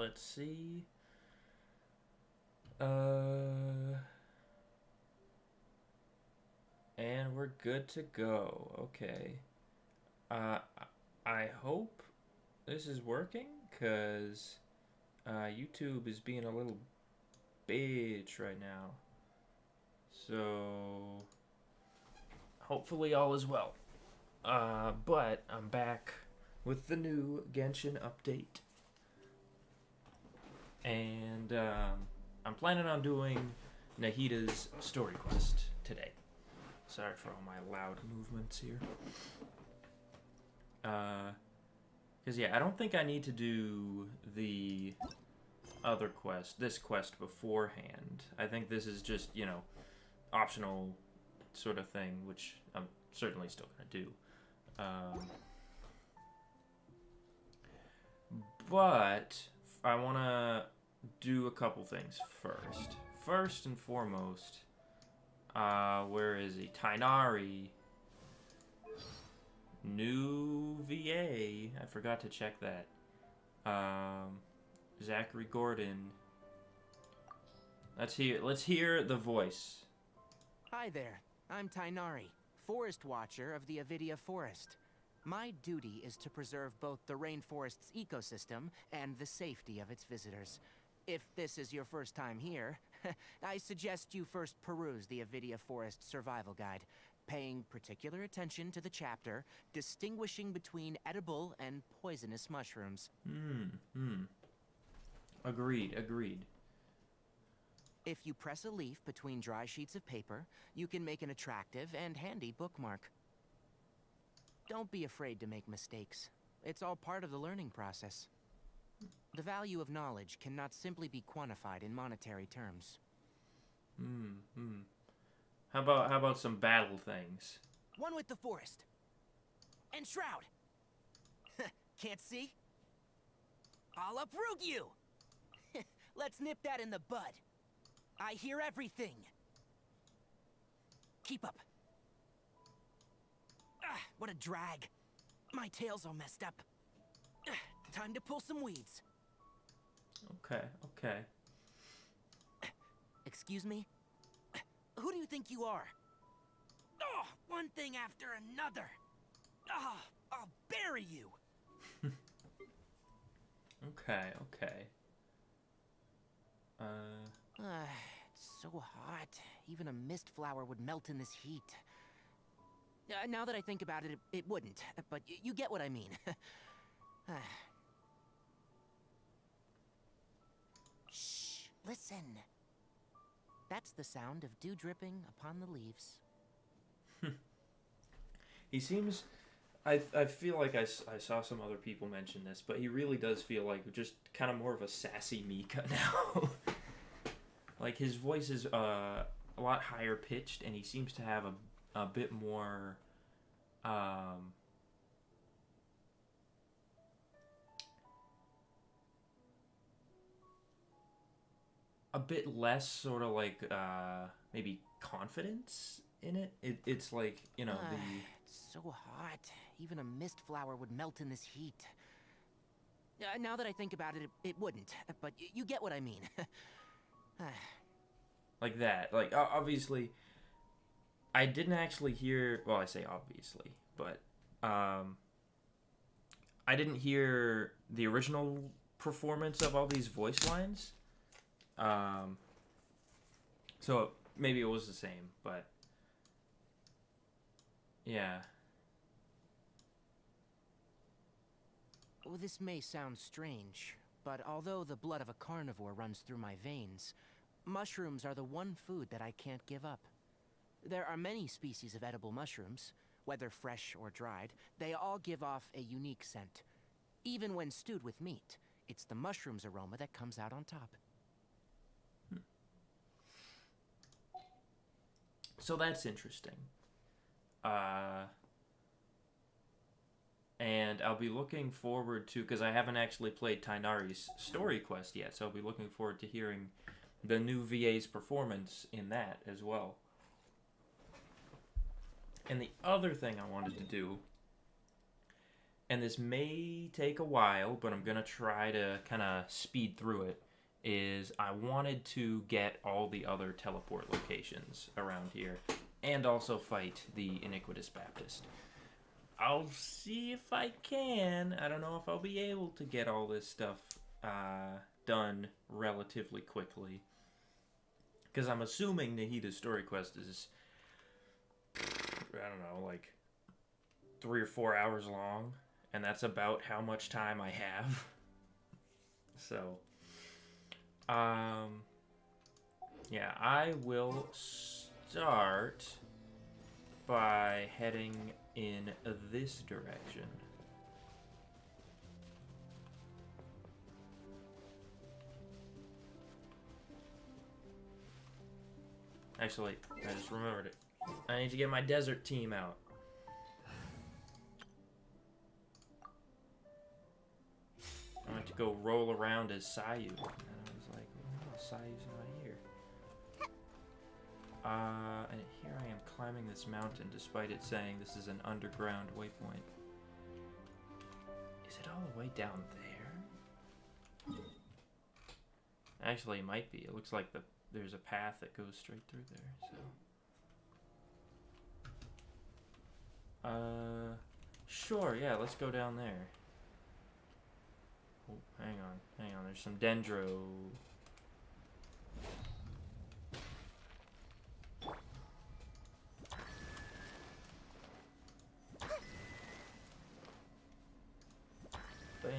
let's see. And we're good to go. Okay. I hope this is working, because YouTube is being a little bitch right now. So, hopefully all is well. But I'm back with the new Genshin update. And I'm planning on doing Nahida's story quest today. Sorry for all my loud movements here. Because, yeah, I don't think I need to do the other quest, this quest beforehand. I think this is just, you know, optional sort of thing, which I'm certainly still going to do. But I want to do a couple things first. First and foremost, where is he? Tainari. New VA. I forgot to check that. Zachary Gordon. Let's hear the voice. Hi there. I'm Tainari, Forest Watcher of the Avidia Forest. My duty is to preserve both the rainforest's ecosystem and the safety of its visitors. If this is your first time here, I suggest you first peruse the Avidia Forest Survival Guide, paying particular attention to the chapter distinguishing between edible and poisonous mushrooms. Agreed. If you press a leaf between dry sheets of paper, you can make an attractive and handy bookmark. Don't be afraid to make mistakes. It's all part of the learning process. The value of knowledge cannot simply be quantified in monetary terms. How about some battle things? One with the forest. And Shroud. Can't see? I'll uproot you! Let's nip that in the bud. I hear everything. Keep up. What a drag. My tail's all messed up. Time to pull some weeds. Okay. Excuse me? Who do you think you are? Oh, one thing after another. Oh, I'll bury you. Okay. It's so hot. Even a mist flower would melt in this heat. Now that I think about it, it wouldn't. But you get what I mean. Shh, listen. That's the sound of dew dripping upon the leaves. He seems... I feel like I saw some other people mention this, but he really does feel like just kind of more of a sassy Mika now. Like, his voice is a lot higher pitched, and he seems to have a bit more... a bit less sort of like maybe confidence in it. It's like, you know, the... It's so hot. Even a mist flower would melt in this heat. Now that I think about it, it wouldn't. But you get what I mean. Like that. Like, obviously, I didn't actually hear... Well, I say obviously, but I didn't hear the original performance of all these voice lines. So maybe it was the same, but yeah. Well, this may sound strange, but although the blood of a carnivore runs through my veins, mushrooms are the one food that I can't give up. There are many species of edible mushrooms, whether fresh or dried. They all give off a unique scent. Even when stewed with meat, it's the mushroom's aroma that comes out on top. So that's interesting. And I'll be looking forward to, because I haven't actually played Tainari's story quest yet, so I'll be looking forward to hearing the new VA's performance in that as well. And the other thing I wanted to do, and this may take a while, but I'm gonna try to kind of speed through it, is I wanted to get all the other teleport locations around here, and also fight the Iniquitous Baptist. I'll see if I can. I don't know if I'll be able to get all this stuff done relatively quickly. Because I'm assuming Nahida's story quest is, I don't know, like 3 or 4 hours long. And that's about how much time I have. So, yeah, I will start by heading in this direction. Actually, I just remembered it. I need to get my desert team out. I went to go roll around as Sayu, and I was like, oh, Sayu's not here. And here I am climbing this mountain despite it saying this is an underground waypoint. Is it all the way down there? Actually, it might be. It looks like there's a path that goes straight through there, so... Sure, yeah, let's go down there. Oh, hang on, there's some dendro. Bang.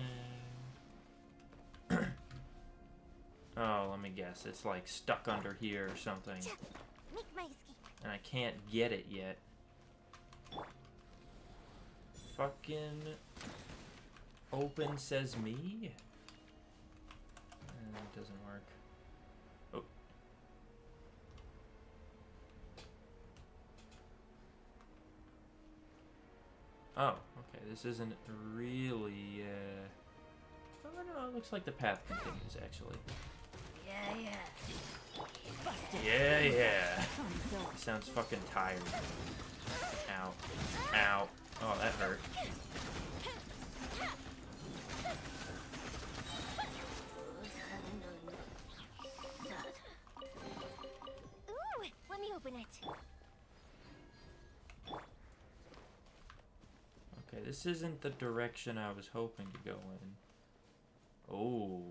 Oh, let me guess, it's like stuck under here or something. And I can't get it yet. Fucking open says me? It doesn't work. Oh. Oh, okay, this isn't really, oh no, it looks like the path continues, actually. Yeah. He sounds fucking tired. Ow. Ow. Oh, that hurt. Ooh, let me open it. Okay, this isn't the direction I was hoping to go in. Oh.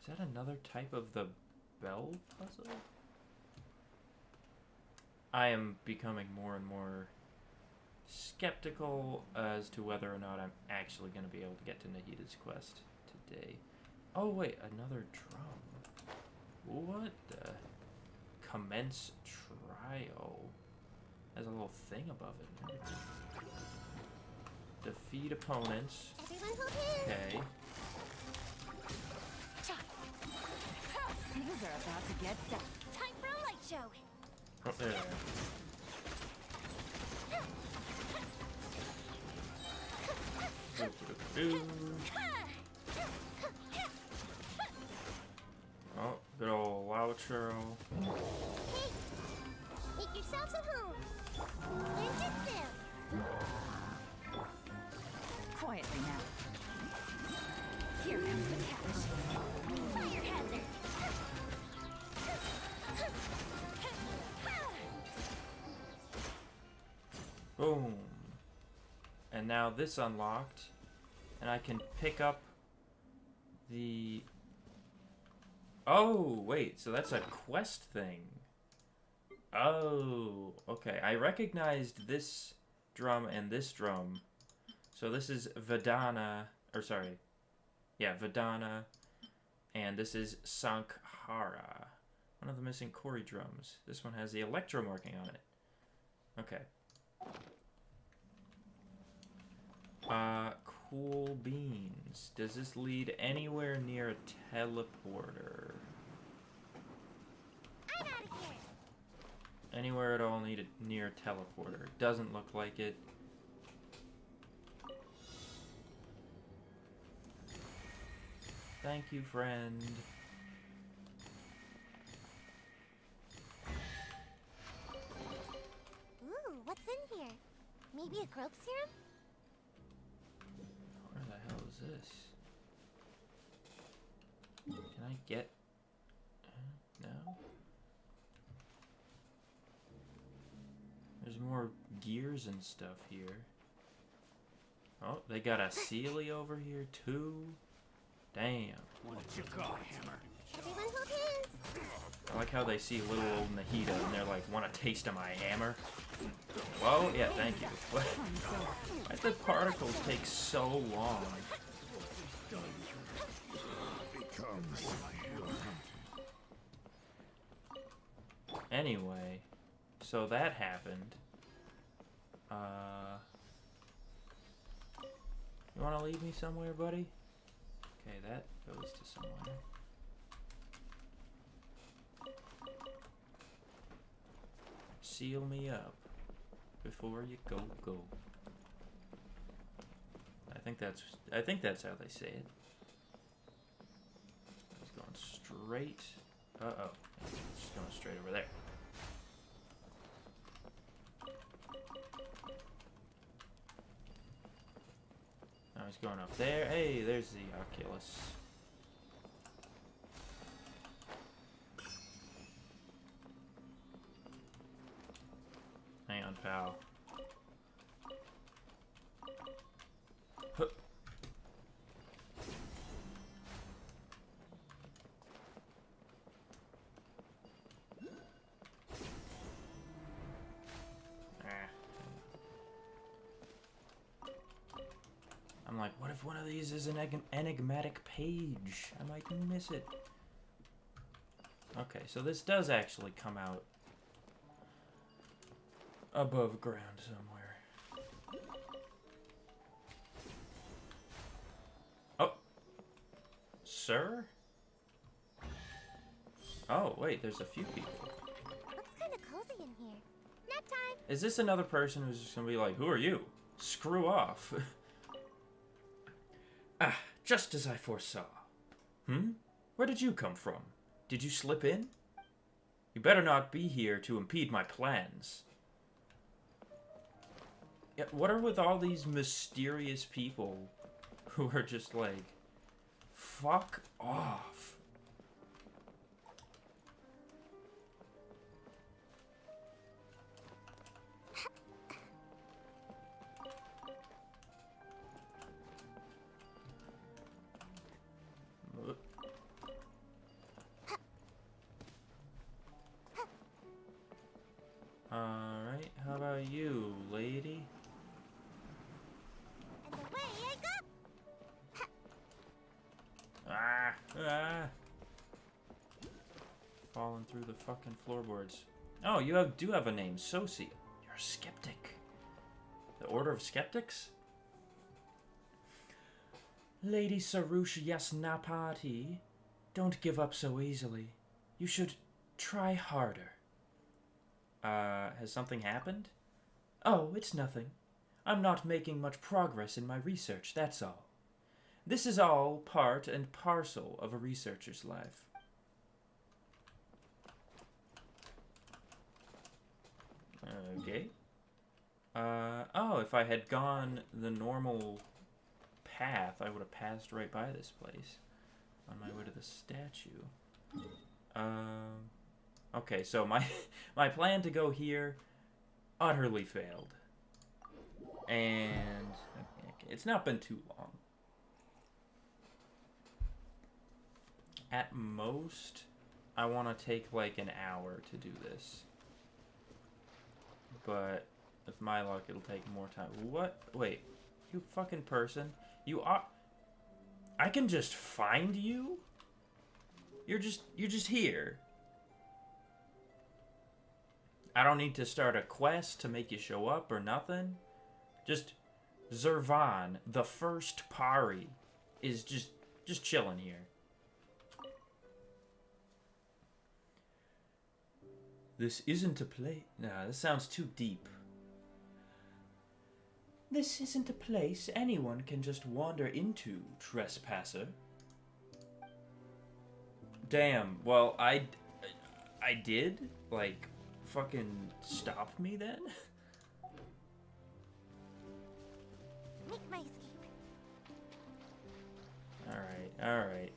Is that another type of the bell puzzle? I am becoming more and more skeptical as to whether or not I'm actually going to be able to get to Nahida's quest today. Oh wait, another drum. What the? Commence trial. Has a little thing above it. Defeat opponents. Everyone hold hands. Okay. Things are about to get done. Time for a light show. Oh, there. Oh, good old Lauchero. Hey, make yourselves at home. Learn Jitsu. Quietly now. Here comes the catch. Fire hazard. Boom. And now this unlocked. And I can pick up the... Oh, wait. So that's a quest thing. Oh, okay. I recognized this drum and this drum. So this is Vedana, or sorry. Yeah, Vedana. And this is Sankhara. One of the missing Kori drums. This one has the Electro marking on it. Okay. Cool beans. Does this lead anywhere near a teleporter? I'm out of here. Anywhere at all near a teleporter? Doesn't look like it. Thank you, friend. Ooh, what's in here? Maybe a growth serum? this? Can I get... no? There's more gears and stuff here. Oh, they got a Sealy over here too? Damn. What you got, Hammer? Everyone hold hands. I like how they see little old Nahida and they're like, want a taste of my hammer? Well, yeah, thank you. Why do the particles take so long? Anyway, so that happened. You want to lead me somewhere, buddy? Okay, that goes to somewhere. Seal me up before you go. I think that's how they say it. It's going straight. Uh-oh. It's just going straight over there. Now he's going up there. Hey, there's the Oculus. Hang on, pal. Huh. I'm like, what if one of these is an enigmatic page? I might miss it. Okay, so this does actually come out above ground somewhere. Oh. Sir? Oh, wait, there's a few people. Looks kind of cozy in here. Nap time. Is this another person who's just gonna be like, who are you? Screw off. Ah, just as I foresaw. Where did you come from? Did you slip in? You better not be here to impede my plans. Yeah, what are with all these mysterious people who are just like, fuck off? Alright, how about you, lady? And away I go. Ah! Falling through the fucking floorboards. Oh, you do have a name, Soci. You're a skeptic. The Order of Skeptics? Lady Sarush Yasnapati, don't give up so easily. You should try harder. Has something happened? Oh, it's nothing. I'm not making much progress in my research, that's all. This is all part and parcel of a researcher's life. Okay. Oh, if I had gone the normal path, I would have passed right by this place on my way to the statue. Okay, so my plan to go here utterly failed. And okay, it's not been too long. At most, I want to take like an hour to do this. But with my luck, it'll take more time. What? Wait, you fucking person. You are... I can just find you? You're just here. I don't need to start a quest to make you show up or nothing. Just Zervan, the first Pari, is just chilling here. This isn't a place. Nah, this sounds too deep. This isn't a place anyone can just wander into, trespasser. Damn, well, I did? Like, fucking stop me then? Make my escape. Alright.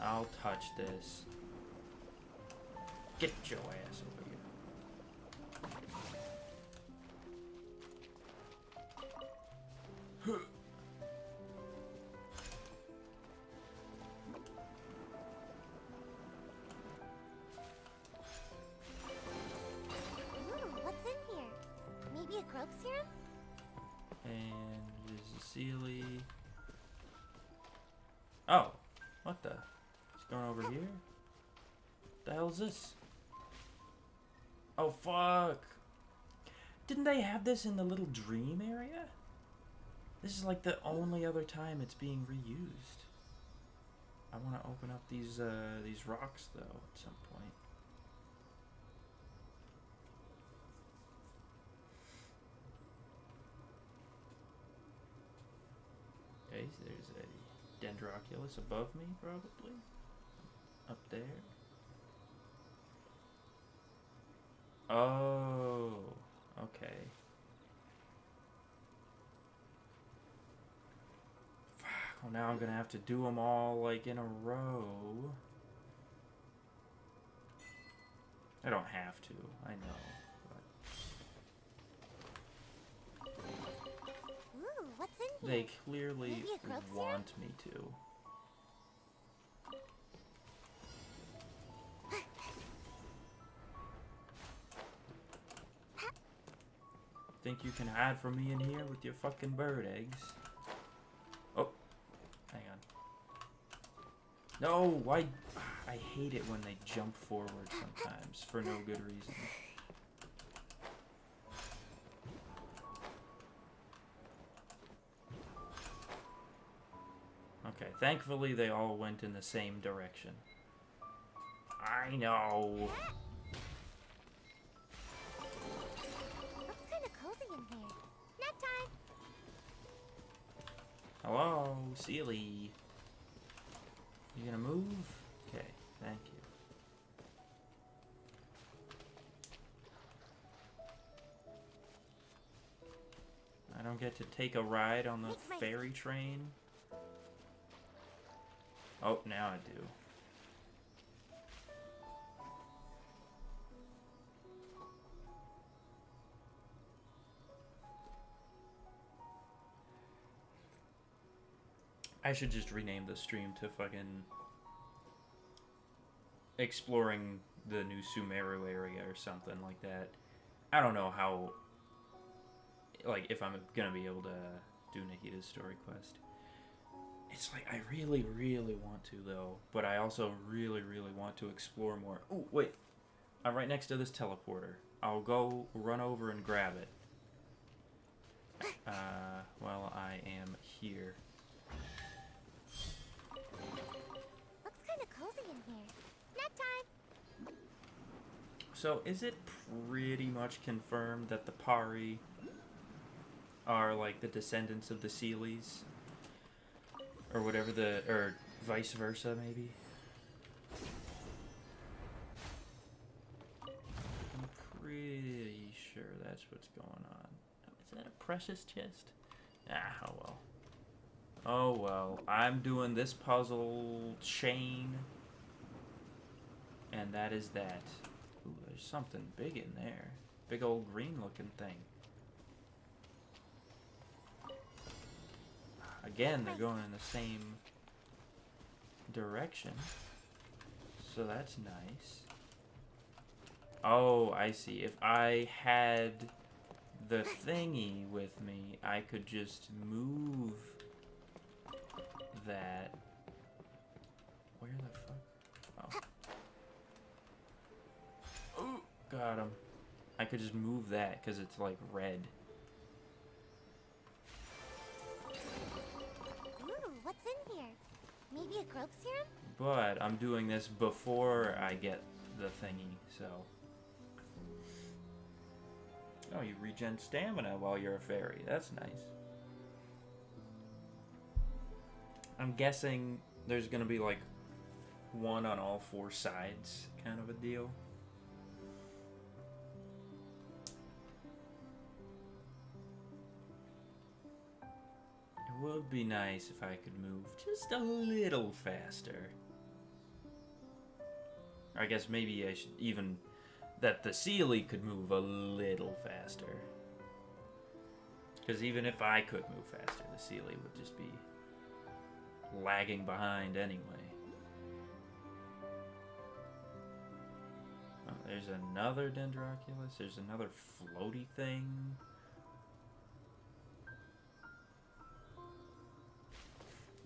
I'll touch this. Get your ass over here. Ooh, what's in here? Maybe a growth serum? And there's a Sealy. Oh, what the? It's going over here? What the hell is this? Oh, fuck. Didn't they have this in the little dream area? This is like the only other time it's being reused. I want to open up these rocks though at some point. Okay, so there's a Dendroculus above me, probably. Up there. Oh, okay. Well, now I'm gonna have to do them all like in a row. I don't have to, I know. Ooh, what's in But here? they clearly Maybe a growth serum? want me to. Think you can hide from me in here with your fucking bird eggs? Oh, hang on. No, why? I hate it when they jump forward sometimes for no good reason. Okay, thankfully they all went in the same direction. I know. Looks kind of cozy in here. Nap time. Hello, Sealy. You gonna move? Okay, thank you. I don't get to take a ride on the ferry train. Oh, now I do. I should just rename the stream to fucking exploring the new Sumeru area or something like that. I don't know how, like, if I'm gonna be able to do Nahida's story quest. It's like, I really, really want to, though. But I also really, really want to explore more. Oh, wait. I'm right next to this teleporter. I'll go run over and grab it. While I am here. Looks kind of cozy in here. Nap time. So, is it pretty much confirmed that the Pari are, like, the descendants of the Sealies? Or whatever or vice versa, maybe? I'm pretty sure that's what's going on. Is that a precious chest? Ah, oh well. Oh well. I'm doing this puzzle chain. And that is that. Ooh, there's something big in there. Big old green looking thing. Again, they're going in the same direction. So that's nice. Oh, I see. If I had the thingy with me, I could just move that. Where the fuck? Oh. Ooh, got him. I could just move that because it's like red. What's in here? Maybe a growth serum? But I'm doing this before I get the thingy, so... Oh, you regen stamina while you're a fairy. That's nice. I'm guessing there's gonna be like one on all four sides kind of a deal. would be nice if I could move just a little faster. Or I guess maybe I should even... that the Sealy could move a little faster. Because even if I could move faster, the Sealy would just be lagging behind anyway. Oh, there's another Dendroculus. There's another floaty thing.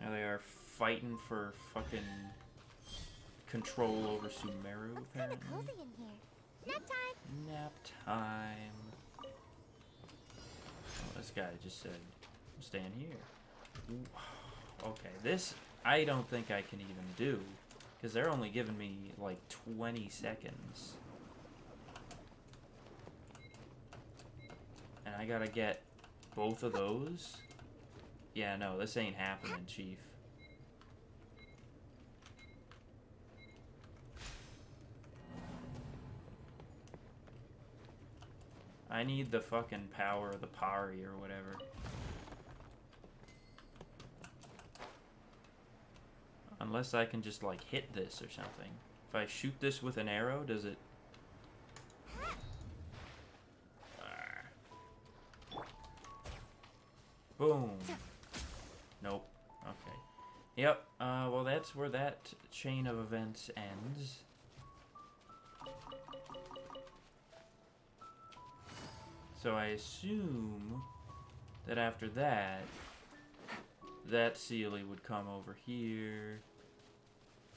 Now they are fighting for fucking control over Sumeru, Looks kind apparently. of cozy in here. Nap time. Nap time. Oh, this guy just said, I'm staying here. Ooh. Okay, this I don't think I can even do. Because they're only giving me like 20 seconds. And I gotta get both of those? Yeah, no, this ain't happening, Chief. I need the fucking power of the Pari or whatever. Unless I can just like hit this or something. If I shoot this with an arrow, does it... Boom. Nope. Okay. Yep. Well, that's where that chain of events ends. So I assume that after that, that Sealy would come over here.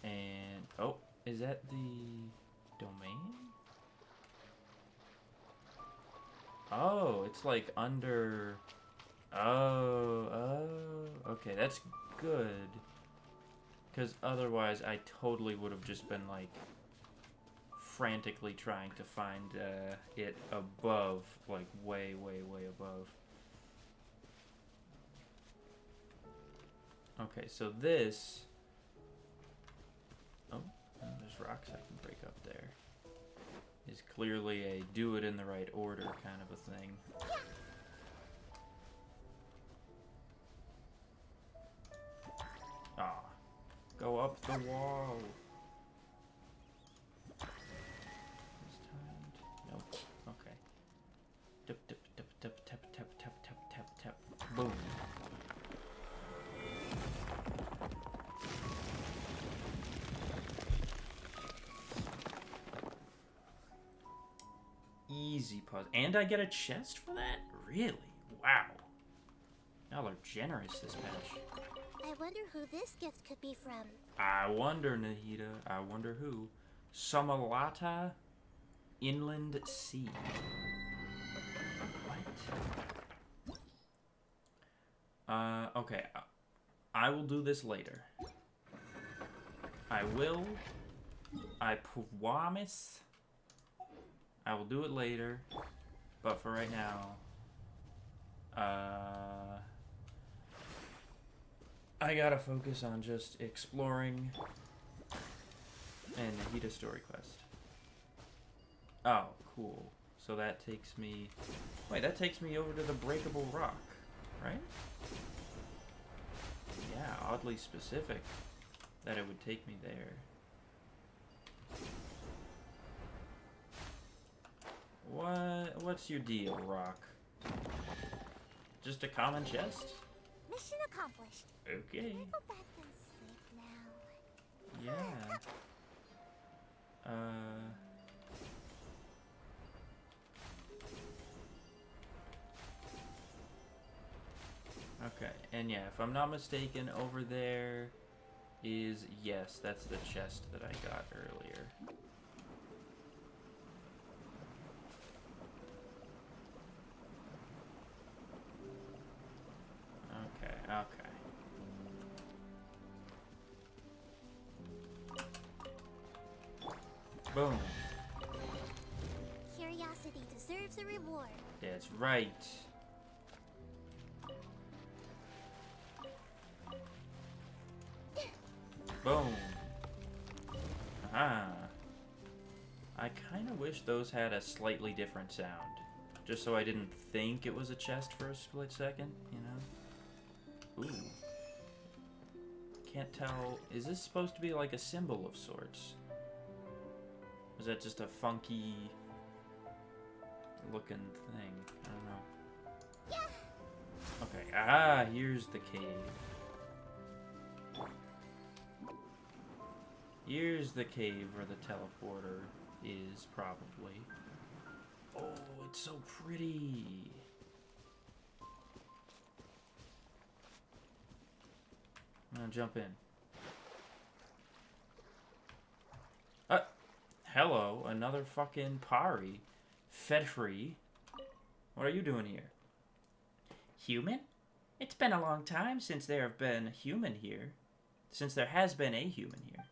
And... oh, is that the domain? Oh, it's like under... oh, okay, that's good. Because otherwise I totally would have just been like frantically trying to find it above, like way, way, way above. Okay, so this... oh, there's rocks I can break up there. Is clearly a do it in the right order kind of a thing. Ah, go up the wall. This time, nope. Okay. Tap tap tap tap tap tap tap tap tap tap. Boom. Easy puzzle. And I get a chest for that? Really? Wow. Y'all are generous this patch. I wonder who this gift could be from. I wonder, Nahida. I wonder who. Samalata Inland Sea. What? Okay. I will do this later. I will. I promise. I will do it later. But for right now, I gotta focus on just exploring and Nahida story quest. Oh, cool. So that takes me... wait, that takes me over to the breakable rock, right? Yeah, oddly specific that it would take me there. What's your deal, Rock? Just a common chest? Mission accomplished. Okay. Can I go back and sleep now? Yeah. Okay, and yeah, if I'm not mistaken, over there is... yes, that's the chest that I got earlier. Okay. Boom. Curiosity deserves a reward. That's right. Boom. Aha. I kind of wish those had a slightly different sound. Just so I didn't think it was a chest for a split second, you know? Ooh. Can't tell. Is this supposed to be like a symbol of sorts? Or is that just a funky looking thing? I don't know. Okay, here's the cave. Here's the cave where the teleporter is, probably. Oh, it's so pretty. I'm gonna jump in. Hello, another fucking Pari. Fedfree. What are you doing here? Human? It's been a long time since there have been human here. Since there has been a human here.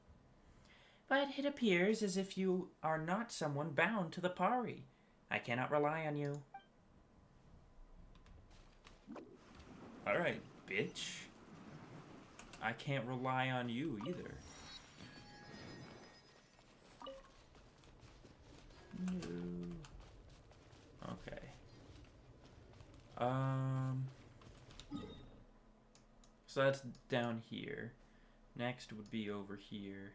But it appears as if you are not someone bound to the Pari. I cannot rely on you. Alright, bitch. I can't rely on you either. No. Okay. So that's down here. Next would be over here.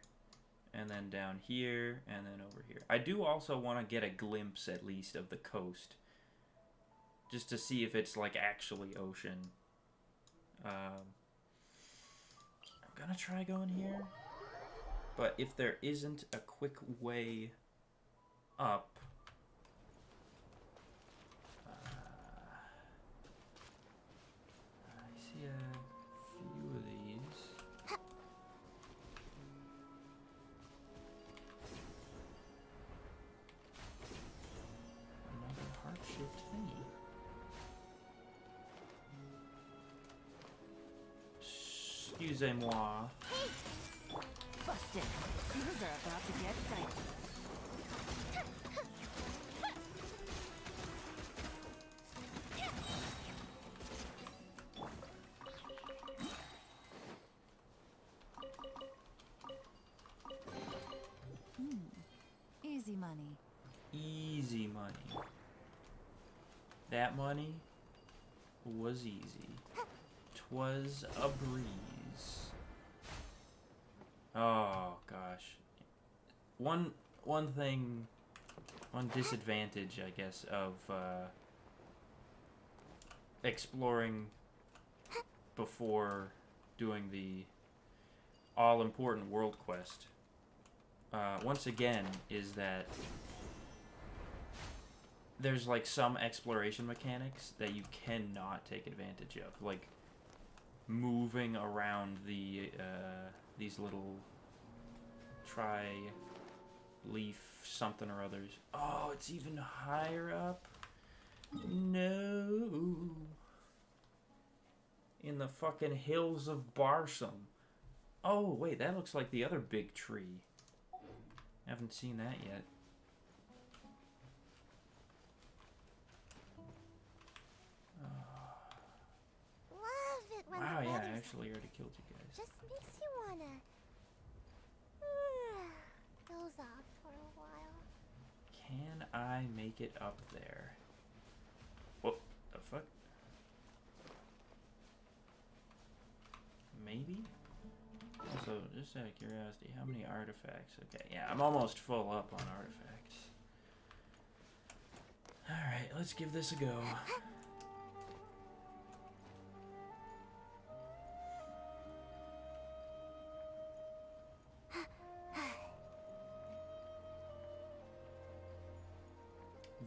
And then down here, and then over here. I do also want to get a glimpse, at least, of the coast. Just to see if it's, like, actually ocean. I'm gonna try going here. But if there isn't a quick way up... I see a few of these. Another heart-shaped thingy. Excusez-moi. Busted. Things are about to get tight. Easy money. Easy money. That money was easy. 'Twas a breeze. Oh gosh. One disadvantage, I guess, of exploring before doing the all-important world quest. Once again, is that there's like some exploration mechanics that you cannot take advantage of, like moving around the these little leaf something or others. Oh, it's even higher up. No, in the fucking hills of Barsum. Oh wait, that looks like the other big tree. Haven't seen that yet. Love it when Wow, the yeah, I weather's actually already killed you guys. just makes you wanna doze off for a while. Can I make it up there? What the fuck? Maybe? Also, just out of curiosity, how many artifacts? Okay, yeah, I'm almost full up on artifacts. Alright, let's give this a go.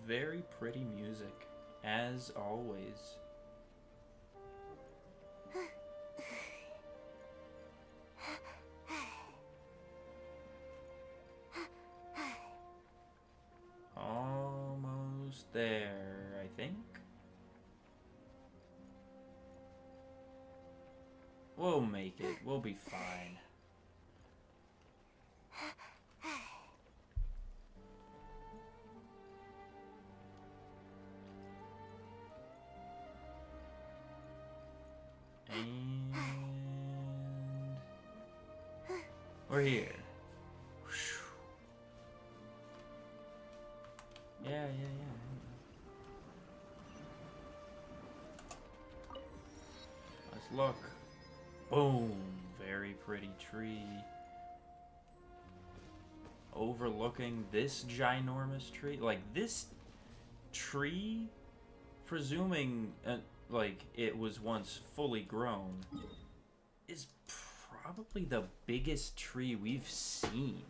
Very pretty music, as always. Almost there, I think. We'll make it. We'll be fine. And we're here. Yeah. Let's look. Boom. Very pretty tree. Overlooking this ginormous tree. Like, this tree, presuming, like, it was once fully grown, is probably the biggest tree we've seen.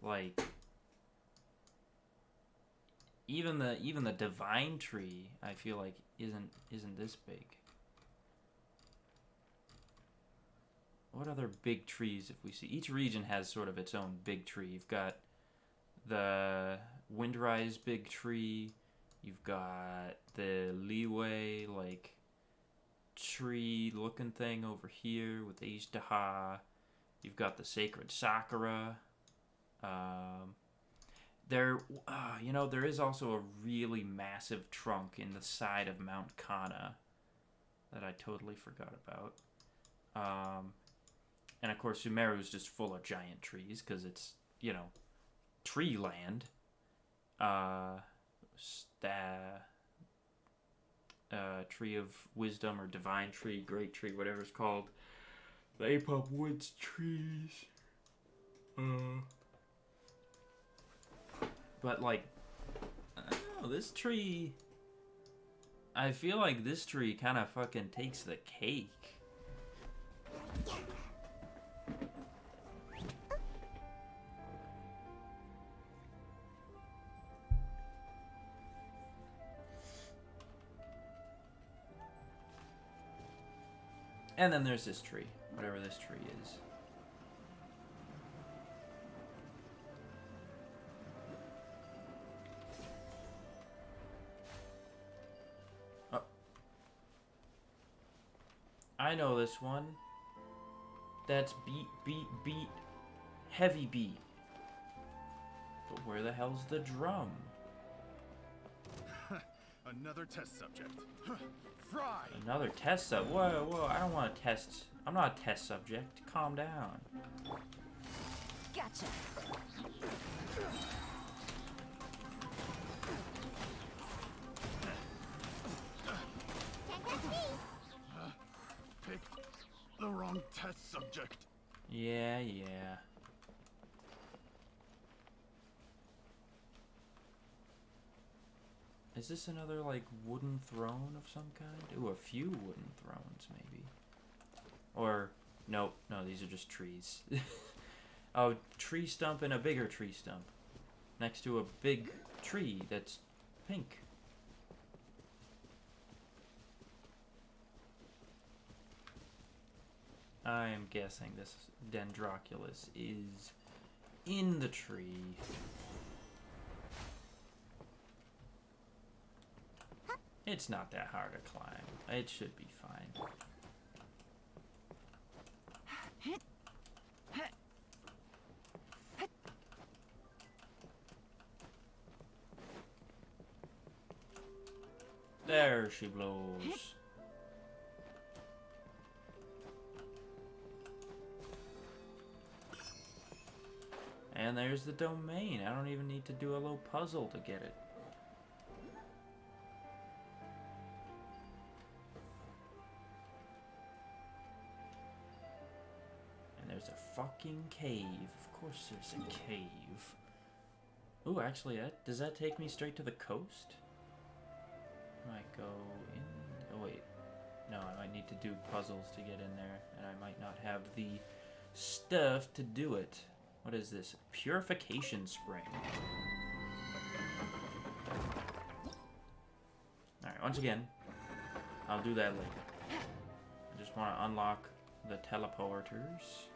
Like, even the divine tree, I feel like isn't this big. What other big trees if we see? Each region has sort of its own big tree. You've got the Windrise big tree. You've got the Leeway, like, tree looking thing over here with the Ishtaha. You've got the Sacred Sakura. There is also a really massive trunk in the side of Mount Kana that I totally forgot about. And of course, Sumeru is just full of giant trees because it's, tree land. Tree of Wisdom or Divine Tree, Great Tree, whatever it's called. The Apop Woods trees. But, like, I don't know, this tree... I feel like this tree kind of fucking takes the cake. And then there's this tree, whatever this tree is. Oh. I know this one. That's beat, heavy beat. But where the hell's the drum? Another test subject. Fry! Another test sub. Whoa, I don't want to test. I'm not a test subject. Calm down. Gotcha. Picked the wrong test subject. Yeah. Is this another, like, wooden throne of some kind? Ooh, a few wooden thrones, maybe. Or, no, these are just trees. Oh, tree stump and a bigger tree stump. Next to a big tree that's pink. I am guessing this Dendroculus is in the tree. It's not that hard to climb. It should be fine. There she blows. And there's the domain. I don't even need to do a little puzzle to get it. There's a fucking cave. Of course there's a cave. Ooh, actually, does that take me straight to the coast? I might go in... Oh, wait. No, I might need to do puzzles to get in there, and I might not have the stuff to do it. What is this? Purification Spring. Alright, once again, I'll do that later. I just want to unlock the teleporters.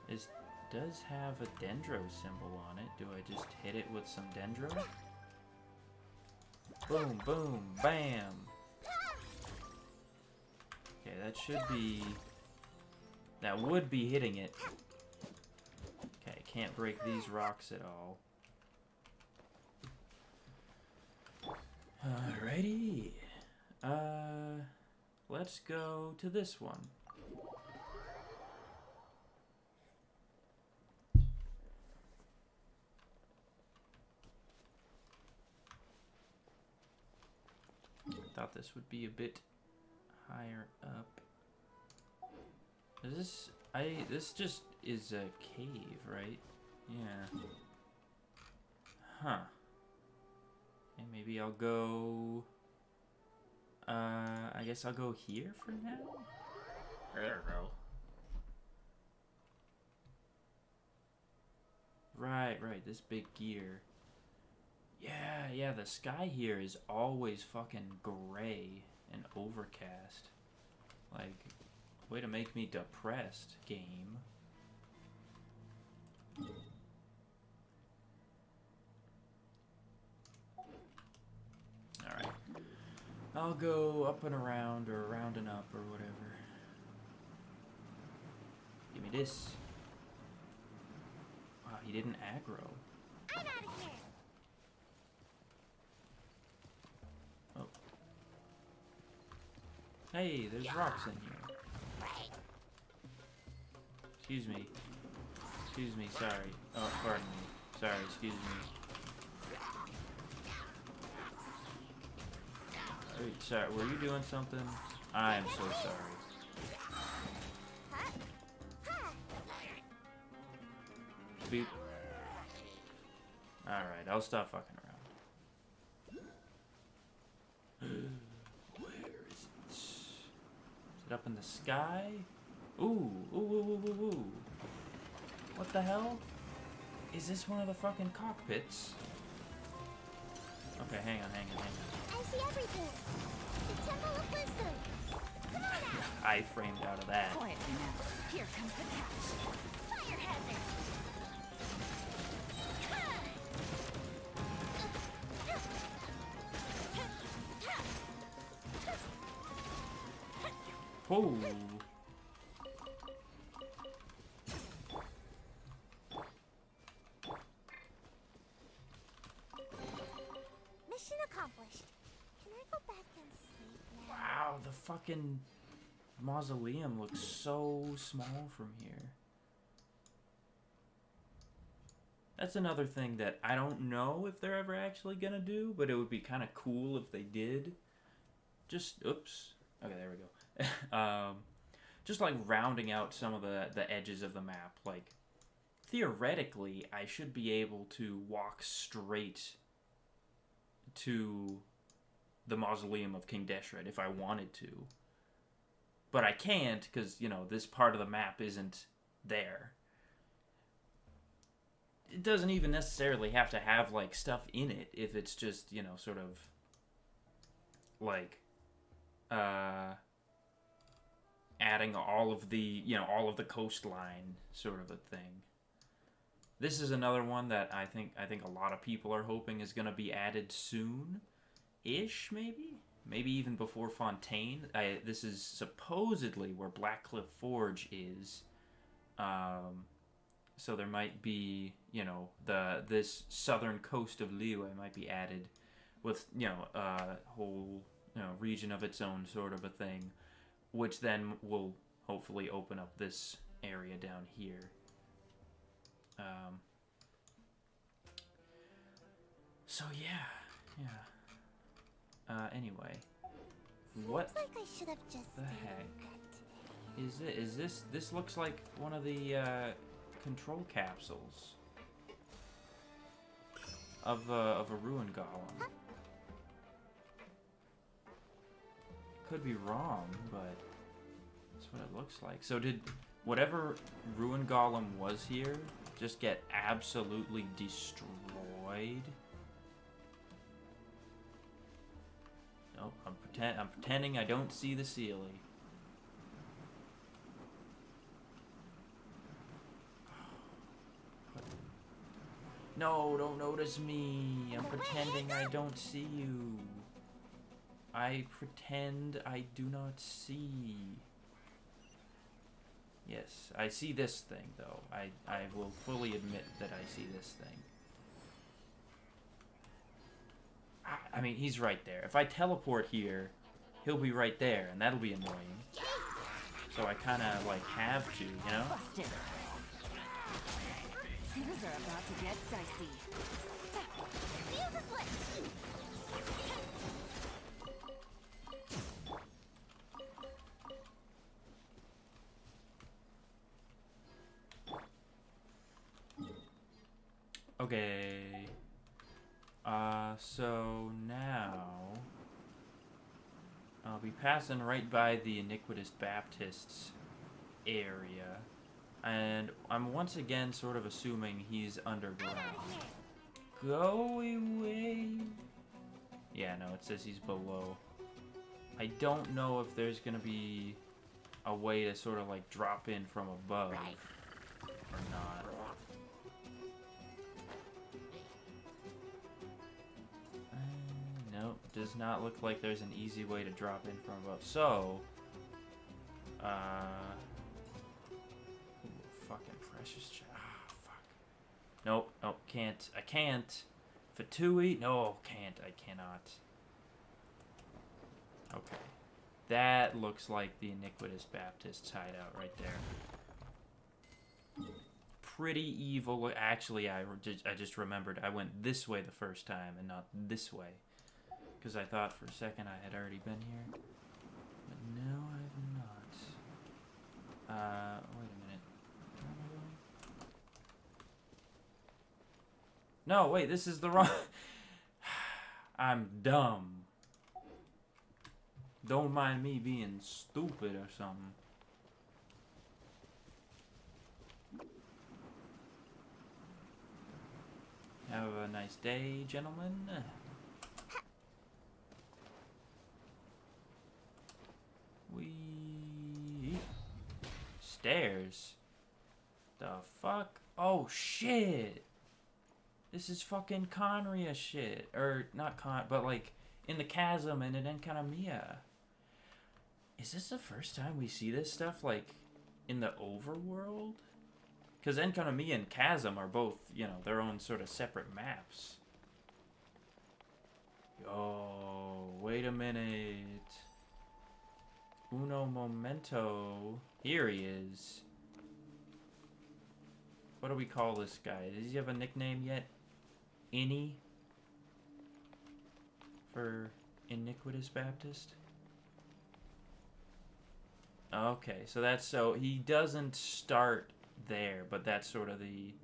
This does have a dendro symbol on it. Do I just hit it with some dendro? Boom, boom, bam! Okay, that should be... That would be hitting it. Okay, can't break these rocks at all. Alrighty. Let's go to this one. Thought this would be a bit higher up. Is this... This just is a cave, right? Yeah. Huh. And maybe I'll go... I guess I'll go here for now? There we go. Right, this big gear. Yeah, the sky here is always fucking gray and overcast. Like, way to make me depressed, game. Alright. I'll go up and around, or around and up, or whatever. Give me this. Wow, he didn't aggro. I'm out of here. Oh. Hey, there's rocks in here. Excuse me. Excuse me, sorry. Oh, pardon me. Sorry, excuse me. Wait, sorry, were you doing something? I am so sorry. Beep. Alright, I'll stop fucking around. Where is it? Is it up in the sky? Ooh. What the hell? Is this one of the fucking cockpits? Okay, hang on. I see everything. The Temple of Wisdom. Come on out. I framed out of that. Quietly now. Here comes the catch. Fire hazard. Whoa. Mission accomplished. Can I go back and sleep now? Wow, the fucking mausoleum looks so small from here. That's another thing that I don't know if they're ever actually gonna do, but it would be kind of cool if they did. Just, oops. Okay, there we go. Just like rounding out some of the edges of the map. Like, theoretically, I should be able to walk straight to the Mausoleum of King Deshret if I wanted to. But I can't because, you know, this part of the map isn't there. It doesn't even necessarily have to have, like, stuff in it if it's just, you know, sort of, like, adding all of the, you know, all of the coastline sort of a thing. This is another one that I think a lot of people are hoping is going to be added soon-ish, maybe? Maybe even before Fontaine. This is supposedly where Blackcliff Forge is. So there might be, you know, this southern coast of Liyue might be added with, you know, a whole, you know, region of its own sort of a thing, which then will hopefully open up this area down here. So yeah. Anyway, what Seems like I should have just the stayed heck in bed today. is this? This looks like one of the control capsules of a ruin golem. Could be wrong, but that's what it looks like. So did whatever ruin golem was here just get absolutely destroyed? Nope, I'm pretending I don't see the Sealy. No, don't notice me. I'm pretending I don't see you. I pretend I do not see. Yes, I see this thing, though. I will fully admit that I see this thing. I mean, he's right there. If I teleport here, he'll be right there, and that'll be annoying. So I kind of, like, have to, you know? Busted. Things are about to get dicey. Fuse is lit. Okay. So now I'll be passing right by the Iniquitous Baptists area, and I'm once again sort of assuming he's underground. Go away. Yeah, no, it says he's below. I don't know if there's gonna be a way to sort of like drop in from above or not. Nope, does not look like there's an easy way to drop in from above. So, fucking precious fuck. Nope, nope, can't. I can't. Fatui? No, can't. I cannot. Okay. That looks like the Iniquitous Baptist's hideout right there. Pretty evil. Actually, I just remembered I went this way the first time and not this way. Because I thought for a second I had already been here. But no, I have not. Wait a minute. Where am I going? No, wait, this is the wrong... I'm dumb. Don't mind me being stupid or something. Have a nice day, gentlemen. Stairs? The fuck? Oh, shit! This is fucking Conria shit. Or, not but like, in the chasm and in Enkanamiya. Is this the first time we see this stuff, like, in the overworld? Because Enkanamiya and Chasm are both, you know, their own sort of separate maps. Yo, wait a minute. Uno momento. Here he is. What do we call this guy? Does he have a nickname yet? Innie? For Iniquitous Baptist? Okay, so that's so he doesn't start there, but that's sort of the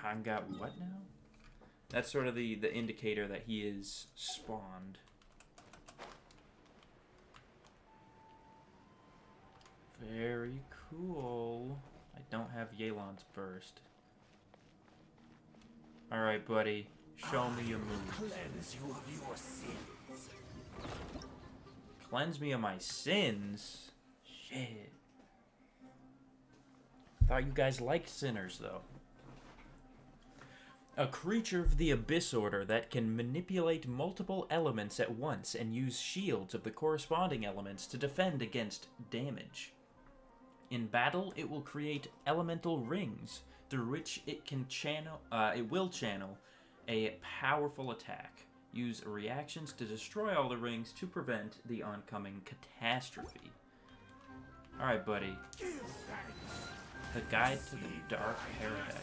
Hanga what now? That's sort of the indicator that he is spawned. Very cool. I don't have Yelan's burst. Alright, buddy. Show me your moves. Cleanse you of your sins. Cleanse me of my sins? Shit. Thought you guys liked sinners, though. A creature of the Abyss Order that can manipulate multiple elements at once and use shields of the corresponding elements to defend against damage. In battle, it will create elemental rings through which it will channel a powerful attack. Use reactions to destroy all the rings to prevent the oncoming catastrophe. Alright, buddy. The Guide to the Dark Paradise.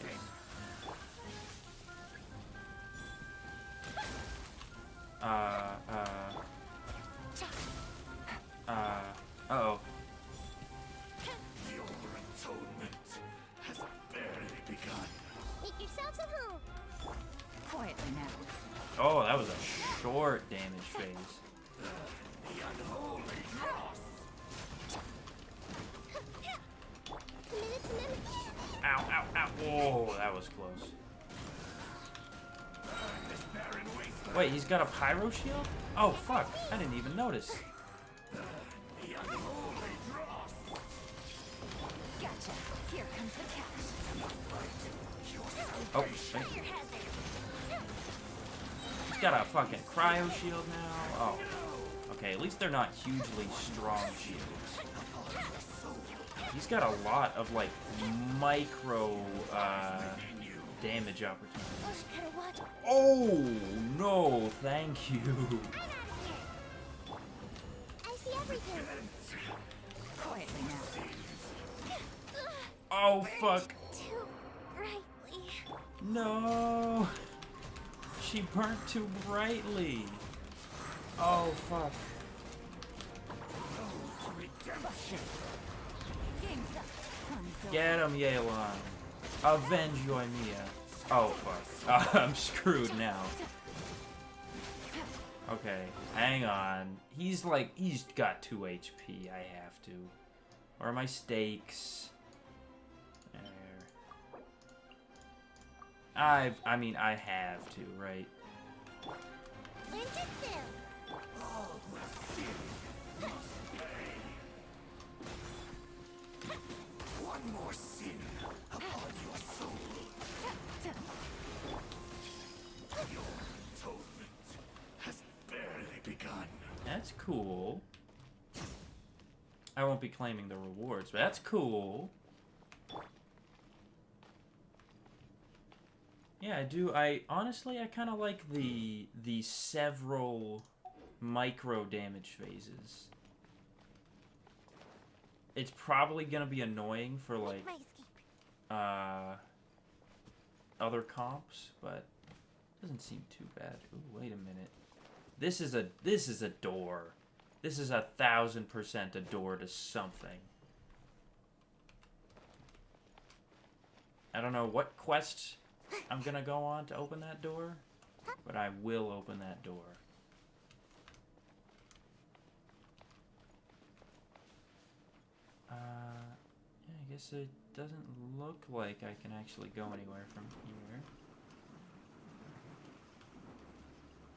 Uh-oh. Your atonement has barely begun. Make yourselves at home. Quietly now. Oh, that was a short damage phase. The unholy cross. Ow, ow, ow. Whoa, that was close. This barren wasteland. Wait, he's got a pyro shield? Oh, fuck. I didn't even notice. The unholy cross. Gotcha. Here comes the cash. Oh, wait. He's got a fucking cryo shield now. Oh. Okay, at least they're not hugely strong shields. He's got a lot of, like, micro, damage opportunities. Oh, no, thank you. I see everything. Quietly now. Oh, fuck. Too brightly. No. She burnt too brightly. Oh, fuck. Busted. Game's up. Fun's over. Get him, Yelan. Avenge Yoimiya. Oh, fuck. I'm screwed now. Okay, hang on. He's got 2 HP. I have to. Where are my stakes? There. I mean, I have to, right? Ninjutsu! All my sin must pay. One more sin upon your soul. Your atonement has barely begun. That's cool. I won't be claiming the rewards, but that's cool. Yeah, I honestly kind of like the several micro damage phases. It's probably gonna be annoying for like My escape. other comps, but it doesn't seem too bad. Ooh, wait a minute. This is a door. This is 1000% a door to something. I don't know what quest I'm gonna go on to open that door, but I will open that door. Yeah, I guess it doesn't look like I can actually go anywhere from here.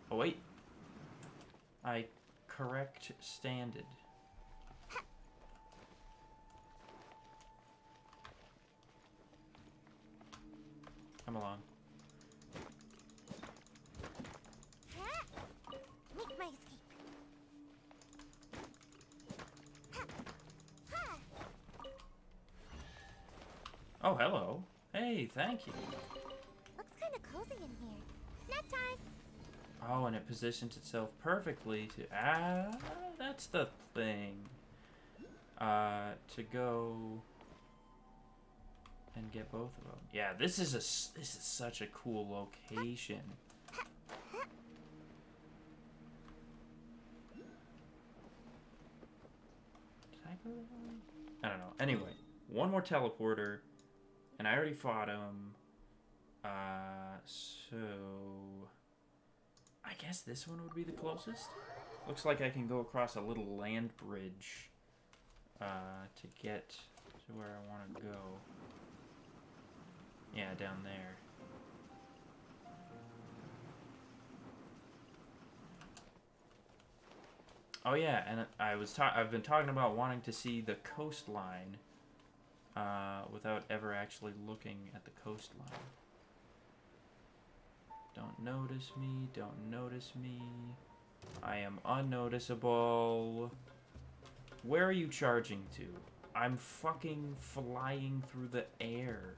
Oh wait, I correct standed. Come along. Make my escape. Oh, hello. Hey, thank you. Looks kind of cozy in here. Nap time. Oh, and it positions itself perfectly to... that's the thing. To go and get both of them. Yeah, this is such a cool location. Did I go the wrong way? I don't know. Anyway, one more teleporter, and I already fought him. So I guess this one would be the closest. Looks like I can go across a little land bridge to get to where I want to go. Yeah, down there. Oh yeah, and I've been talking about wanting to see the coastline without ever actually looking at the coastline. Don't notice me, don't notice me. I am unnoticeable. Where are you charging to? I'm fucking flying through the air.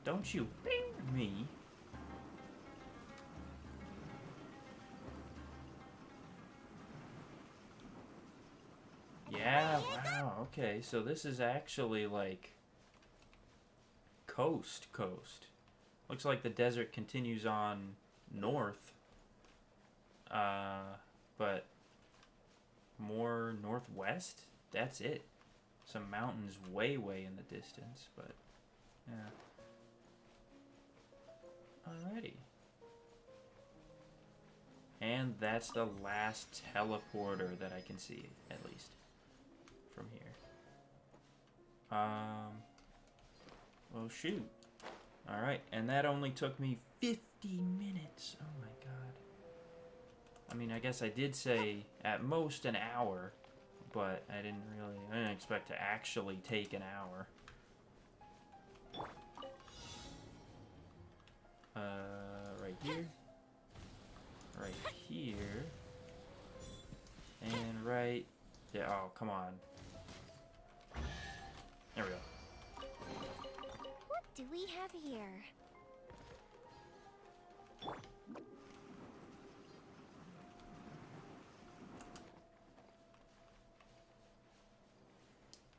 Don't you bing me. Yeah, wow, okay, so this is actually like coast. Looks like the desert continues on north, but more northwest? That's it. Some mountains way in the distance, but yeah. Alrighty. And that's the last teleporter that I can see, at least, from here. Well, shoot. Alright, and that only took me 50 minutes. Oh my god. I mean, I guess I did say at most an hour, but I didn't expect to actually take an hour. Right here. Right here. And right... Yeah, oh, come on. There we go. What do we have here?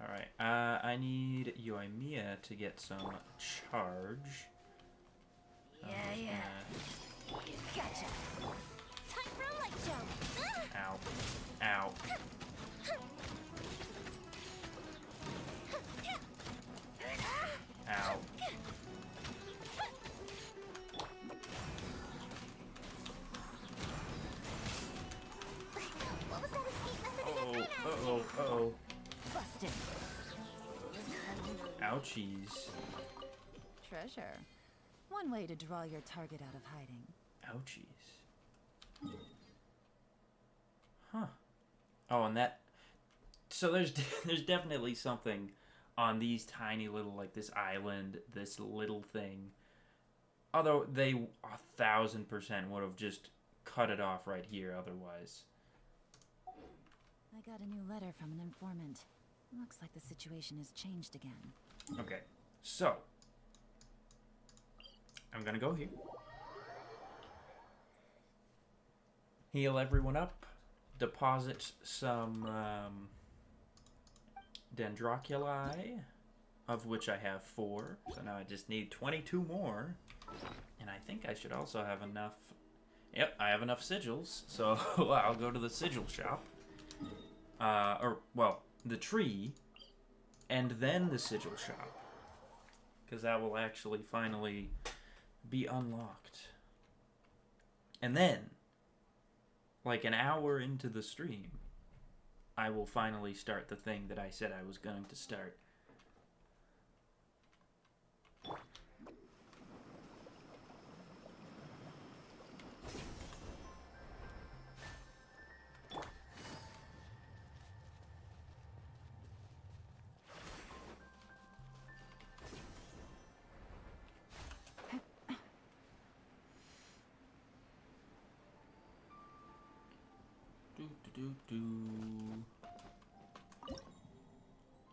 Alright, I need Yoimiya to get some charge. Yeah. Gotcha. Time for a light show. Ow. Ow. Ouchies. Treasure. One way to draw your target out of hiding. Ouchies. Huh. Oh, and that... So there's there's definitely something on these tiny little, like, this island, this little thing. Although they 1,000% would have just cut it off right here otherwise. I got a new letter from an informant. Looks like the situation has changed again. Okay, so I'm gonna go here. Heal everyone up. Deposit some Dendroculi, of which I have 4. So now I just need 22 more. And I think I should also have enough... Yep, I have enough sigils. So I'll go to the sigil shop. Well, the tree. And then the sigil shop. Because that will actually finally be unlocked. And then, like an hour into the stream, I will finally start the thing that I said I was going to start.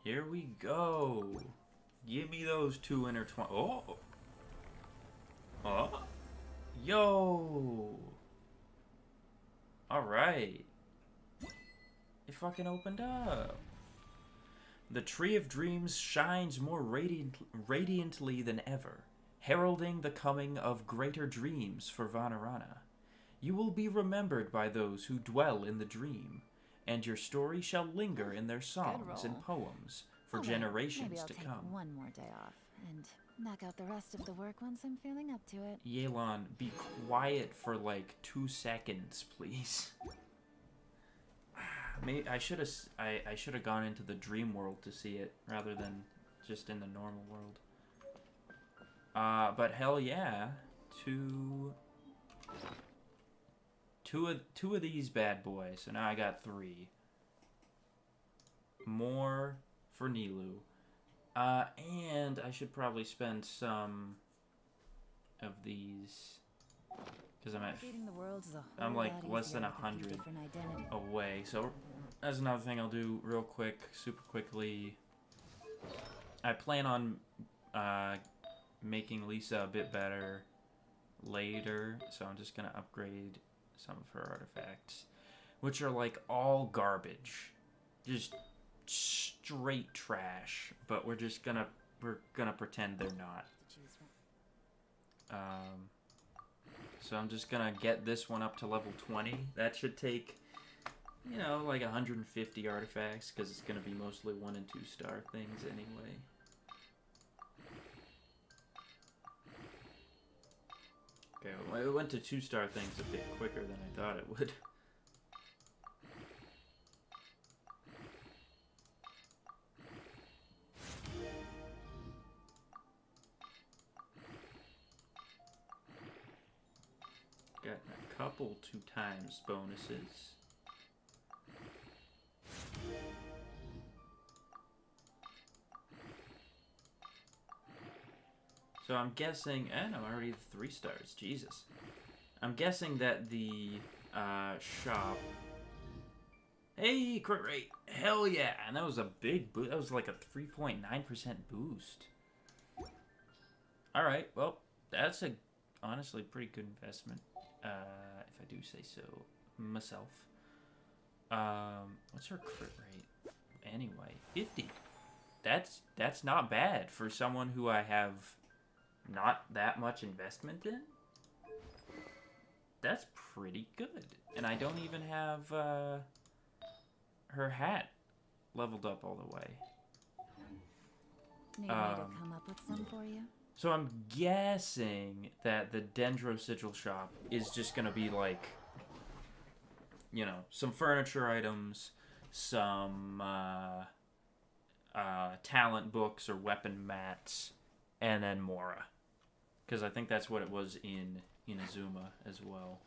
Here we go. Give me those 2 intertwined. Oh. Oh. Yo. Alright. It fucking opened up. The Tree of Dreams shines more radiantly than ever, heralding the coming of greater dreams for Vanarana. You will be remembered by those who dwell in the dream, and your story shall linger in their songs and poems for generations to come. Maybe I'll take one more day off and knock out the rest of the work once I'm feeling up to it. Yelan, be quiet for like 2 seconds, please. Maybe I should have gone into the dream world to see it rather than just in the normal world. But hell yeah, two of these bad boys. So now I got 3 more for Nilu. And I should probably spend some of these because I'm like less than 100 away. So that's another thing I'll do real quick, super quickly. I plan on making Lisa a bit better later, so I'm just gonna upgrade some of her artifacts, which are like all garbage, just straight trash. But we're gonna pretend they're not. So I'm just gonna get this one up to level 20. That should take, you know, like 150 artifacts, because it's gonna be mostly 1 and 2 star things anyway. Okay, well, it went to 2 star things a bit quicker than I thought it would. Got a couple 2 times bonuses. So I'm guessing, and I'm already 3 stars, Jesus. I'm guessing that the shop, hey, crit rate, hell yeah, and that was a big boost, that was like a 3.9% boost. Alright, well, that's a honestly pretty good investment, if I do say so myself. What's her crit rate? Anyway, 50. That's not bad for someone who I have not that much investment in. That's pretty good. And I don't even have her hat leveled up all the way. Need me to come up with some for you? So I'm guessing that the Dendro Sigil shop is just gonna be like, you know, some furniture items, some talent books or weapon mats, and then Mora. Because I think that's what it was in Inazuma as well.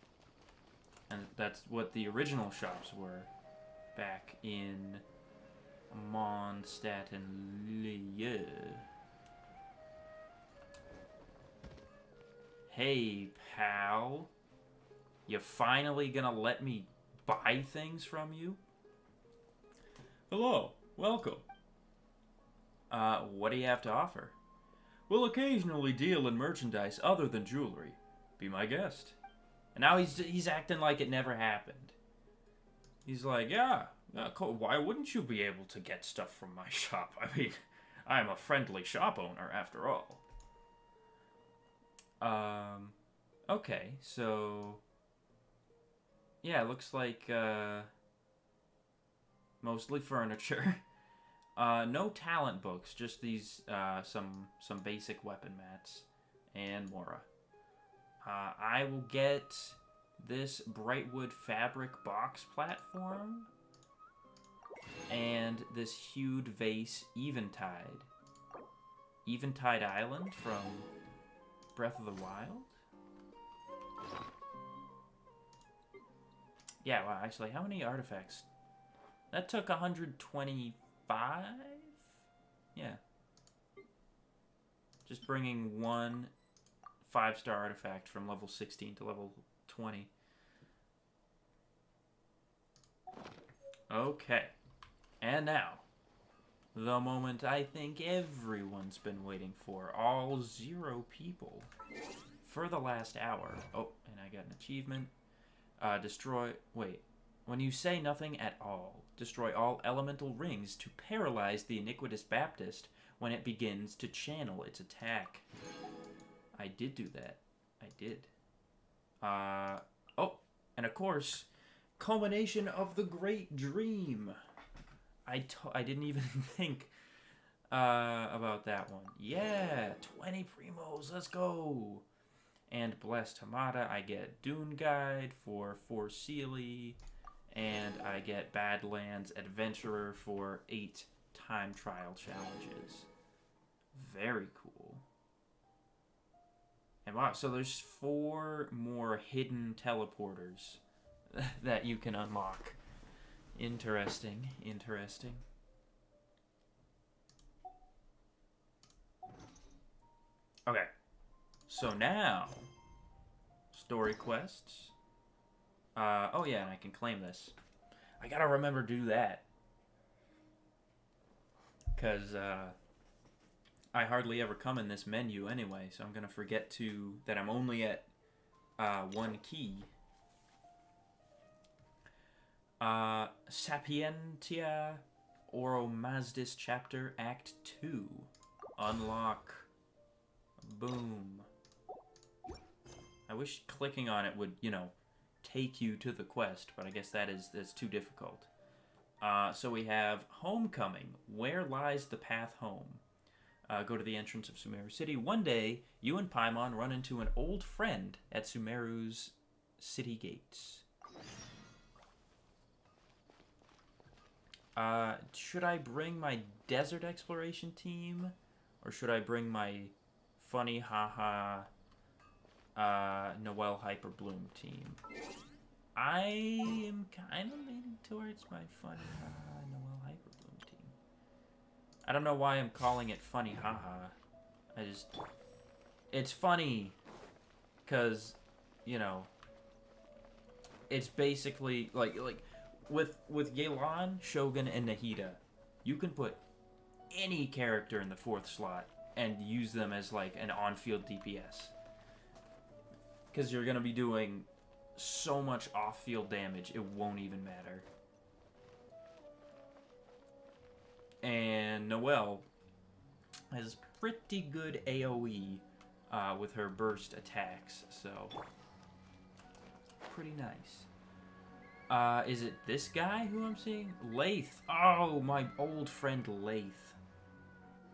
And that's what the original shops were back in Mondstadt and Lieu. Hey, pal. You finally gonna let me buy things from you? Hello, welcome. What do you have to offer? We'll occasionally deal in merchandise other than jewelry. Be my guest. And now he's acting like it never happened. He's like, yeah, cool. Why wouldn't you be able to get stuff from my shop? I mean, I'm a friendly shop owner after all. Okay, so yeah, it looks like mostly furniture. No talent books, just these some basic weapon mats and Mora. I will get this Brightwood fabric box platform and this hued vase Eventide Island from Breath of the Wild. Yeah, wow, actually, how many artifacts? That took 125? Yeah. Just bringing one 5-star artifact from level 16 to level 20. Okay. And now, the moment I think everyone's been waiting for. All 0 people. For the last hour. Oh, and I got an achievement. Destroy... Wait. When you say nothing at all, destroy all elemental rings to paralyze the iniquitous Baptist when it begins to channel its attack. I did do that. I did. Oh, and of course, culmination of the great dream. I didn't even think about that one. Yeah, 20 primos, let's go. And blessed Hamada, I get Dune Guide for 4 Sealy, and I get Badlands Adventurer for 8 time trial challenges. Very cool. And wow, so there's 4 more hidden teleporters that you can unlock. Interesting, interesting. Okay, so now, story quests. Oh yeah, and I can claim this. I gotta remember to do that. Because, I hardly ever come in this menu anyway, so I'm gonna forget that I'm only at, 1 key. Sapientia Oromazdis Chapter Act 2. Unlock. Boom. I wish clicking on it would, take you to the quest, but I guess that's too difficult. So we have Homecoming. Where lies the path home? Go to the entrance of Sumeru City. One day, you and Paimon run into an old friend at Sumeru's city gates. Should I bring my desert exploration team? Or should I bring my funny haha Noelle Hyper Bloom team? I am kind of leaning towards my funny haha Noelle Hyper Bloom team. I don't know why I'm calling it funny haha. It's funny because, it's basically like with Yelan, Shogun, and Nahida, you can put any character in the 4th slot and use them as like an on-field DPS. Because you're going to be doing so much off-field damage, it won't even matter. And Noelle has pretty good AoE with her burst attacks, so pretty nice. Is it this guy who I'm seeing? Laith. Oh, my old friend Laith.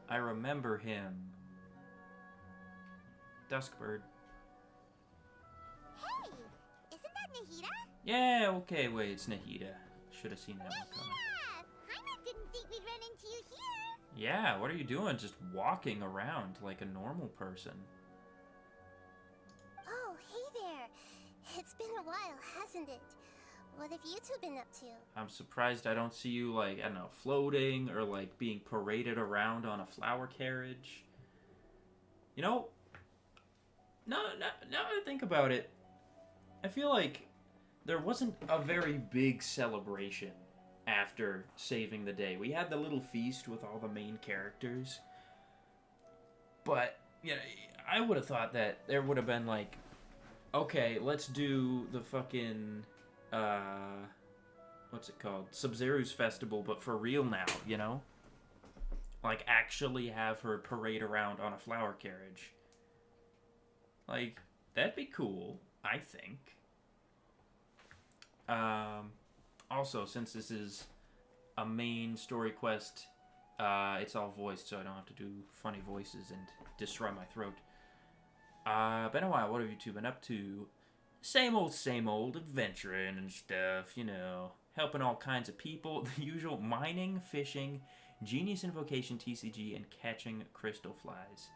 I remember him. Duskbird. Hey, isn't that Nahida? Yeah, okay, wait, it's Nahida. Should have seen that one coming. Nahida! Paimon didn't think we'd run into you here. Yeah, what are you doing? Just walking around like a normal person. Oh, hey there. It's been a while, hasn't it? What have you two been up to? I'm surprised I don't see you, like, I don't know, floating or, like, being paraded around on a flower carriage. You know, now I think about it, I feel like there wasn't a very big celebration after saving the day. We had the little feast with all the main characters, but, you know, I would have thought that there would have been, like, okay, let's do the fucking... what's it called? Sub-Zero's festival, but for real now, you know? Like, actually have her parade around on a flower carriage. Like, that'd be cool, I think. Also, since this is a main story quest, it's all voiced, so I don't have to do funny voices and destroy my throat. Been a while, what have you two been up to? Same old, adventuring and stuff, you know. Helping all kinds of people. The usual mining, fishing, genius invocation TCG, and catching crystal flies.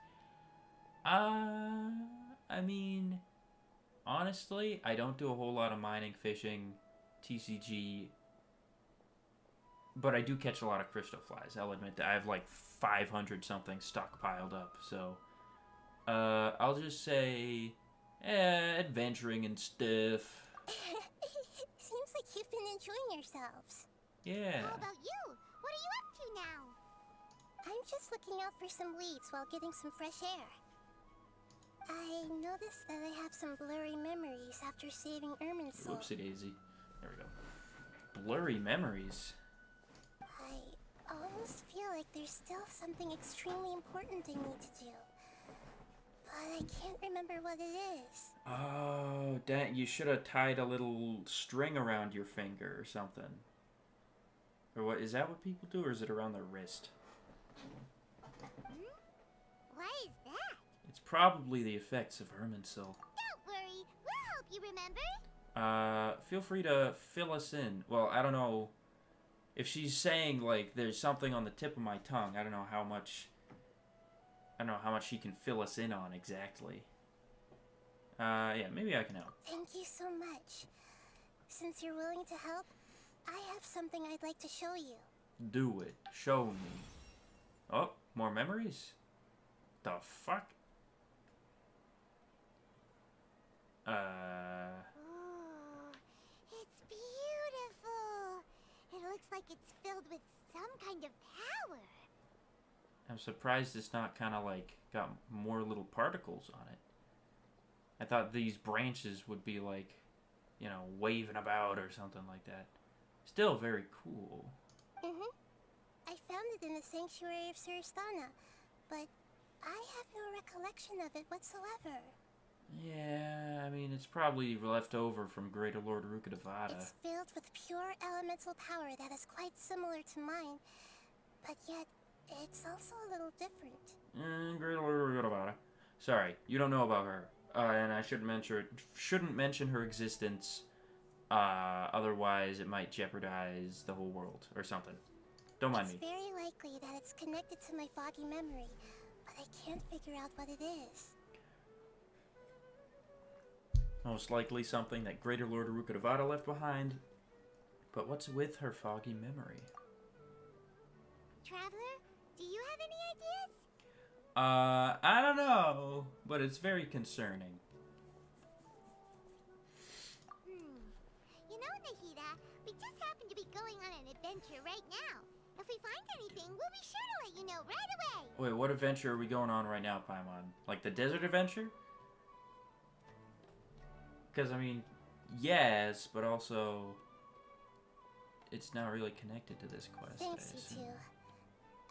I mean, honestly, I don't do a whole lot of mining, fishing, TCG, but I do catch a lot of crystal flies. I'll admit that I have like 500 something stockpiled up, so I'll just say adventuring and stuff. Seems like you've been enjoying yourselves. Yeah. How about you? What are you up to now? I'm just looking out for some weeds while getting some fresh air. I noticed that I have some blurry memories after saving Ermin's soul. Whoopsie daisy. There we go. Blurry memories. I almost feel like there's still something extremely important I need to do. But I can't remember what it is. Oh, dang. You should have tied a little string around your finger or something. Or what? Is that what people do, or is it around their wrist? What is that? It's probably the effects of Irminsul. Don't worry, we'll help you remember. Feel free to fill us in. Well, I don't know if she's saying, like, there's something on the tip of my tongue. I don't know how much she can fill us in on exactly. Yeah, maybe I can help. Thank you so much. Since you're willing to help, I have something I'd like to show you. Do it. Show me. Oh, more memories? The fuck? Oh, it's beautiful. It looks like it's filled with some kind of power. I'm surprised it's not kind of like got more little particles on it. I thought these branches would be like, you know, waving about or something like that. Still very cool. I found it in the sanctuary of Suristana, but I have no recollection of it whatsoever. Yeah, I mean, it's probably left over from Greater Lord Rukkhadevata. It's filled with pure elemental power that is quite similar to mine, but yet it's also a little different. Greater Lord Rukkhadevata. Sorry, you don't know about her. And I shouldn't mention her existence, otherwise it might jeopardize the whole world or something. Don't mind me. It's very likely that it's connected to my foggy memory, but I can't figure out what it is. Most likely something that Greater Lord Rukkhadevata left behind. But what's with her foggy memory? Traveler, do you have any ideas? I don't know, but it's very concerning. You know, Nahida, we just happen to be going on an adventure right now. If we find anything, we'll be sure to let you know right away. Wait, what adventure are we going on right now, Paimon? Like the desert adventure? Because, I mean, yes, but also it's not really connected to this quest. Thanks, you two.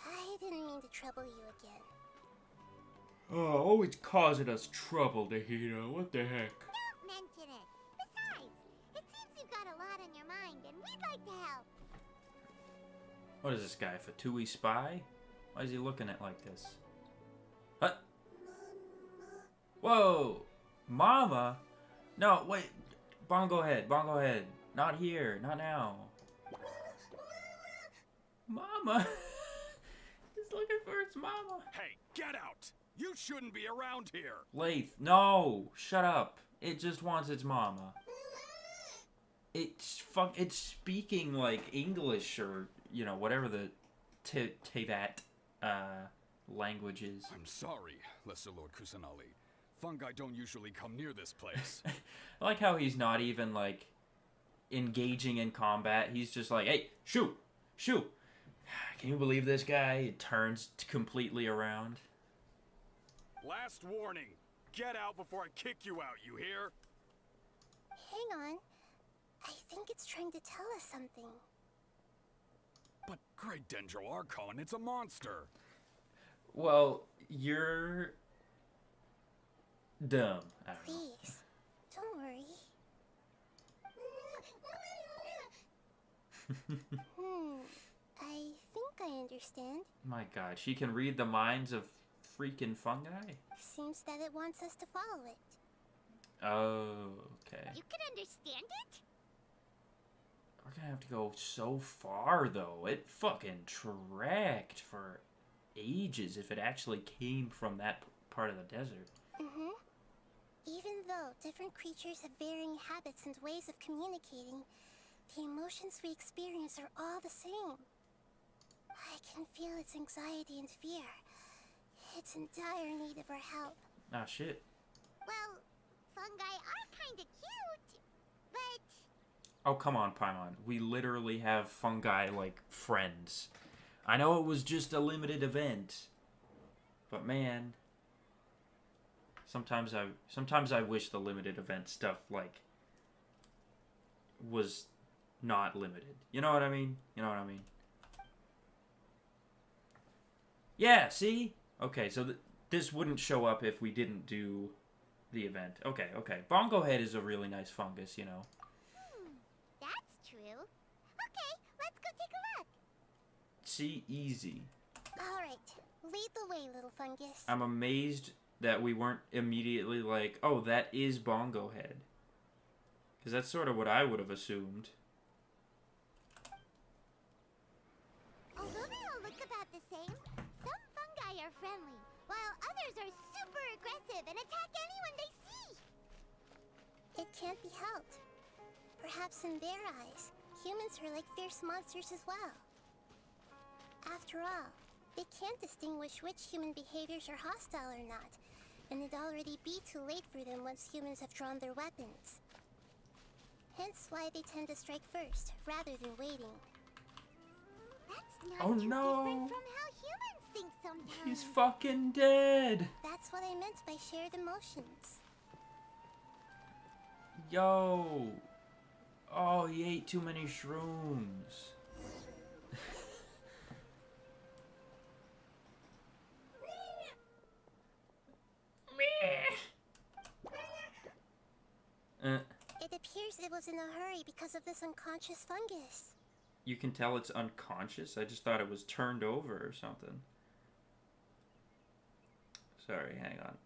I didn't mean to trouble you again. Oh, always causing us trouble, Nahida. What the heck? Don't mention it. Besides, it seems you've got a lot on your mind, and we'd like to help. What is this guy, Fatui Spy? Why is he looking at like this? What? Whoa! Mama? No, wait. Bongo head, bongo head. Not here, not now. Mama! Is It's looking for its mama. Hey, get out! You shouldn't be around here! Lath, no! Shut up. It just wants its mama. It's speaking like English or, you know, whatever the Tevat language is. I'm sorry, Lesser Lord Kusanali. Fungi don't usually come near this place. I like how he's not even, like, engaging in combat. He's just like, hey, shoot! Shoot! Can you believe this guy? It turns completely around. Last warning. Get out before I kick you out, you hear? Hang on. I think it's trying to tell us something. But Great Dendro Archon, it's a monster. Well, you're dumb. I don't know. Please, don't worry. I think I understand. My god, she can read the minds of freaking fungi? Seems that it wants us to follow it. Oh, okay. You can understand it? We're gonna have to go so far, though. It fucking tracked for ages if it actually came from that part of the desert. Mm-hmm. Even though different creatures have varying habits and ways of communicating, the emotions we experience are all the same. I can feel its anxiety and fear. It's in dire need of our help. Ah, shit. Well, fungi are kinda cute, but... Oh, come on, Paimon. We literally have fungi like friends. I know it was just a limited event, but man, sometimes I wish the limited event stuff like was not limited. You know what I mean? You know what I mean? Yeah, see? Okay, so this wouldn't show up if we didn't do the event. Okay, okay. Bongo Head is a really nice fungus, you know. That's true. Okay, let's go take a look. See, easy. Alright, lead the way, little fungus. I'm amazed that we weren't immediately like, oh, that is Bongo Head. Because that's sort of what I would have assumed. Although they all look about the same, some fungi are friendly, while others are super aggressive and attack anyone they see. It can't be helped. Perhaps in their eyes, humans are like fierce monsters as well. After all, they can't distinguish which human behaviors are hostile or not, and it'd already be too late for them once humans have drawn their weapons. Hence why they tend to strike first, rather than waiting. That's not Oh, no. different from how humans think sometimes. He's fucking dead. That's what I meant by shared emotions. Yo. Oh, he ate too many shrooms. It appears it was in a hurry because of this unconscious fungus. You can tell it's unconscious? I just thought it was turned over or something. Sorry, hang on.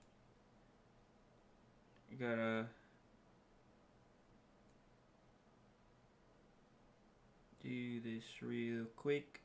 You gotta... do this real quick.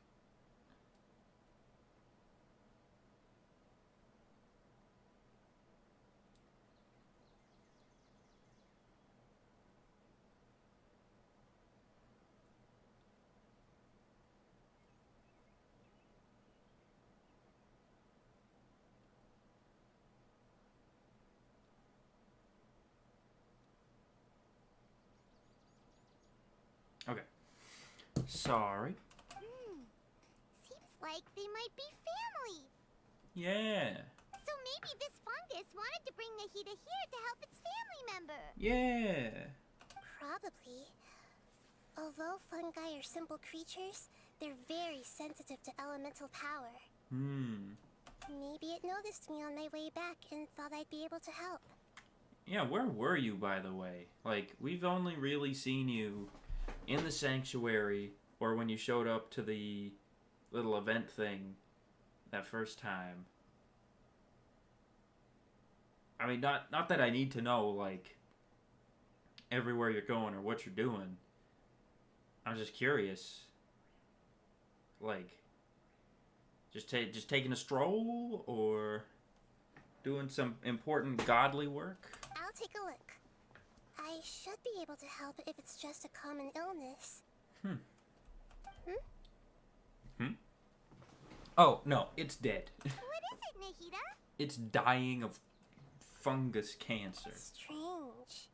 Okay. Sorry. Seems like they might be family. Yeah. So maybe this fungus wanted to bring Nahida here to help its family member. Yeah. Probably. Although fungi are simple creatures, they're very sensitive to elemental power. Maybe it noticed me on my way back and thought I'd be able to help. Yeah, where were you, by the way? Like, we've only really seen you in the sanctuary, or when you showed up to the little event thing that first time. I mean, not that I need to know, like, everywhere you're going or what you're doing. I'm just curious. Like, Just taking a stroll, or doing some important godly work? I'll take a look. I should be able to help if it's just a common illness. Oh, no, it's dead. What is it, Nahida? It's dying of fungus cancer. Strange.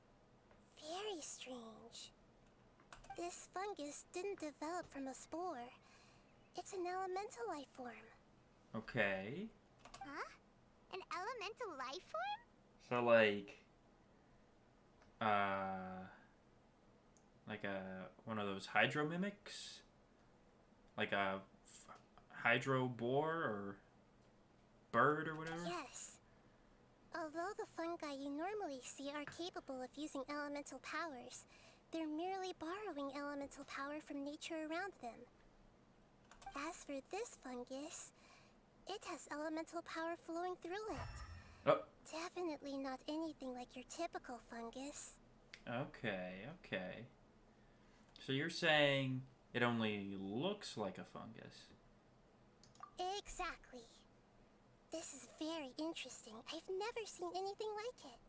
Very strange. This fungus didn't develop from a spore. It's an elemental life form. Okay. Huh? An elemental life form? So, like one of those hydro mimics? Like a hydro boar or bird or whatever? Yes. Although the fungi you normally see are capable of using elemental powers, they're merely borrowing elemental power from nature around them. As for this fungus, it has elemental power flowing through it. Oh. Definitely not anything like your typical fungus. Okay. So you're saying it only looks like a fungus? Exactly. This is very interesting. I've never seen anything like it.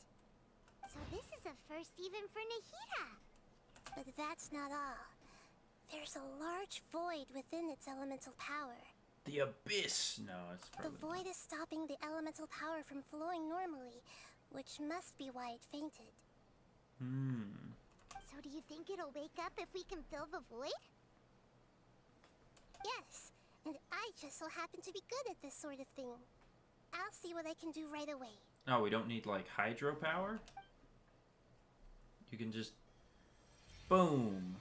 So this is a first even for Nahida. But that's not all. There's a large void within its elemental power. The abyss! No, it's The probably... void is stopping the elemental power from flowing normally, which must be why it fainted. So do you think it'll wake up if we can fill the void? Yes, and I just so happen to be good at this sort of thing. I'll see what I can do right away. Oh, we don't need, like, hydropower? You can just... Boom!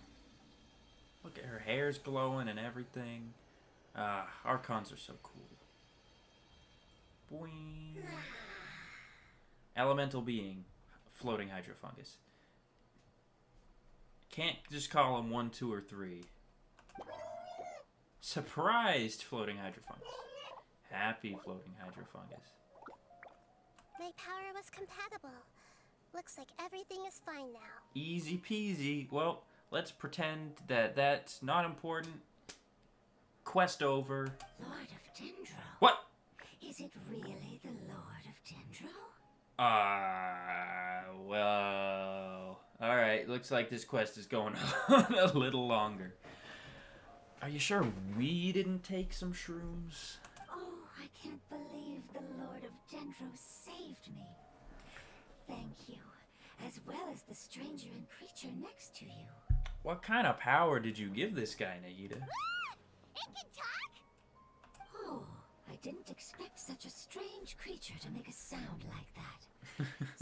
Look at her hair's glowing and everything. Archons are so cool. Boing. Elemental being. Floating hydrofungus. Can't just call them 1, 2, or 3. Surprised floating hydrofungus. Happy floating hydrofungus. My power was compatible. Looks like everything is fine now. Easy peasy. Well, let's pretend that that's not important. Quest over. Lord of Dendro. What? Is it really the Lord of Dendro? Well... Alright, looks like this quest is going on a little longer. Are you sure we didn't take some shrooms? Oh, I can't believe the Lord of Dendro saved me. Thank you, as well as the stranger and creature next to you. What kind of power did you give this guy, Nahida? It can talk? Oh, I didn't expect such a strange creature to make a sound like that.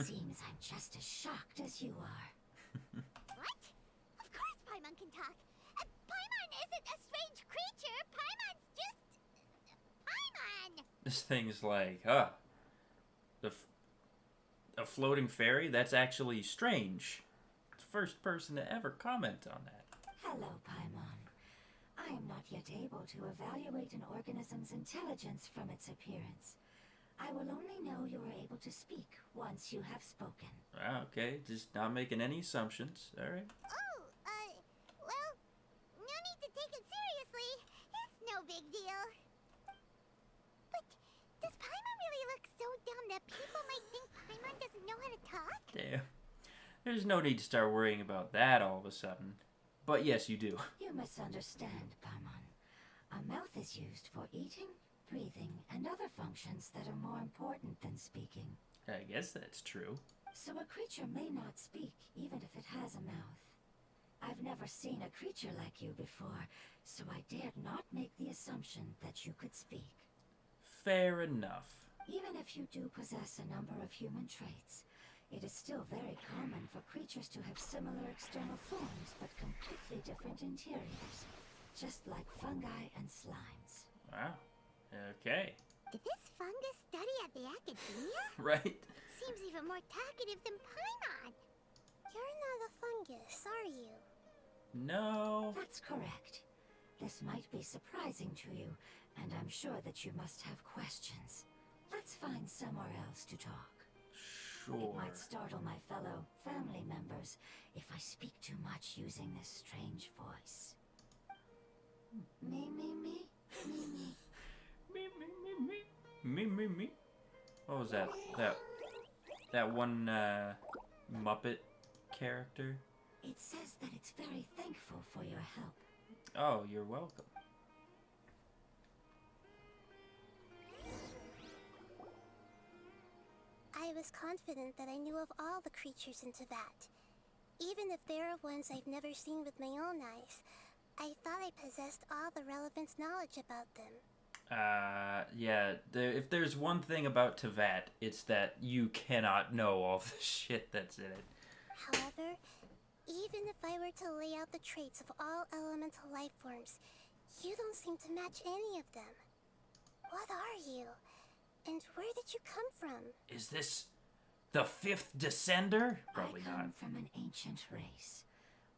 Seems I'm just as shocked as you are. What? Of course Paimon can talk. Paimon isn't a strange creature. Paimon's just... Paimon! This thing's like, a floating fairy? That's actually strange. It's the first person to ever comment on that. Hello, Paimon. I am not yet able to evaluate an organism's intelligence from its appearance. I will only know you are able to speak once you have spoken. Okay, just not making any assumptions. Alright. Oh, well, no need to take it seriously. It's no big deal. But does Paimon really look so dumb that people might think Paimon doesn't know how to talk? Damn. There's no need to start worrying about that all of a sudden. But yes, you do. You misunderstand, Paimon. A mouth is used for eating, breathing, and other functions that are more important than speaking. I guess that's true. So a creature may not speak, even if it has a mouth. I've never seen a creature like you before, so I dared not make the assumption that you could speak. Fair enough. Even if you do possess a number of human traits, it is still very common for creatures to have similar external forms, but completely different interiors. Just like fungi and slimes. Wow. Okay. Did this fungus study at the academia? Right? Seems even more talkative than Paimon. You're not a fungus, are you? No. That's correct. This might be surprising to you, and I'm sure that you must have questions. Let's find somewhere else to talk. Sure. It might startle my fellow family members if I speak too much using this strange voice. Me. Me, was that? That one Muppet character? It says that it's very thankful for your help. Oh, you're welcome. I was confident that I knew of all the creatures in Teyvat. Even if there are ones I've never seen with my own eyes, I thought I possessed all the relevant knowledge about them. Yeah, if there's one thing about Teyvat, it's that you cannot know all the shit that's in it. However, even if I were to lay out the traits of all elemental life forms, you don't seem to match any of them. What are you? And where did you come from? Is this the fifth descender? Probably I come not. from an ancient race.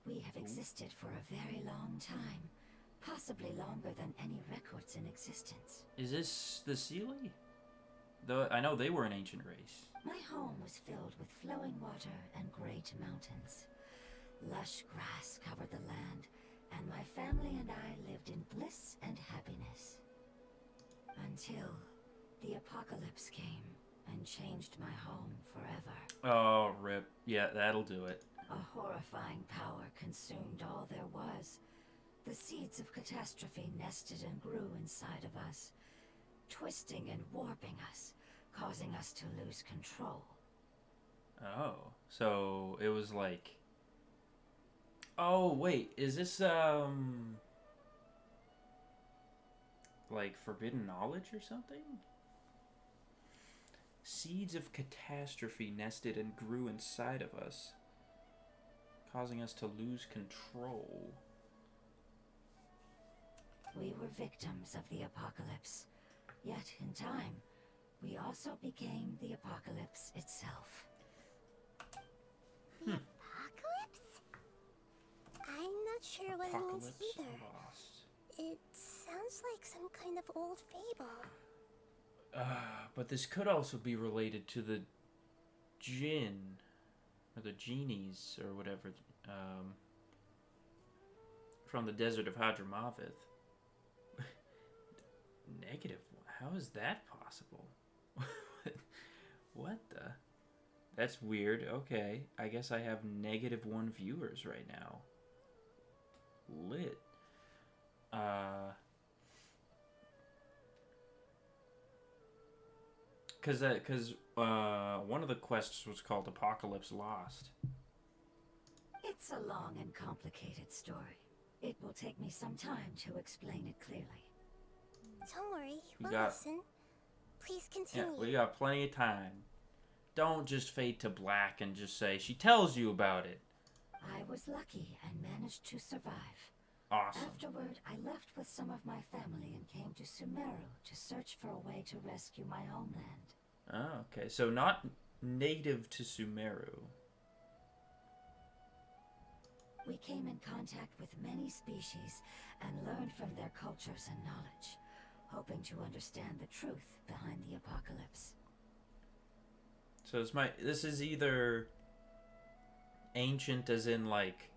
We have existed for a very long time. Possibly longer than any records in existence. Is this the Seelie? I know they were an ancient race. My home was filled with flowing water and great mountains. Lush grass covered the land, and my family and I lived in bliss and happiness. Until the apocalypse came and changed my home forever. Oh, rip. Yeah, that'll do it. A horrifying power consumed all there was. The seeds of catastrophe nested and grew inside of us, twisting and warping us, causing us to lose control. Oh, so it was like... Oh, wait, is this, like forbidden knowledge or something? Seeds of catastrophe nested and grew inside of us, causing us to lose control. We were victims of the apocalypse. Yet, in time, we also became the apocalypse itself. The apocalypse? I'm not sure what it means either. Lost. It sounds like some kind of old fable. But this could also be related to the Jinn, or the genies, or whatever, from the desert of Hadramaveth. Negative. How is that possible? What the? That's weird. Okay, I guess I have -1 viewers right now. Lit. Cause one of the quests was called Apocalypse Lost. It's a long and complicated story. It will take me some time to explain it clearly. Don't worry, we'll got- listen. Please Yeah, continue. we got plenty of time. Don't just fade to black and just say she tells you about it. I was lucky and managed to survive. Awesome. Afterward, I left with some of my family and came to Sumeru to search for a way to rescue my homeland. Oh, okay. So not native to Sumeru. We came in contact with many species and learned from their cultures and knowledge, hoping to understand the truth behind the apocalypse. So this is either ancient as in like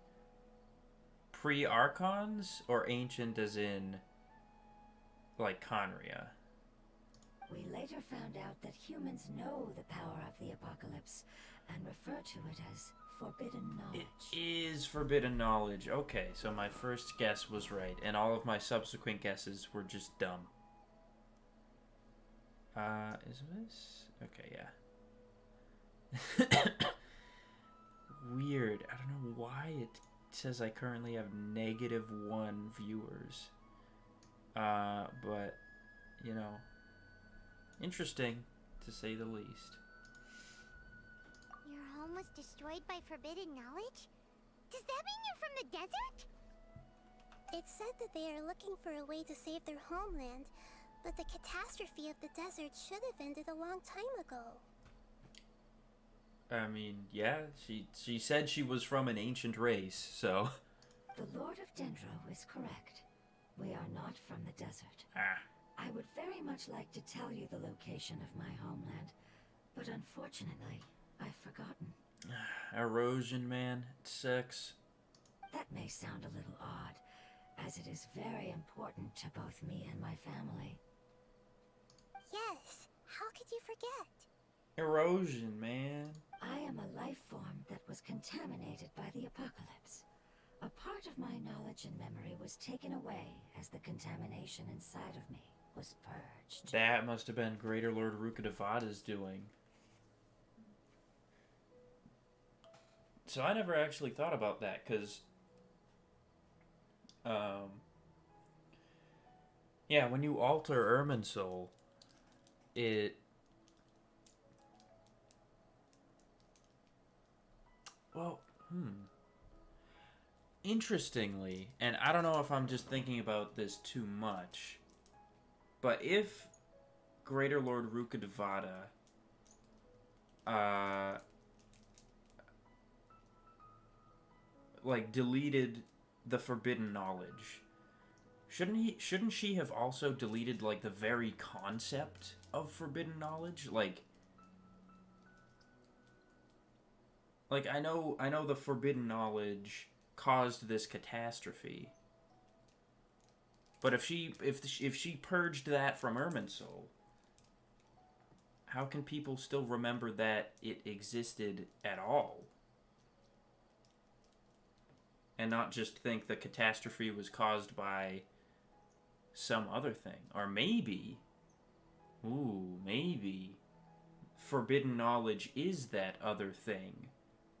pre-Archons or ancient as in like Conria. We later found out that humans know the power of the apocalypse and refer to it as forbidden knowledge. It is forbidden knowledge. Okay, so my first guess was right, and all of my subsequent guesses were just dumb. Is this? Okay, yeah. Weird. I don't know why it says I currently have -1 viewers. But, you know, interesting, to say the least. Your home was destroyed by forbidden knowledge? Does that mean you're from the desert? It said that they are looking for a way to save their homeland, but the catastrophe of the desert should have ended a long time ago. I mean, yeah, she said she was from an ancient race, so... The Lord of Dendro is correct. We are not from the desert. Ah. I would very much like to tell you the location of my homeland, but unfortunately, I've forgotten. Erosion, man. It sucks. That may sound a little odd, as it is very important to both me and my family. Yes, how could you forget? Erosion, man. I am a life form that was contaminated by the apocalypse. A part of my knowledge and memory was taken away as the contamination inside of me was purged. That must have been Greater Lord Rukkhadevada's doing. So I never actually thought about that, because... yeah, when you alter Irminsul, it... Well, interestingly, and I don't know if I'm just thinking about this too much, but if Greater Lord Rukkhadevada like deleted the forbidden knowledge, shouldn't she have also deleted like the very concept of forbidden knowledge? Like I know the forbidden knowledge caused this catastrophe. But if she purged that from Irminsul, how can people still remember that it existed at all? And not just think the catastrophe was caused by some other thing. Or maybe, maybe forbidden knowledge is that other thing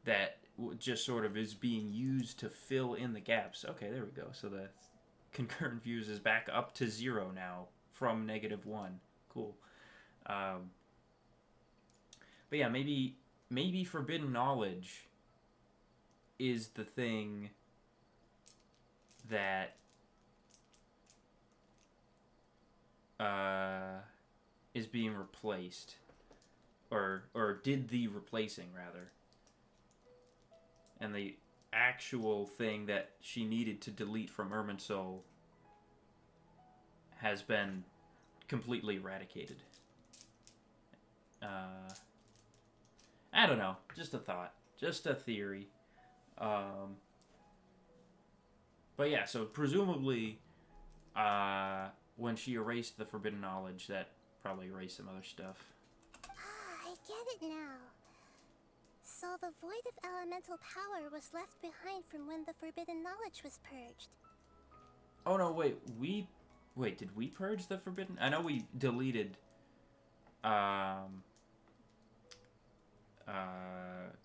that just sort of is being used to fill in the gaps. Okay, there we go. So the concurrent views is back up to 0 now from -1. Cool. But yeah, maybe forbidden knowledge is the thing that is being replaced, or did the replacing rather, and the actual thing that she needed to delete from Irminsul has been completely eradicated. I don't know. Just a thought. Just a theory. But yeah, so presumably, when she erased the forbidden knowledge, that probably erased some other stuff. Ah, I get it now. So the void of elemental power was left behind from when the forbidden knowledge was purged. Oh no, wait, did we purge the forbidden? I know we deleted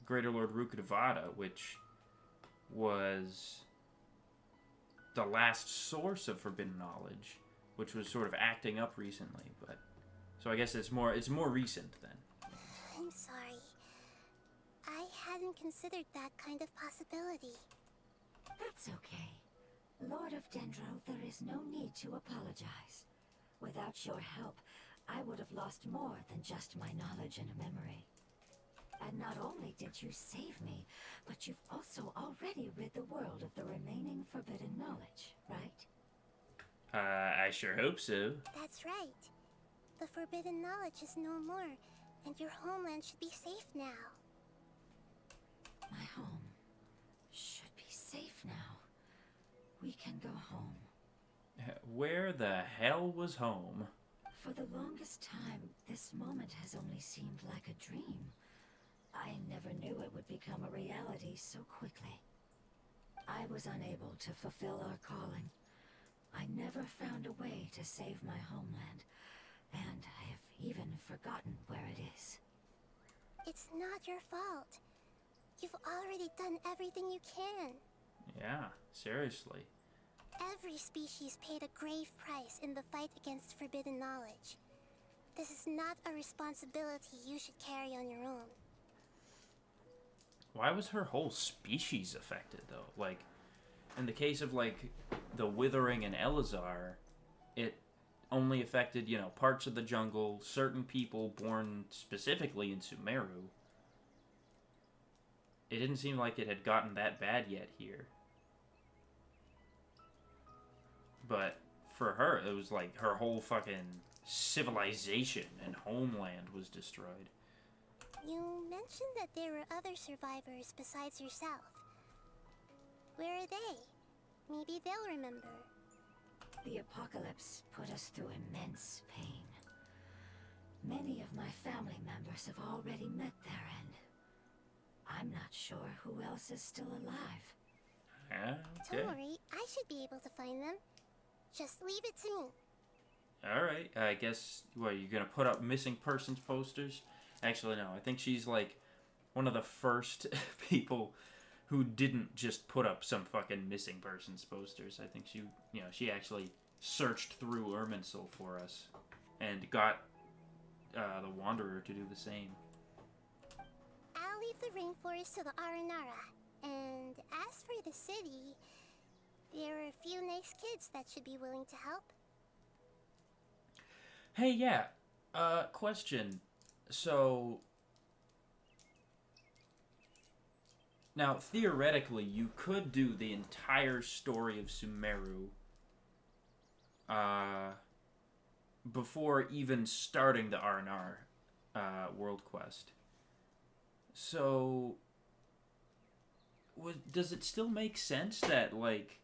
Greater Lord Rukkhadevada, which was the last source of forbidden knowledge, which was sort of acting up recently, but so I guess it's more recent then. I'm sorry. I hadn't considered that kind of possibility. That's okay. Lord of Dendro, there is no need to apologize. Without your help, I would have lost more than just my knowledge and memory. And not only did you save me, but you've also already rid the world of the remaining forbidden knowledge, right? I sure hope so. That's right. The forbidden knowledge is no more, and your homeland should be safe now. My home should be safe now. We can go home. Where the hell was home? For the longest time, this moment has only seemed like a dream. I never knew it would become a reality so quickly. I was unable to fulfill our calling. I never found a way to save my homeland, and I have even forgotten where it is. It's not your fault. You've already done everything you can. Yeah, seriously. Every species paid a grave price in the fight against forbidden knowledge. This is not a responsibility you should carry on your own. Why was her whole species affected, though? Like, in the case of, like, the Withering and Elazar, it only affected, you know, parts of the jungle, certain people born specifically in Sumeru. It didn't seem like it had gotten that bad yet here. But for her, it was like her whole fucking civilization and homeland was destroyed. You mentioned that there were other survivors besides yourself. Where are they? Maybe they'll remember. The apocalypse put us through immense pain. Many of my family members have already met their end. I'm not sure who else is still alive. Yeah, okay. Don't worry, I should be able to find them. Just leave it to me. Alright, I guess, what, you're gonna put up missing persons posters? Actually, no, I think she's like one of the first people who didn't just put up some fucking missing persons posters. I think she actually searched through Irminsul for us and got the Wanderer to do the same. I'll leave the rainforest to the Aranara. And as for the city, there are a few nice kids that should be willing to help. Hey, yeah, question. So, now, theoretically, you could do the entire story of Sumeru before even starting the R&R world quest. So, does it still make sense that, like,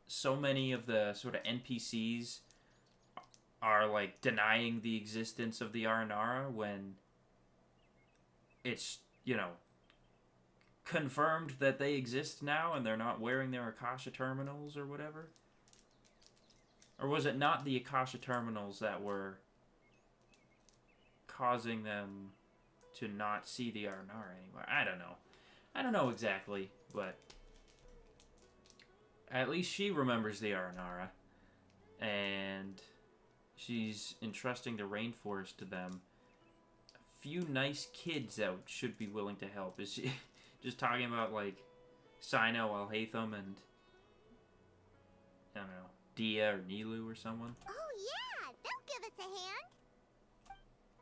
so many of the sort of NPCs are, like, denying the existence of the R&R when it's, you know, confirmed that they exist now and they're not wearing their Akasha terminals or whatever? Or was it not the Akasha terminals that were causing them to not see the R&R anymore? I don't know. I don't know exactly, but at least she remembers the R&R, and she's entrusting the rainforest to them. A few nice kids that should be willing to help. Is she just talking about, like, Sino, Alhaitham, and I don't know, Dia or Nilu or someone? Oh yeah, they'll give us a hand.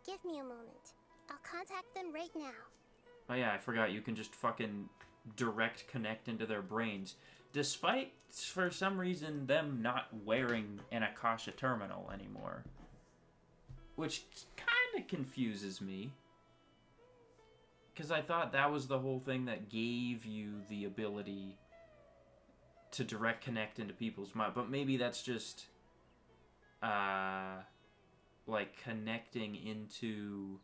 Give me a moment. I'll contact them right now. Oh yeah, I forgot, you can just fucking direct connect into their brains. Despite, for some reason, them not wearing an Akasha terminal anymore. Which kind of confuses me. Because I thought that was the whole thing that gave you the ability to direct connect into people's mind. But maybe that's just, like, connecting into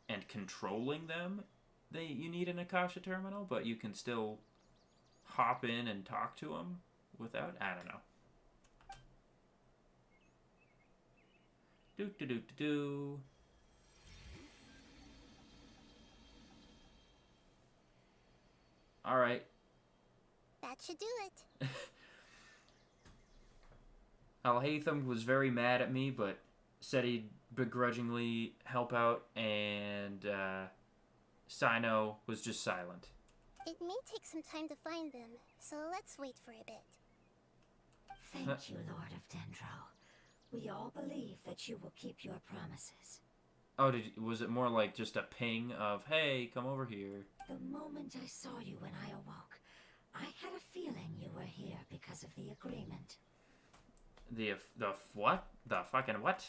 and controlling them. You need an Akasha terminal, but you can still hop in and talk to them without. I don't know. Do. All right. That should do it. Alhaitham was very mad at me, but said he'd begrudgingly help out, and Sino was just silent. It may take some time to find them, so let's wait for a bit. Thank you, Lord of Dendro. We all believe that you will keep your promises. Oh, was it more like just a ping of, hey, come over here? The moment I saw you when I awoke, I had a feeling you were here because of the agreement. The what? The fucking what?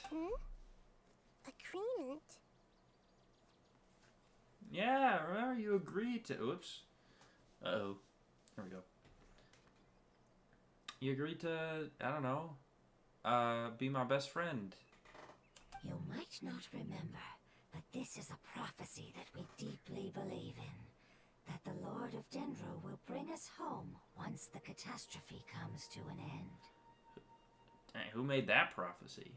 Agreement? Yeah, remember you agreed to... Oops. Uh-oh. There we go. You agreed to, I don't know, be my best friend. You might not remember, but this is a prophecy that we deeply believe in. That the Lord of Dendro will bring us home once the catastrophe comes to an end. Dang, who made that prophecy?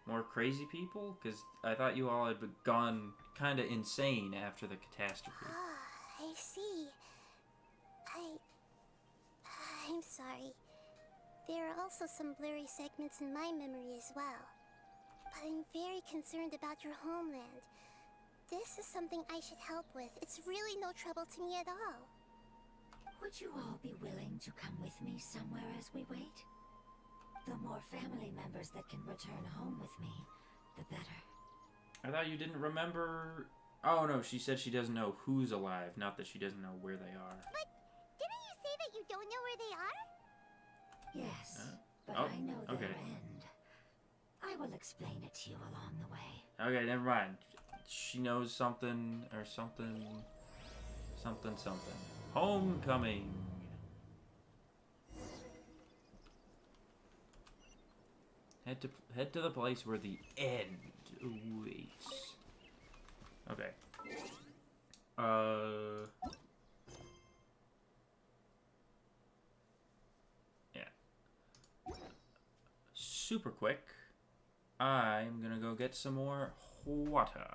More crazy people? Because I thought you all had gone kind of insane after the catastrophe. Ah, I see. I'm sorry. There are also some blurry segments in my memory as well. But I'm very concerned about your homeland. This is something I should help with. It's really no trouble to me at all. Would you all be willing to come with me somewhere as we wait? The more family members that can return home with me, the better. I thought you didn't remember... Oh, no, she said she doesn't know who's alive, not that she doesn't know where they are. But didn't you say that you don't know where they are? Yes, but oh, I know their okay. end. I will explain it to you along the way. Okay, never mind. She knows something, or something... Something. Head to the place where the end awaits. Okay. Yeah. Super quick. I'm gonna go get some more water.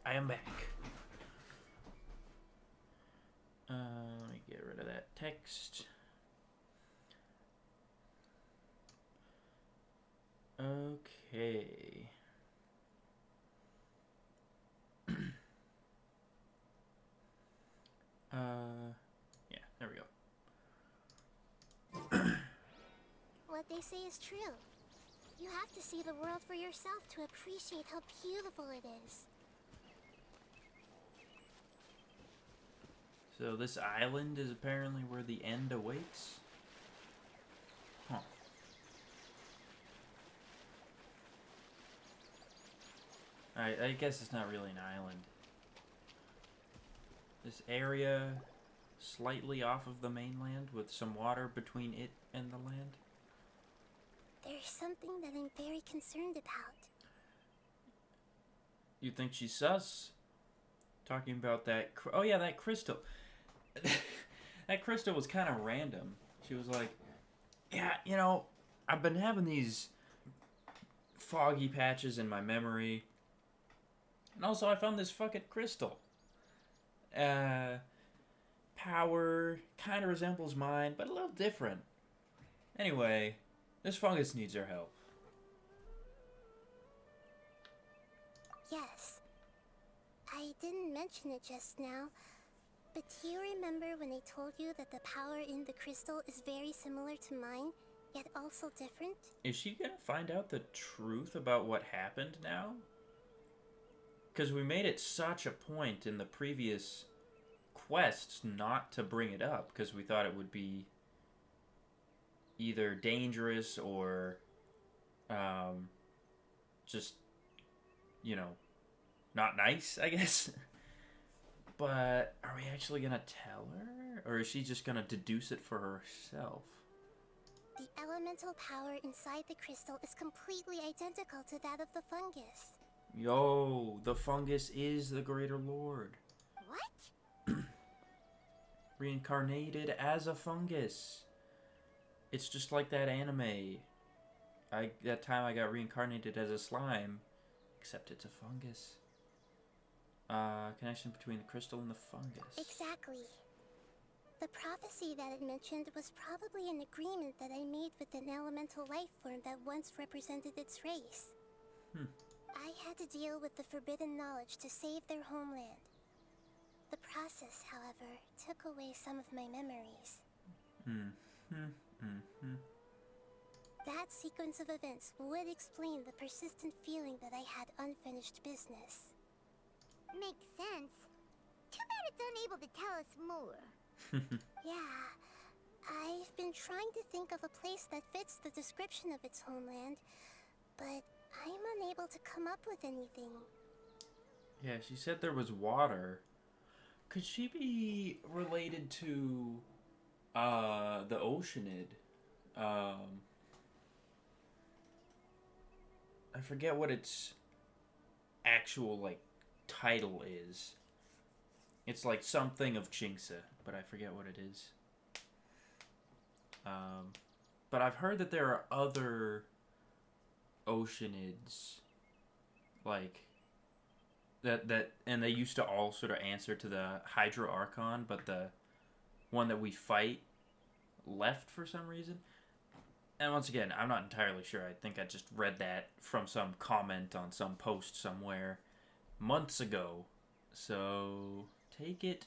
I am back. Let me get rid of that text. Okay. Yeah, there we go. What they say is true. You have to see the world for yourself to appreciate how beautiful it is. So this island is apparently where the end awaits? Huh. I guess it's not really an island. This area slightly off of the mainland with some water between it and the land. There's something that I'm very concerned about. You think she's sus? Talking about that... Oh yeah, that crystal. That crystal was kind of random. She was like, yeah, you know, I've been having these foggy patches in my memory. And also I found this fucking crystal. Power kind of resembles mine, but a little different. Anyway, this fungus needs our help. Yes. I didn't mention it just now, but do you remember when I told you that the power in the crystal is very similar to mine, yet also different? Is she gonna find out the truth about what happened now? Because we made it such a point in the previous quests not to bring it up because we thought it would be either dangerous or just, you know, not nice, I guess. But are we actually gonna tell her? Or is she just gonna deduce it for herself? The elemental power inside the crystal is completely identical to that of the fungus. Yo, the fungus is the Greater Lord. What? Reincarnated as a fungus. It's just like that anime. That time I got reincarnated as a slime, except it's a fungus. Connection between the crystal and the fungus. Exactly. The prophecy that it mentioned was probably an agreement that I made with an elemental life form that once represented its race. I had to deal with the forbidden knowledge to save their homeland. The process, however, took away some of my memories. That sequence of events would explain the persistent feeling that I had unfinished business. Makes sense. Too bad it's unable to tell us more. Yeah, I've been trying to think of a place that fits the description of its homeland, but I'm unable to come up with anything. Yeah, she said there was water. Could she be related to the Oceanid? I forget what its actual like title is. It's like something of Jinxa, but I forget what it is. But I've heard that there are other Oceanids, like that, and they used to all sort of answer to the Hydra Archon, but the one that we fight left for some reason. And once again, I'm not entirely sure. I think I just read that from some comment on some post somewhere months ago. So take it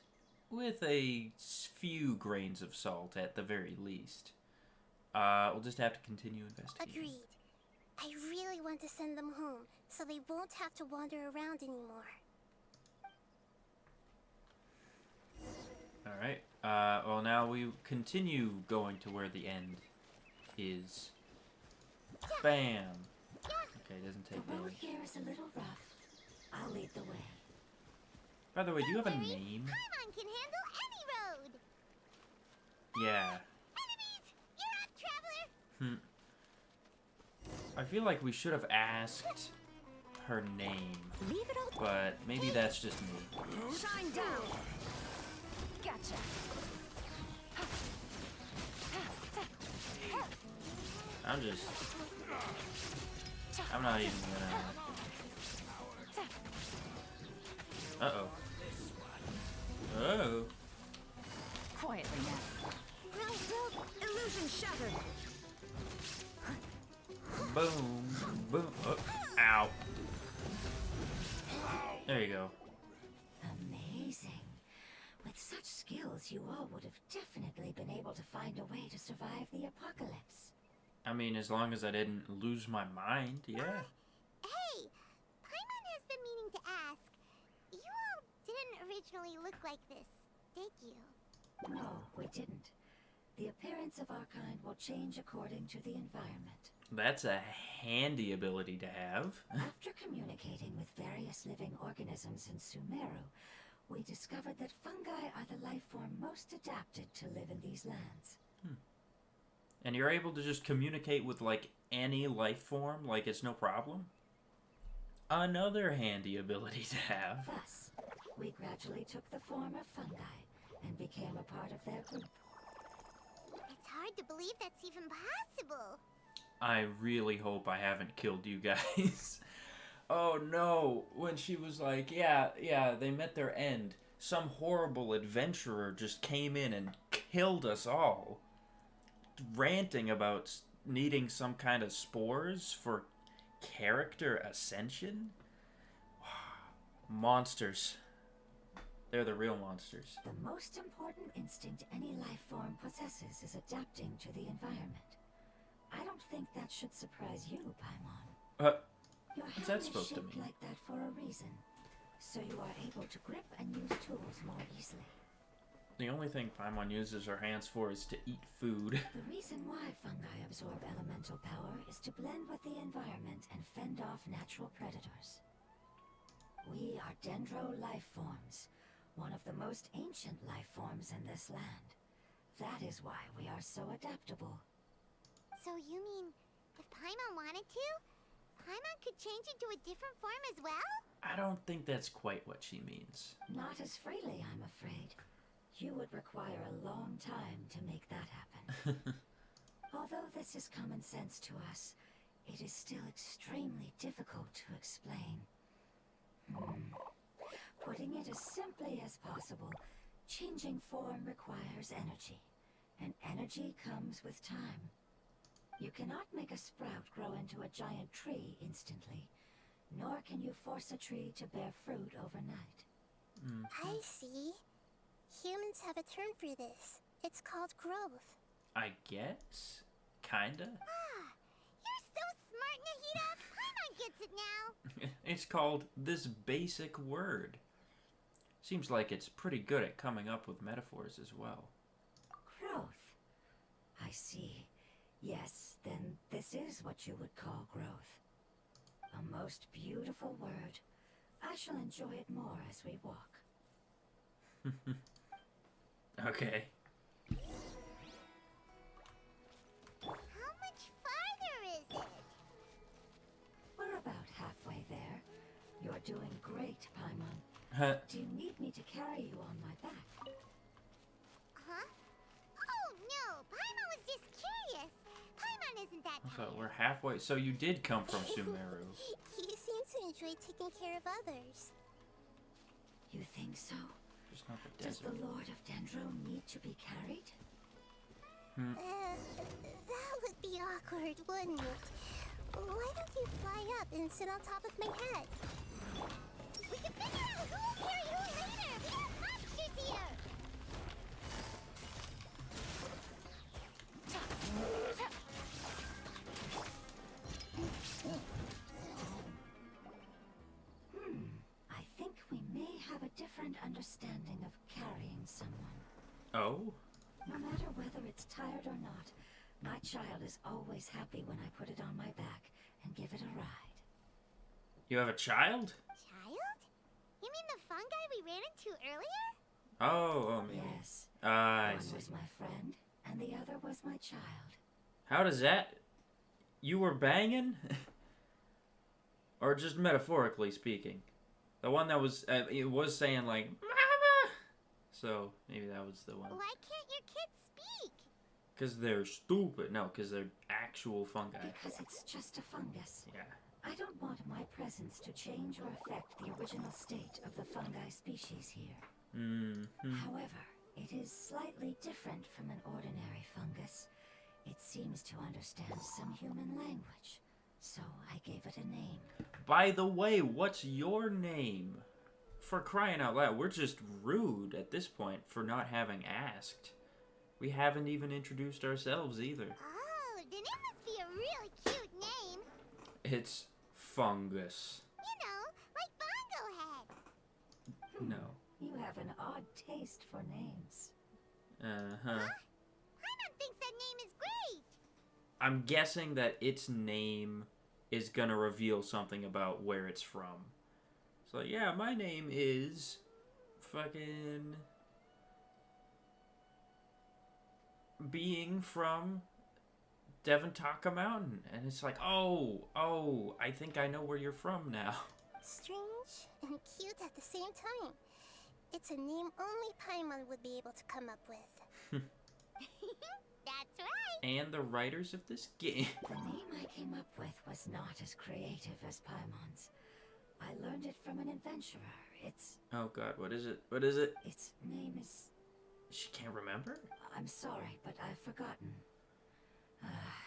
with a few grains of salt at the very least. We'll just have to continue investigating. Agreed. I really want to send them home, so they won't have to wander around anymore. Alright. Well, now we continue going to where the end is. Bam! Okay, it doesn't take The road long. here is a little rough. I'll lead the way. By the way, do you have a Don't worry, name? Paimon can handle any road. Yeah. Enemies! You're up, traveler! I feel like we should have asked her name, Leave it all. but maybe that's just me. Shine down. Gotcha. I'm not even gonna... Uh-oh. Oh. Quietly now. Illusion shattered. Boom. Boom. Oh. Ow. There you go. Amazing. With such skills, you all would have definitely been able to find a way to survive the apocalypse. I mean, as long as I didn't lose my mind, yeah. Hey! Paimon has been meaning to ask. You all didn't originally look like this, did you? No, we didn't. The appearance of our kind will change according to the environment. That's a handy ability to have. After communicating with various living organisms in Sumeru, we discovered that fungi are the life form most adapted to live in these lands. And you're able to just communicate with, like, any life form, like it's no problem? Another handy ability to have. Thus, we gradually took the form of fungi and became a part of their group. It's hard to believe that's even possible. I really hope I haven't killed you guys. Oh no, when she was like, yeah, they met their end. Some horrible adventurer just came in and killed us all. Ranting about needing some kind of spores for character ascension? Monsters. They're the real monsters. The most important instinct any life form possesses is adapting to the environment. I don't think that should surprise you, Paimon. Your what's that hand is supposed to shaped mean? like that for a reason, so you are able to grip and use tools more easily. The only thing Paimon uses her hands for is to eat food. The reason why fungi absorb elemental power is to blend with the environment and fend off natural predators. We are dendro life forms, one of the most ancient life forms in this land. That is why we are so adaptable. So you mean, if Paimon wanted to, Paimon could change into a different form as well? I don't think that's quite what she means. Not as freely, I'm afraid. You would require a long time to make that happen. Although this is common sense to us, it is still extremely difficult to explain. Putting it as simply as possible, changing form requires energy, and energy comes with time. You cannot make a sprout grow into a giant tree instantly, nor can you force a tree to bear fruit overnight. I see. Humans have a term for this. It's called growth. I guess? Kinda? You're so smart, Nahida! Paimon gets it now! It's called this basic word. Seems like it's pretty good at coming up with metaphors as well. Growth. I see. Yes, then this is what you would call growth. A most beautiful word. I shall enjoy it more as we walk. Okay. How much farther is it? We're about halfway there. You're doing great, Paimon. Huh. Do you need me to carry you on my back? Huh? Oh no! Paimon was just curious! Paimon isn't that So tired. we're halfway. So you did come from Sumeru. He seems to enjoy taking care of others. You think so? Just not the Does desert. the Lord of Dendro need to be carried? That would be awkward, wouldn't it? Why don't you fly up and sit on top of my head? We can figure out who will carry who later! We have monsters here! I think we may have a different understanding of carrying someone. Oh? No matter whether it's tired or not, my child is always happy when I put it on my back and give it a ride. You have a child? Child? You mean the fungi we ran into earlier? Oh, maybe. Yes, I one see. was my friend, and the other was my child. How does that... You were banging? Or just metaphorically speaking? The one that was... it was saying, like, Mama! So, maybe that was the one. Why can't your kids speak? Because they're stupid. No, because they're actual fungi. Because it's just a fungus. Yeah. I don't want my presence to change or affect the original state of the fungi species here. However, it is slightly different from an ordinary fungus. It seems to understand some human language, so I gave it a name. By the way, what's your name? For crying out loud, we're just rude at this point for not having asked. We haven't even introduced ourselves either. Oh, then it must be a really cute name. It's Fungus. You know, like Bongo Head. No. You have an odd taste for names. Uh-huh. Paimon thinks that name is great. I'm guessing that its name is gonna reveal something about where it's from. So yeah, my name is fucking being from Devantaka Mountain, and it's like, oh, I think I know where you're from now. Strange and cute at the same time. It's a name only Paimon would be able to come up with. That's right. And the writers of this game. The name I came up with was not as creative as Paimon's. I learned it from an adventurer. Oh god, what is it? What is it? Its name is... She can't remember? I'm sorry, but I've forgotten.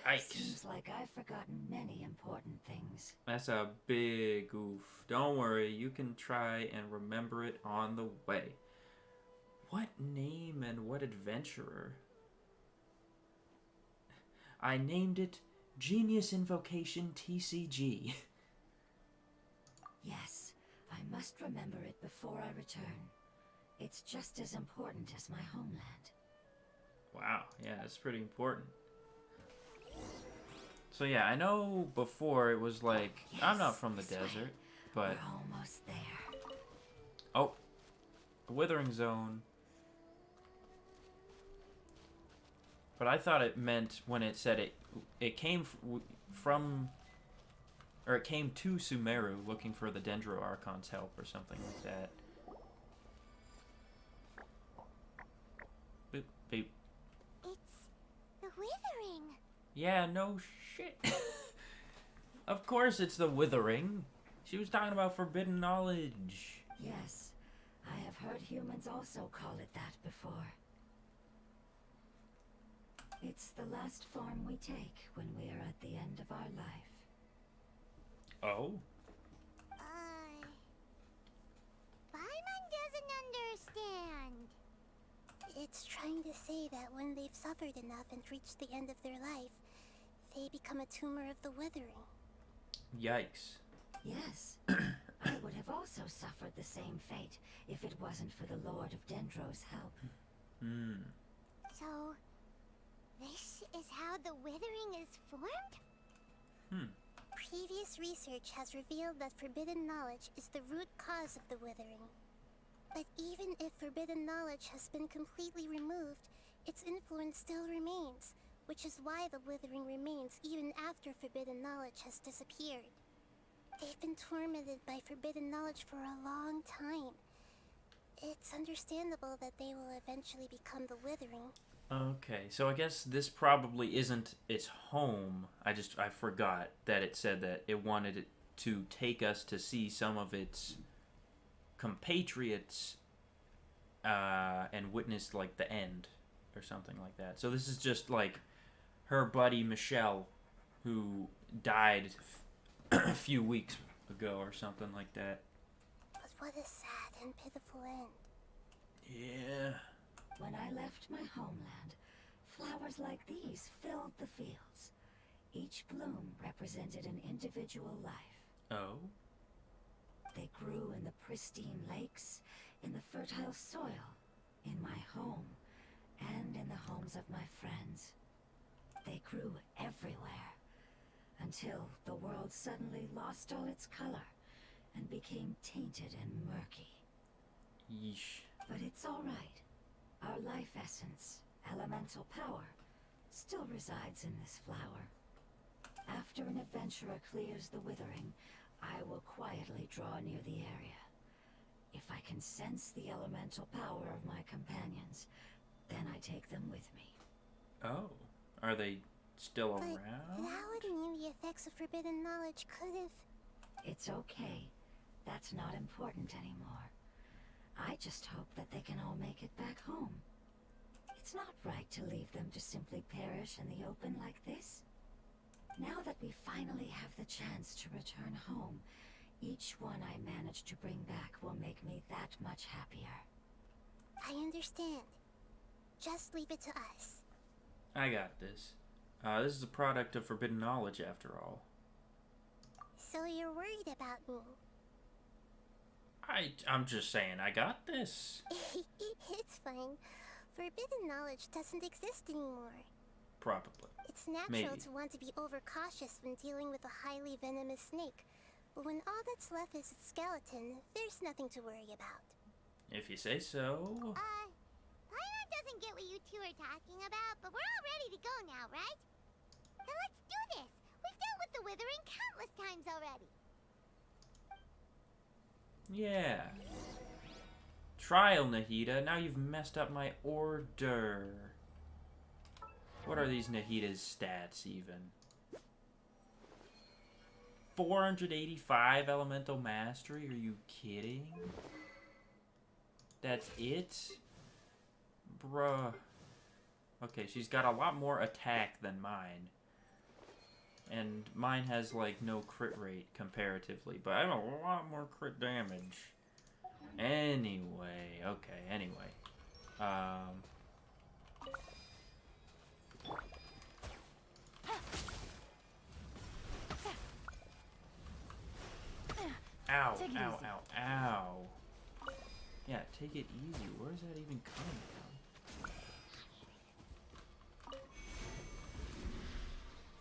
Yikes. Seems like I've forgotten many important things. That's a big oof. Don't worry, you can try and remember it on the way. What name and what adventurer? I named it Genius Invocation TCG. Yes, I must remember it before I return. It's just as important as my homeland. Wow, yeah, that's pretty important. So yeah, I know before it was like, I'm not from the desert, but... We're almost there. Oh, the Withering Zone. But I thought it meant when it said it came from, or it came to Sumeru looking for the Dendro Archon's help or something like that. Boop, boop. It's the Withering. Yeah, no shit. Of course it's the Withering. She was talking about forbidden knowledge. Yes, I have heard humans also call it that before. It's the last form we take when we are at the end of our life. Oh? Paimon doesn't understand. It's trying to say that when they've suffered enough and reached the end of their life, they become a tumor of the Withering. Yikes. Yes, I would have also suffered the same fate if it wasn't for the Lord of Dendro's help. Hmm. So, this is how the Withering is formed? Hmm. Previous research has revealed that forbidden knowledge is the root cause of the Withering. But even if forbidden knowledge has been completely removed, its influence still remains, which is why the Withering remains even after forbidden knowledge has disappeared. They've been tormented by forbidden knowledge for a long time. It's understandable that they will eventually become the Withering. Okay, so I guess this probably isn't its home. I forgot that it said that it wanted it to take us to see some of its compatriots and witness like the end or something like that. So this is just like her buddy Michelle, who died a few weeks ago or something like that. But what a sad and pitiful end. Yeah. When I left my homeland, flowers like these filled the fields. Each bloom represented an individual life. Oh? They grew in the pristine lakes, in the fertile soil, in my home, and in the homes of my friends. They grew everywhere, until the world suddenly lost all its color and became tainted and murky. Yeesh. But it's all right. Our life essence, elemental power, still resides in this flower. After an adventurer clears the Withering, I will quietly draw near the area. If I can sense the elemental power of my companions, then I take them with me. Oh. Are they still But around? that would mean the effects of forbidden knowledge could have... It's okay. That's not important anymore. I just hope that they can all make it back home. It's not right to leave them to simply perish in the open like this. Now that we finally have the chance to return home, each one I manage to bring back will make me that much happier. I understand. Just leave it to us. I got this. This is a product of forbidden knowledge after all. So you're worried about me? I'm just saying, I got this. It's fine. Forbidden knowledge doesn't exist anymore. Probably. It's natural Maybe. to want to be overcautious when dealing with a highly venomous snake. But when all that's left is its skeleton, there's nothing to worry about. If you say so. Paimon doesn't get what you two are talking about, but we're all ready to go now, right? Then let's do this! We've dealt with the Withering countless times already! Yeah. Trial, Nahida. Now you've messed up my order. What are these Nahida's stats, even? 485 elemental mastery? Are you kidding? That's it? Bruh. Okay, she's got a lot more attack than mine. And mine has, like, no crit rate comparatively. But I have a lot more crit damage. Anyway. Okay, anyway. Ow, Take it ow, easy. ow, ow. Yeah, take it easy. Where's that even coming from?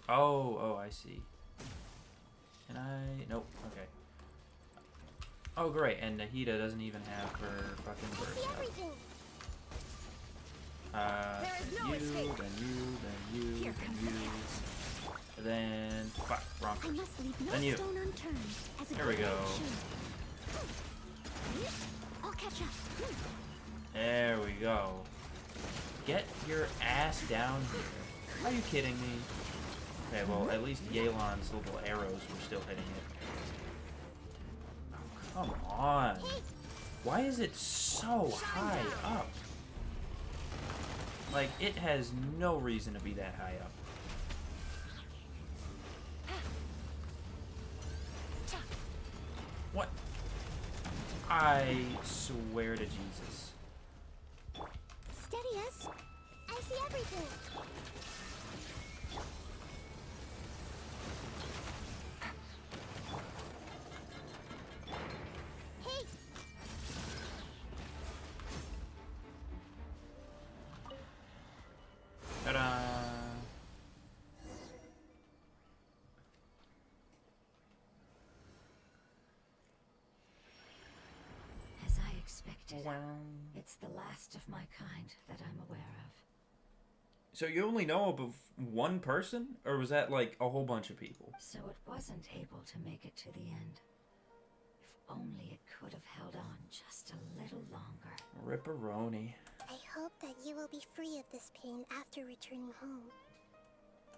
Oh, I see. Can I? Nope. Okay. Oh, great. And Nahida doesn't even have her fucking burst See up. everything. Then you, then you, then you, then you. Then fuck, wrong I person. must leave no Then you. stone unturned. As a There we great go. shield. I'll catch up. There we go. Get your ass down here. Are you kidding me? Okay, well, at least Yelan's little arrows were still hitting it. Oh, come on. Why is it so high up? Like, it has no reason to be that high up. What? I swear to Jesus. Steady us. I see everything. Hey, Ta-da! As I expected, it's the last of my kind that I'm aware of. So you only know of one person? Or was that like a whole bunch of people? So it wasn't able to make it to the end. If only it could have held on just a little longer. Ripperoni. I hope that you will be free of this pain after returning home.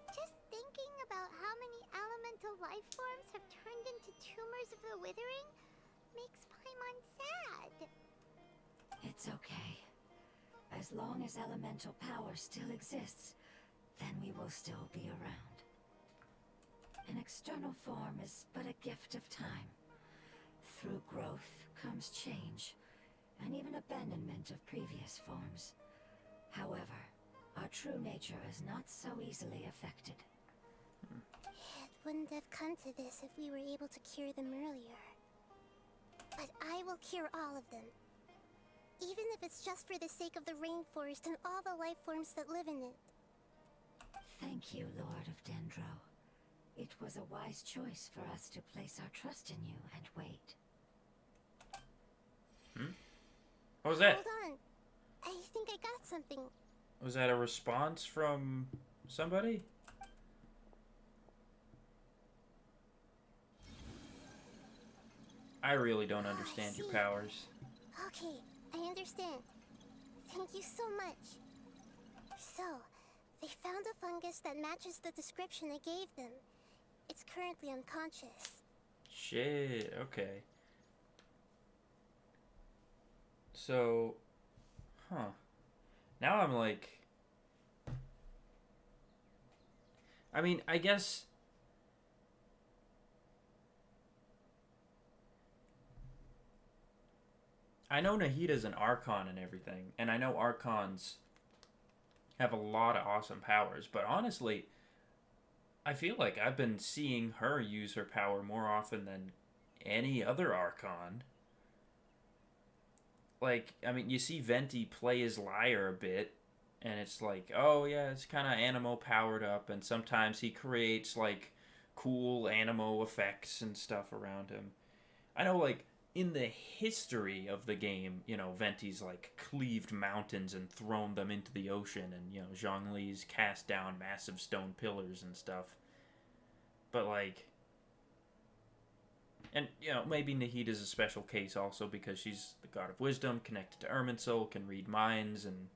Just thinking about how many elemental life forms have turned into tumors of the withering makes Paimon sad. It's okay. As long as elemental power still exists, then we will still be around. An external form is but a gift of time. Through growth comes change, and even abandonment of previous forms. However, our true nature is not so easily affected. It wouldn't have come to this if we were able to cure them earlier. But I will cure all of them. Even if it's just for the sake of the rainforest and all the life forms that live in it. Thank you, Lord of Dendro. It was a wise choice for us to place our trust in you and wait. What was that? Hold on. I think I got something. Was that a response from somebody? I really don't understand your see. powers. Okay, I understand. Thank you so much. So, they found a fungus that matches the description I gave them. It's currently unconscious. Shit, okay. So, huh. Now I'm like... I mean, I guess... I know Nahida's an Archon and everything, and I know Archons have a lot of awesome powers, but honestly, I feel like I've been seeing her use her power more often than any other Archon. Like, I mean, you see Venti play his lyre a bit, and it's like, oh yeah, it's kind of animo powered up, and sometimes he creates, like, cool animo effects and stuff around him. I know, like, in the history of the game, you know, Venti's, like, cleaved mountains and thrown them into the ocean, and, you know, Zhongli's cast down massive stone pillars and stuff. But, like... And, you know, maybe Nahida's a special case also because she's the god of wisdom, connected to Irminsul, can read minds and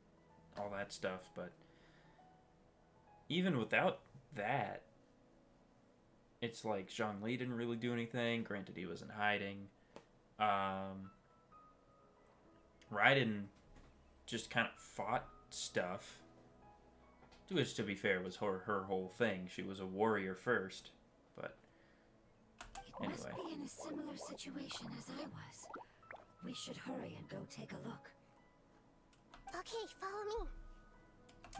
all that stuff, but... Even without that, it's like Zhongli didn't really do anything, granted he was in hiding. Raiden just kind of fought stuff. Which, to be fair, was her whole thing. She was a warrior first, but It anyway. must be in a similar situation as I was. We should hurry and go take a look. Okay, follow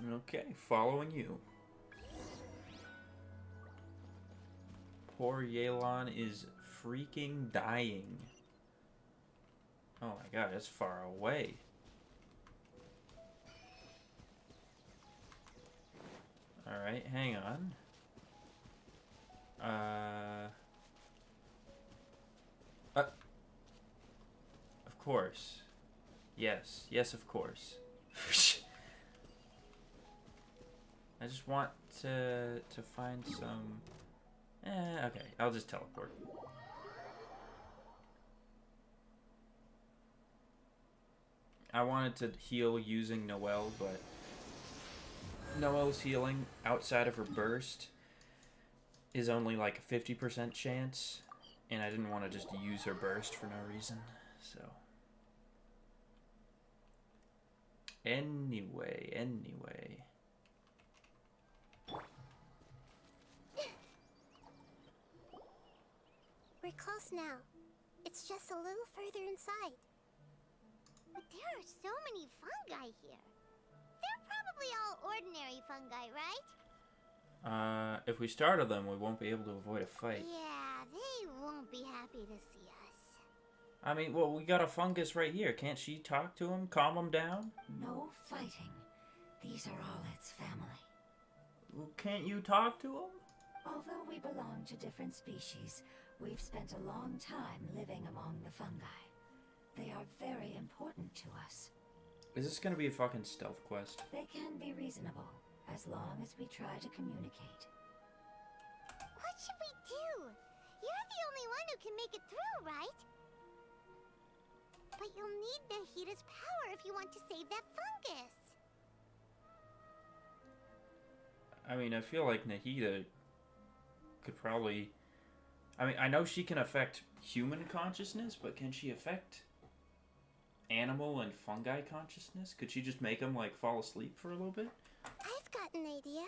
me. Okay, following you. Poor Yelan is freaking dying. Oh my god, it's far away. Alright, hang on. Of course. Yes. Yes, of course. I just want to find some... okay. I'll just teleport. I wanted to heal using Noelle, but Noelle's healing outside of her burst is only like a 50% chance, and I didn't want to just use her burst for no reason, so... Anyway. We're close now. It's just a little further inside. But there are so many fungi here. They're probably all ordinary fungi, right? If we startle them, we won't be able to avoid a fight. Yeah, they won't be happy to see us. I mean, well, we got a fungus right here. Can't she talk to him, calm him down? No fighting. These are all its family. Well, can't you talk to him? Although we belong to different species, we've spent a long time living among the fungi. They are very important to us. Is this gonna be a fucking stealth quest? They can be reasonable, as long as we try to communicate. What should we do? You're the only one who can make it through, right? But you'll need Nahida's power if you want to save that fungus. I mean, I feel like Nahida could probably... I mean, I know she can affect human consciousness, but can she affect animal and fungi consciousness? Could she just make them, like, fall asleep for a little bit? I've got an idea.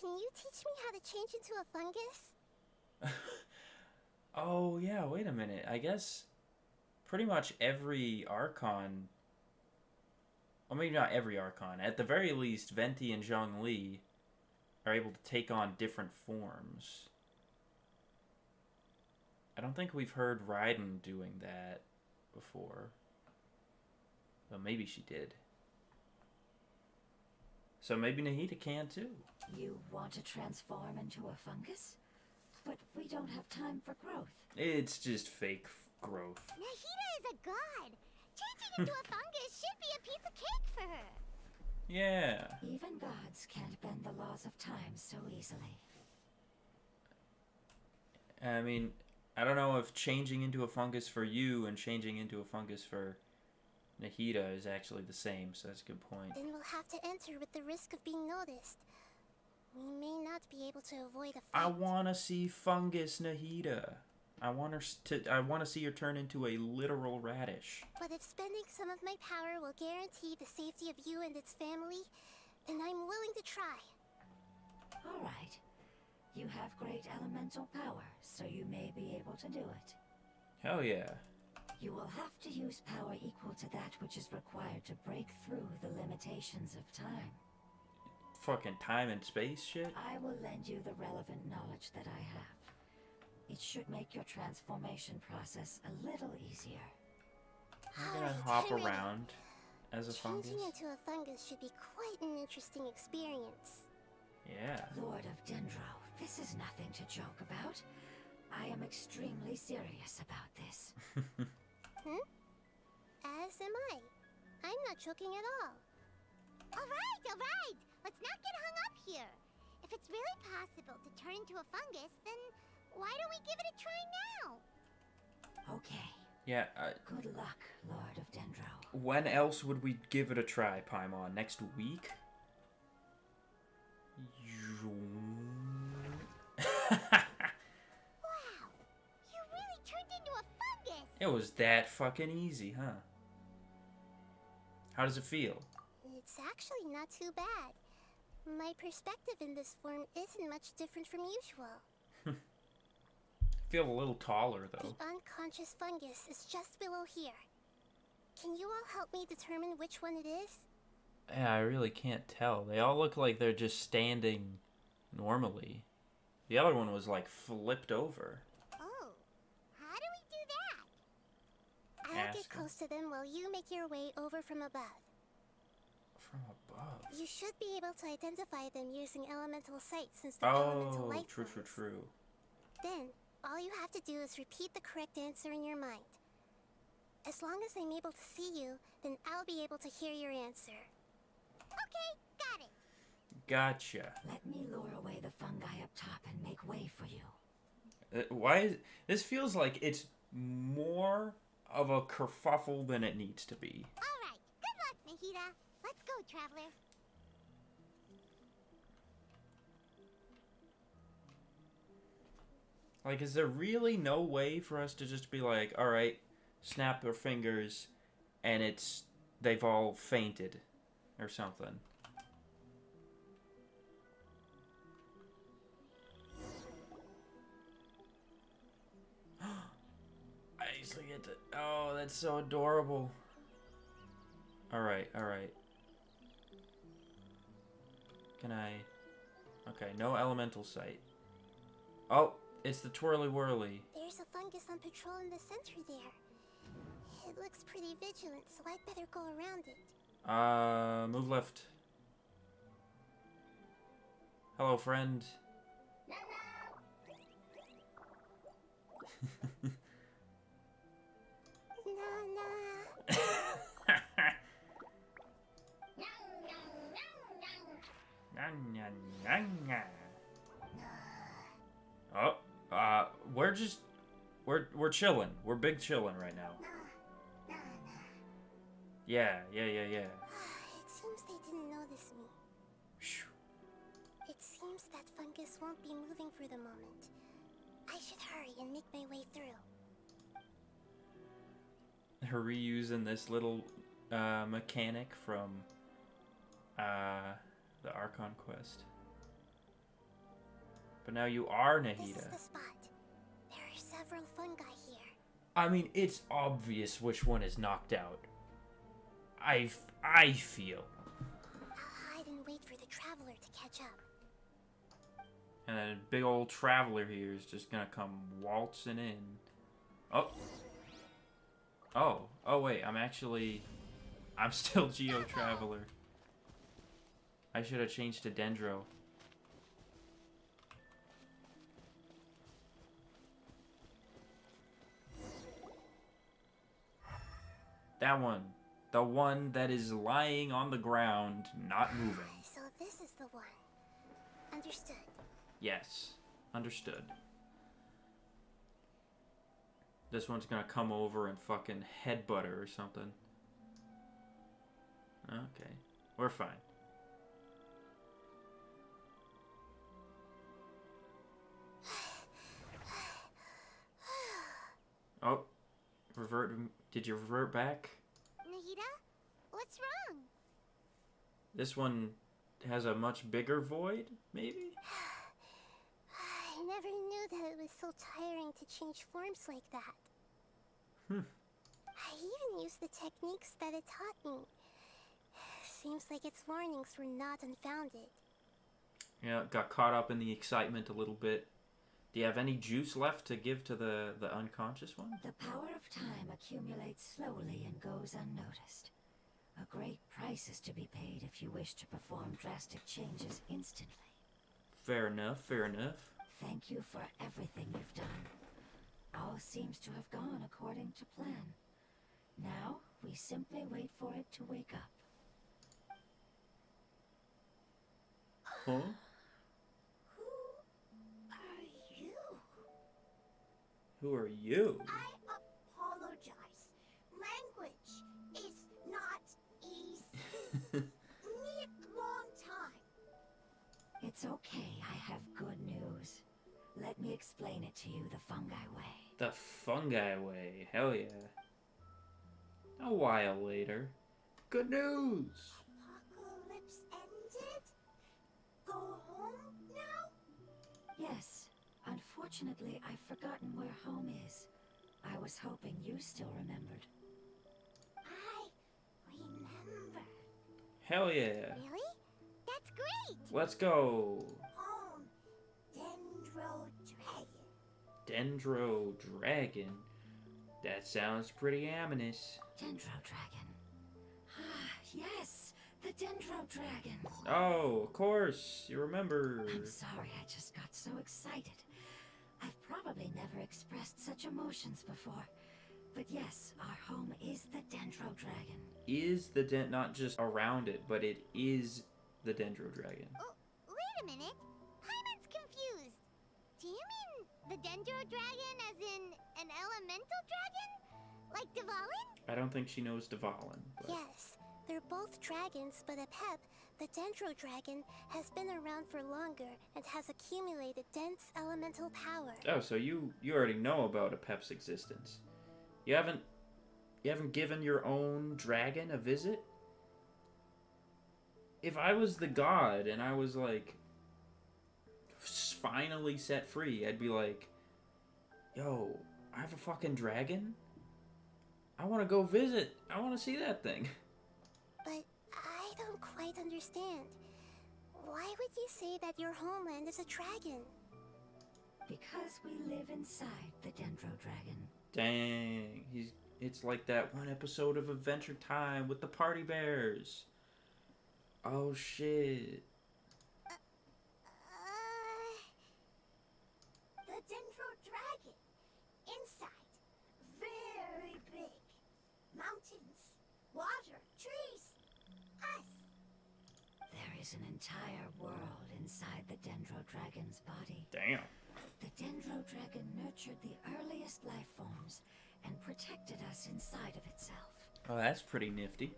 Can you teach me how to change into a fungus? Oh, yeah, wait a minute. I guess pretty much every Archon... Well, maybe not every Archon. At the very least, Venti and Zhongli are able to take on different forms. I don't think we've heard Raiden doing that before. But maybe she did. So maybe Nahida can too. You want to transform into a fungus? But we don't have time for growth. It's just fake growth. Nahida is a god. Changing into a fungus should be a piece of cake for her. Yeah. Even gods can't bend the laws of time so easily. I mean, I don't know if changing into a fungus for you and changing into a fungus for Nahida is actually the same, so that's a good point. Then we'll have to enter with the risk of being noticed. We may not be able to avoid a fight. I want to see fungus Nahida. I want to see her turn into a literal radish. But if spending some of my power will guarantee the safety of you and its family, then I'm willing to try. All right. You have great elemental power, so you may be able to do it. Hell yeah. You will have to use power equal to that which is required to break through the limitations of time. Fucking time and space shit? I will lend you the relevant knowledge that I have. It should make your transformation process a little easier. I'm gonna Alright, hop I'm ready. around as a fungus. Changing into a fungus should be quite an interesting experience. Yeah. Lord of Dendro, this is nothing to joke about. I am extremely serious about this. As am I. I'm not joking at all. Alright. Let's not get hung up here. If it's really possible to turn into a fungus, then why don't we give it a try now? Okay. Yeah, Good luck, Lord of Dendro. when else would we give it a try, Paimon? Next week? Wow, you really turned into a fungus! It was that fucking easy, huh? How does it feel? It's actually not too bad. My perspective in this form isn't much different from usual. I feel a little taller, though. The unconscious fungus is just below here. Can you all help me determine which one it is? Yeah, I really can't tell. They all look like they're just standing normally. The other one was, like, flipped over. Oh, how do we do that? I'll get close to them while you make your way over from above. From above? You should be able to identify them using elemental sight since they're elemental life true. forms. Then, all you have to do is repeat the correct answer in your mind. As long as I'm able to see you, then I'll be able to hear your answer. Okay, got it. Gotcha. Let me lure away the fungi up top and make way for you. This feels like it's more of a kerfuffle than it needs to be. Alright, good luck, Nahida. Let's go, Traveler. Like, is there really no way for us to just be like, alright, snap their fingers, and they've all fainted, or something? I usually get to... Oh, that's so adorable. Alright. Can I... Okay, no elemental sight. Oh, it's the twirly whirly. There's a fungus on patrol in the center there. It looks pretty vigilant, so I'd better go around it. Move left. Hello, friend. Oh, we're chilling. We're big chilling right now. Yeah. It seems they didn't notice me. It seems that fungus won't be moving for the moment. I should hurry and make my way through. Her reusing this little mechanic from the Archon quest. But now you are Nahida. This is the spot. There are several fungi here. I mean, it's obvious which one is knocked out. I feel. I'll hide and wait for the Traveler to catch up. And then big old Traveler here is just gonna come waltzing in. Oh wait, I'm still Geo Traveler. I should have changed to Dendro. That one. The one that is lying on the ground, not moving. So this is the one. Understood. Yes. Understood. This one's gonna come over and fucking headbutt her or something. Okay. We're fine. Oh. Did you revert back? Nahida, what's wrong? This one has a much bigger void, maybe? I never knew that it was so tiring to change forms like that. I even used the techniques that it taught me. Seems like its warnings were not unfounded. Yeah, got caught up in the excitement a little bit. Do you have any juice left to give to the unconscious one? The power of time accumulates slowly and goes unnoticed. A great price is to be paid if you wish to perform drastic changes instantly. Fair enough, fair enough. Thank you for everything you've done. All seems to have gone according to plan. Now, we simply wait for it to wake up. Huh? Who are you? I apologize. Language is not easy. Need long time. It's okay, I have good news. Let me explain it to you the fungi way. The fungi way. Hell yeah. A while later. Good news! Apocalypse ended? Go home now? Yes. Unfortunately, I've forgotten where home is. I was hoping you still remembered. I remember. Hell yeah. Really? That's great! Let's go. Home. Dendro Dragon. Dendro Dragon? That sounds pretty ominous. Dendro Dragon. Ah, yes, the Dendro Dragon. Oh, of course, you remember. I'm sorry, I just got so excited. I've probably never expressed such emotions before. But yes, our home is the Dendro Dragon. Is the not just around it, but it is the Dendro Dragon. Oh, wait a minute. Paimon's confused. Do you mean the Dendro Dragon as in an elemental dragon? Like Dvalin? I don't think she knows Dvalin. But... Yes, they're both dragons, but Apep, the Dendro Dragon, has been around for longer and has accumulated dense elemental power. Oh, so you already know about Apep's existence. You haven't given your own dragon a visit? If I was the god and I was like finally set free, I'd be like, yo, I have a fucking dragon? I want to go visit. I want to see that thing. But I don't quite understand. Why would you say that your homeland is a dragon? Because we live inside the Dendro Dragon. Dang, it's like that one episode of Adventure Time with the party bears. Oh shit. The Dendro Dragon. Inside. Very big. Mountains. Water. Trees. Us. There is an entire world inside the Dendro Dragon's body. Damn. The Dendro Dragon nurtured the earliest life forms and protected us inside of itself. Oh, that's pretty nifty.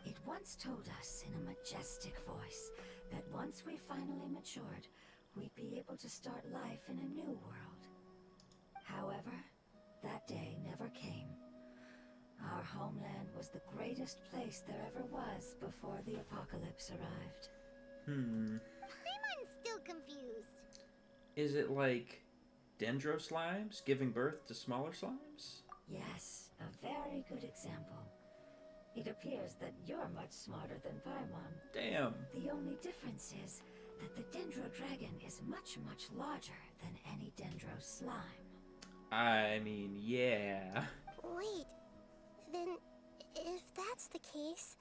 It once told us in a majestic voice that once we finally matured, we'd be able to start life in a new world. However, that day never came. Our homeland was the greatest place there ever was before the apocalypse arrived. Paimon's still confused. Is it like dendro slimes giving birth to smaller slimes? Yes, a very good example. It appears that you're much smarter than Paimon. Damn. The only difference is that the Dendro Dragon is much, much larger than any Dendro slime. I mean, yeah. Wait, then if that's the case,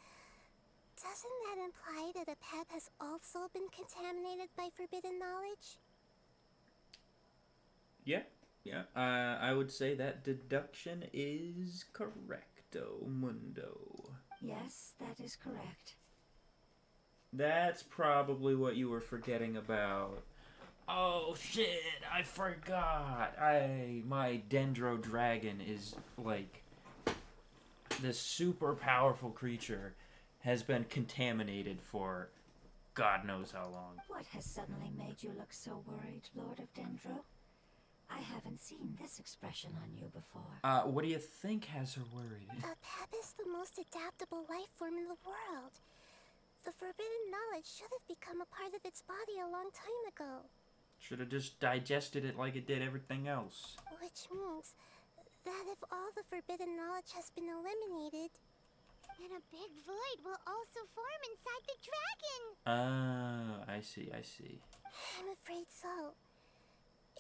doesn't that imply that Apep has also been contaminated by forbidden knowledge? Yeah. I would say that deduction is correcto mundo. Yes, that is correct. That's probably what you were forgetting about. Oh shit, I forgot. My Dendro Dragon is like this super powerful creature has been contaminated for God knows how long. What has suddenly made you look so worried, Lord of Dendro? I haven't seen this expression on you before. What do you think has her worried? Apep is the most adaptable life form in the world. The forbidden knowledge should have become a part of its body a long time ago. Should have just digested it like it did everything else. Which means that if all the forbidden knowledge has been eliminated, then a big void will also form inside the dragon. I see. I'm afraid so.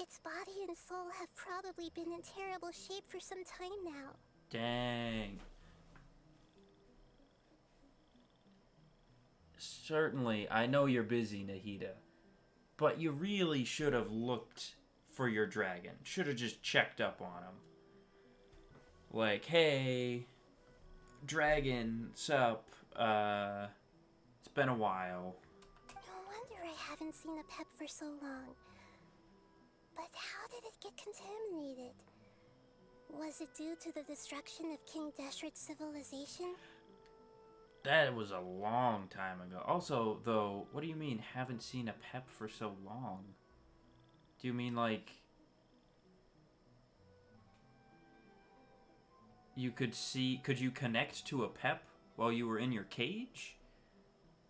Its body and soul have probably been in terrible shape for some time now. Dang. Certainly, I know you're busy, Nahida, but you really should have looked for your dragon. Should have just checked up on him. Like, hey, dragon, sup, it's been a while. No wonder I haven't seen Apep for so long. But how did it get contaminated? Was it due to the destruction of King Deshret's civilization? That was a long time ago. Also, though, what do you mean haven't seen Apep for so long? Do you mean like could you connect to Apep while you were in your cage?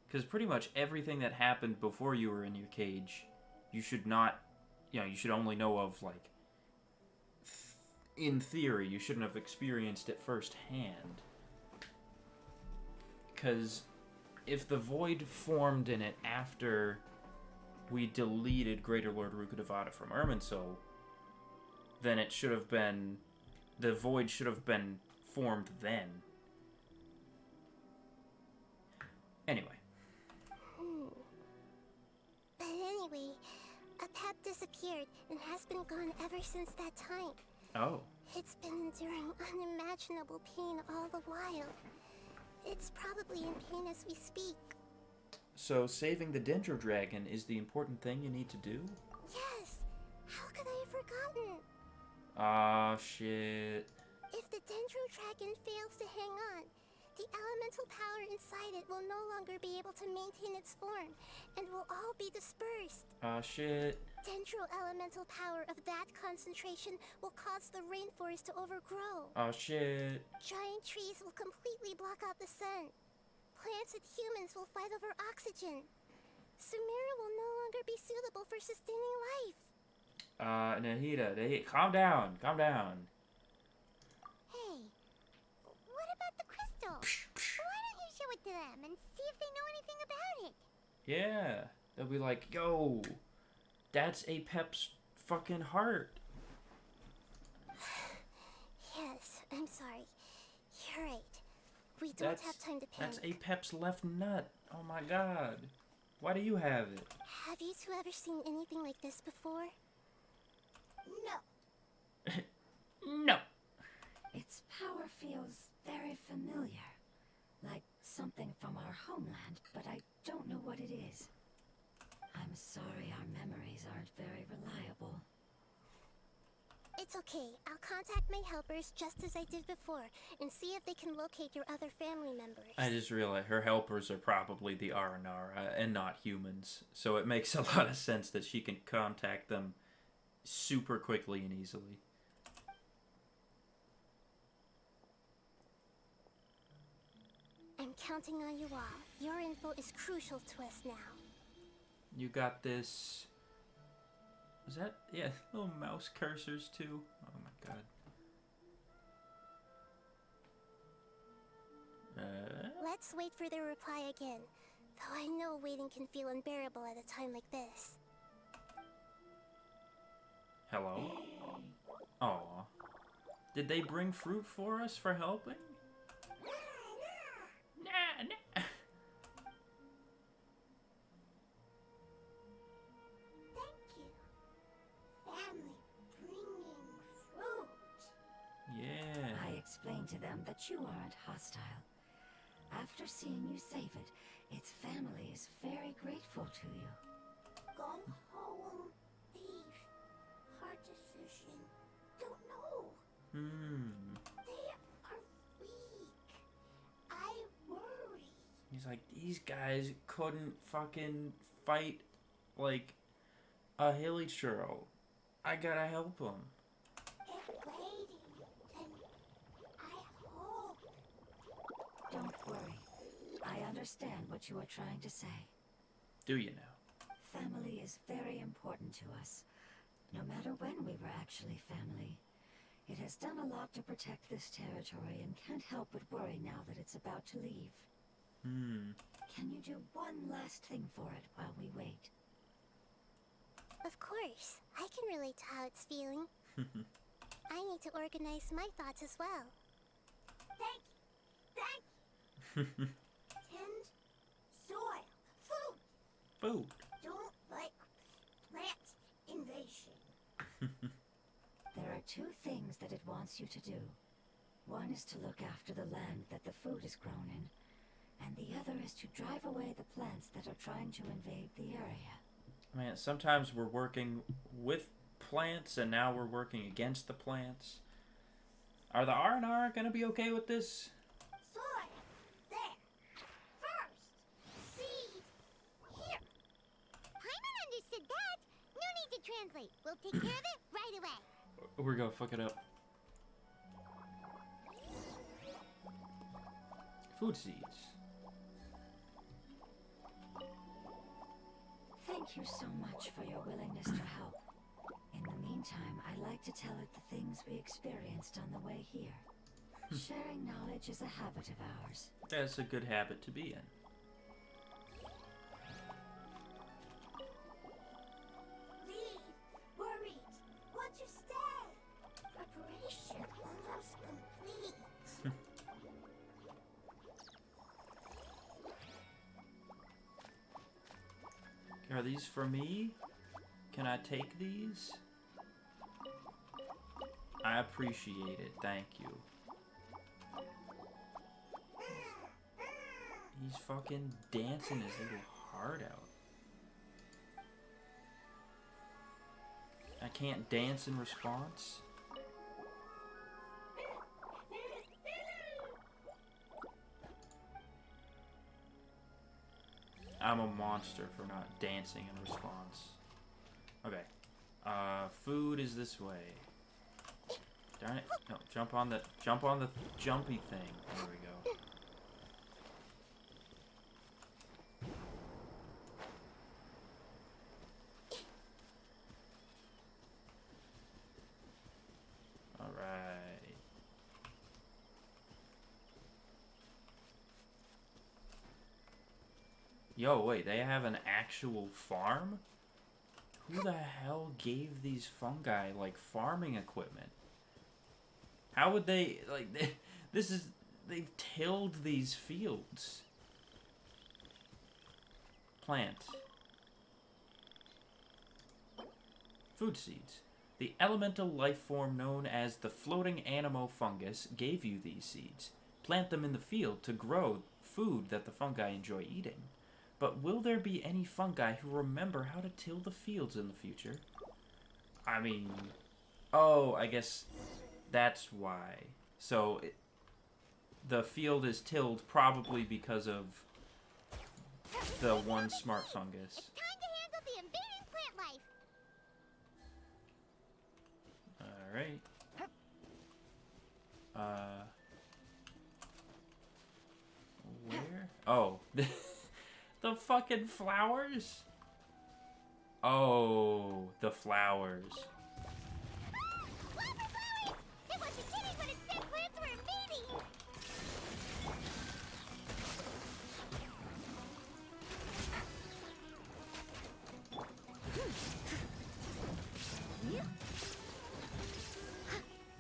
Because pretty much everything that happened before you were in your cage, you should only know of, like, in theory, you shouldn't have experienced it firsthand. Because if the void formed in it after we deleted Greater Lord Rukkhadevata from Irminsul, then it should have been the void should have been formed then. Anyway. But anyway, a pep disappeared and has been gone ever since that time. Oh. It's been enduring unimaginable pain all the while. It's probably in pain as we speak. So saving the Dendro Dragon is the important thing you need to do? Yes! How could I have forgotten? Ah, shit. If the Dendro Dragon fails to hang on, the elemental power inside it will no longer be able to maintain its form, and will all be dispersed. Ah, shit. Dendro elemental power of that concentration will cause the rainforest to overgrow. Ah, shit. Giant trees will completely block out the sun. Plants and humans will fight over oxygen. Sumeru will no longer be suitable for sustaining life. Nahida, calm down, calm down. Hey, what about the crystal? Why don't you show it to them and see if they know anything about it? Yeah. They'll be like, yo, that's Apep's fucking heart. Yes, I'm sorry. You're right. We don't have time to panic. That's Apep's left nut. Oh my god. Why do you have it? Have you two ever seen anything like this before? No. No. Its power feels very familiar. Like something from our homeland, but I don't know what it is. I'm sorry our memories aren't very reliable. It's okay. I'll contact my helpers just as I did before and see if they can locate your other family members. I just realized her helpers are probably the Aranara and not humans. So it makes a lot of sense that she can contact them super quickly and easily. I'm counting on you all. Your info is crucial to us now. You got this. Is that? Yeah, little mouse cursors too. Oh my god. Let's wait for their reply again. Though I know waiting can feel unbearable at a time like this. Hello? Aw. Did they bring fruit for us for helping? Nah, nah. Thank you. Family bringing fruit. Yeah. I explained to them that you aren't hostile. After seeing you save it, its family is very grateful to you. Go home. Leave. Hard decision. Don't know. They are weak. I worry. He's like, these guys couldn't fucking fight like a hilly churl. I gotta help them. If waiting, then I hope. Don't worry. I understand what you are trying to say. Do you now? Family is very important to us. No matter when we were actually family. It has done a lot to protect this territory and can't help but worry now that it's about to leave. Can you do one last thing for it while we wait? Of course. I can relate to how it's feeling. I need to organize my thoughts as well. Thank you. Thank you. Tend soil. Food. Food. Don't like plant invasion. There are two things that it wants you to do. One is to look after the land that the food is grown in, and the other is to drive away the plants that are trying to invade the area. Man, sometimes we're working with plants and now we're working against the plants. Are the R&R gonna be okay with this? Soil. There. First. Seed. Here. Paimon understood that. No need to translate. We'll take care of it right away. We're gonna fuck it up. Food seeds. Thank you so much for your willingness to help. In the meantime, I'd like to tell it the things we experienced on the way here. Sharing knowledge is a habit of ours. That's a good habit to be in. Leave. Worried. Want to stay. Preparation. Are these for me? Can I take these? I appreciate it. Thank you. He's fucking dancing his little heart out. I can't dance in response? I'm a monster for not dancing in response. Okay. Food is this way. Darn it. No, jump on the jumpy thing. There we go. Alright. Yo, wait, they have an actual farm? Who the hell gave these fungi, like, farming equipment? How would they, like, they've tilled these fields. Plant. Food seeds. The elemental life form known as the floating anemo fungus gave you these seeds. Plant them in the field to grow food that the fungi enjoy eating. But will there be any fungi who remember how to till the fields in the future? I mean... Oh, I guess that's why. So, the field is tilled probably because of the one smart fungus. It's time to handle the invading plant life. Alright. Where? Oh. The fucking flowers? Oh, the flowers. Wildfire flowers! It wasn't kidding when it said plants were invading!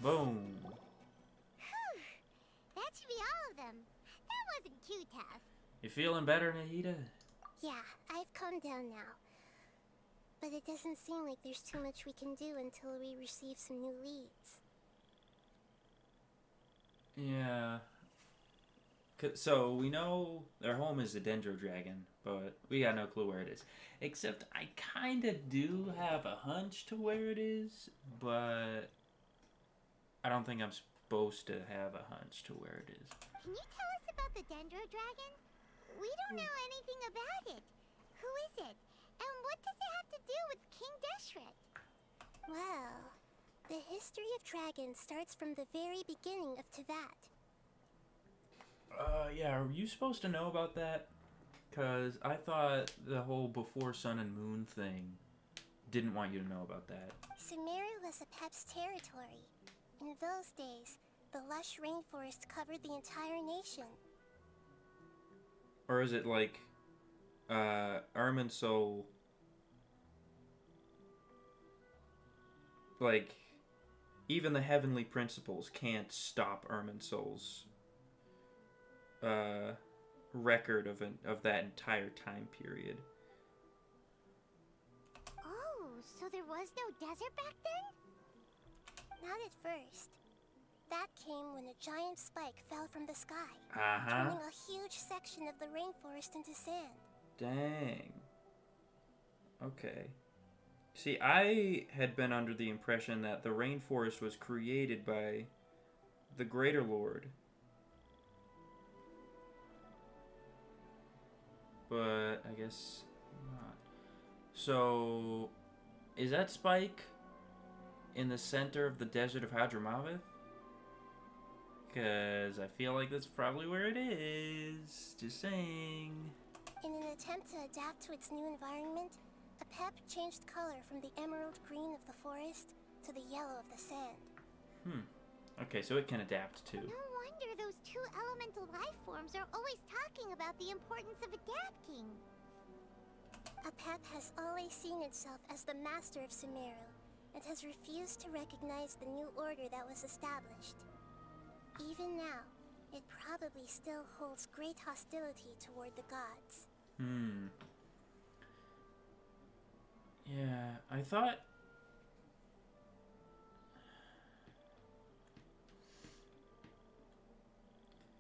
Boom. That should be all of them. That wasn't too tough. You feeling better, Nahida? Yeah, I've calmed down now. But it doesn't seem like there's too much we can do until we receive some new leads. Yeah. So, we know their home is the Dendro Dragon, but we got no clue where it is. Except I kinda do have a hunch to where it is, but I don't think I'm supposed to have a hunch to where it is. Can you tell us about the Dendro Dragon? We don't know anything about it. Who is it? And what does it have to do with King Deshret? Well, the history of dragons starts from the very beginning of Tevat. Yeah, are you supposed to know about that? Because I thought the whole before sun and moon thing didn't want you to know about that. Sumeru was Apep's territory. In those days, the lush rainforest covered the entire nation. Or is it like, Irminsul, like, even the heavenly principles can't stop Irminsul's record of that entire time period. Oh, so there was no desert back then? Not at first. That came when a giant spike fell from the sky, Uh-huh. turning a huge section of the rainforest into sand. Dang. Okay. See, I had been under the impression that the rainforest was created by the Greater Lord. But I guess not. So, is that spike in the center of the desert of Hadramaveth? Because I feel like that's probably where it is. Just saying. In an attempt to adapt to its new environment, Apep changed color from the emerald green of the forest to the yellow of the sand. Okay, so it can adapt too. No wonder those two elemental life forms are always talking about the importance of adapting. Apep has always seen itself as the master of Sumeru, and has refused to recognize the new order that was established. Even now, it probably still holds great hostility toward the gods. Yeah, I thought...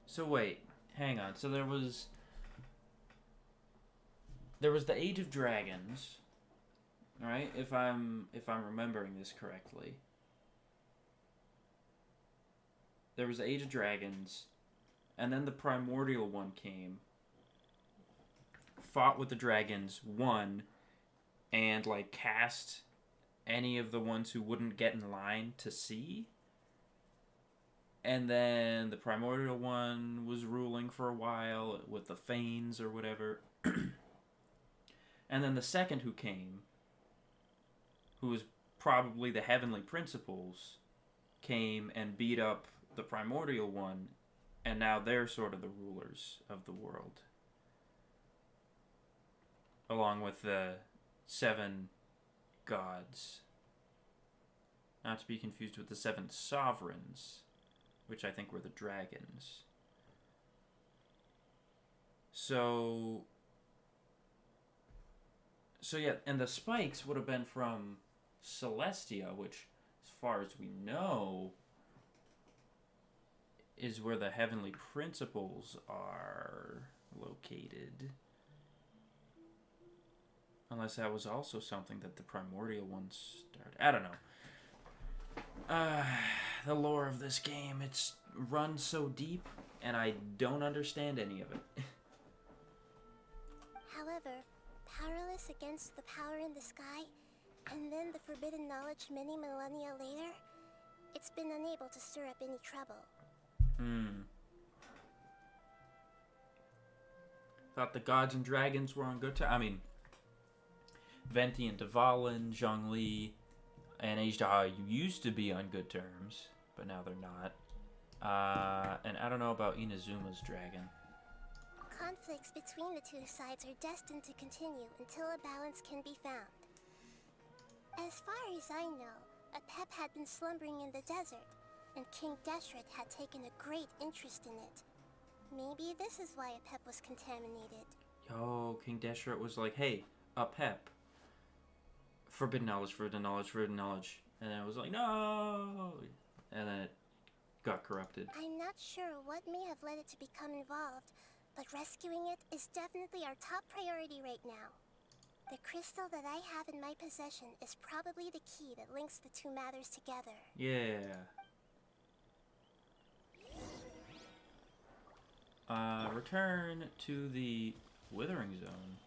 So wait, hang on. So there was the Age of Dragons, right? If I'm remembering this correctly. There was the Age of Dragons, and then the primordial one came, fought with the dragons, won, and like cast any of the ones who wouldn't get in line to see. And then the primordial one was ruling for a while with the Fanes or whatever. And then the second who came, who was probably the Heavenly Principles, came and beat up the primordial one, and now they're sort of the rulers of the world. Along with the 7 gods. Not to be confused with the 7 sovereigns, which I think were the dragons. So yeah, and the spikes would have been from Celestia, which, as far as we know, is where the Heavenly Principles are located. Unless that was also something that the primordial ones started. I don't know. The lore of this game, it's run so deep, and I don't understand any of it. However, powerless against the power in the sky, and then the forbidden knowledge many millennia later, it's been unable to stir up any trouble. Thought the gods and dragons were on good terms. I mean, Venti and Dvalin, Zhongli, and Ajdar used to be on good terms, but now they're not. And I don't know about Inazuma's dragon. Conflicts between the two sides are destined to continue until a balance can be found. As far as I know, Apep had been slumbering in the desert, and King Deshret had taken a great interest in it. Maybe this is why Apep was contaminated. Yo, King Deshret was like, hey, Apep. Forbidden knowledge, forbidden knowledge, forbidden knowledge. And then it was like, no! And then it got corrupted. I'm not sure what may have led it to become involved, but rescuing it is definitely our top priority right now. The crystal that I have in my possession is probably the key that links the two matters together. Yeah. Return to the Withering Zone.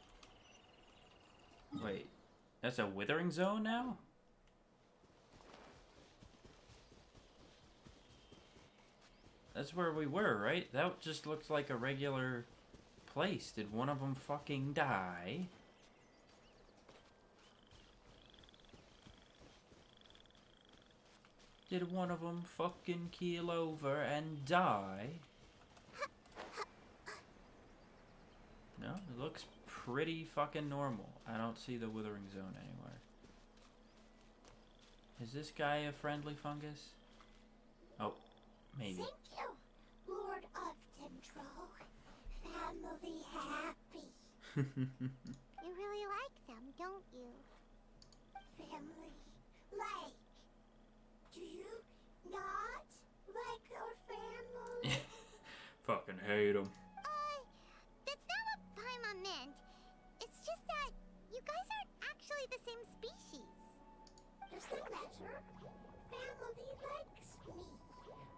Wait, that's a Withering Zone now? That's where we were, right? That just looks like a regular place. Did one of them fucking die? Did one of them fucking keel over and die? No, it looks pretty fucking normal. I don't see the Withering Zone anywhere. Is this guy a friendly fungus? Oh, maybe. Thank you, Lord of Dendro. Family happy. You really like them, don't you? Family like. Do you not like your family? Fucking hate him. That's not what Paimon meant. It's just that you guys aren't actually the same species. Doesn't matter. Family likes me.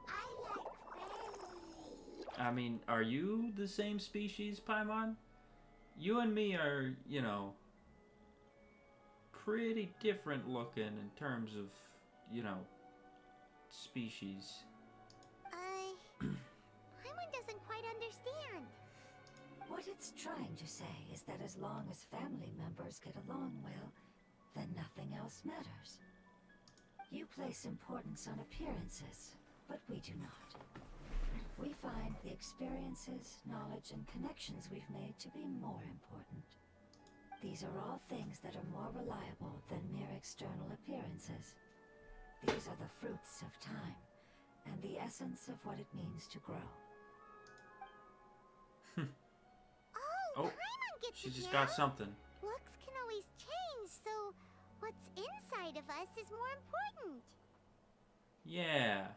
I like family. I mean, are you the same species, Paimon? You and me are, you know, pretty different looking in terms of, you know, species. Paimon doesn't quite understand. What it's trying to say is that as long as family members get along well, then nothing else matters. You place importance on appearances, but we do not. We find the experiences, knowledge, and connections we've made to be more important. These are all things that are more reliable than mere external appearances. These are the fruits of time, and the essence of what it means to grow. Oh, Paimon gets she it just now. got something. Looks can always change, so what's inside of us is more important. Yeah.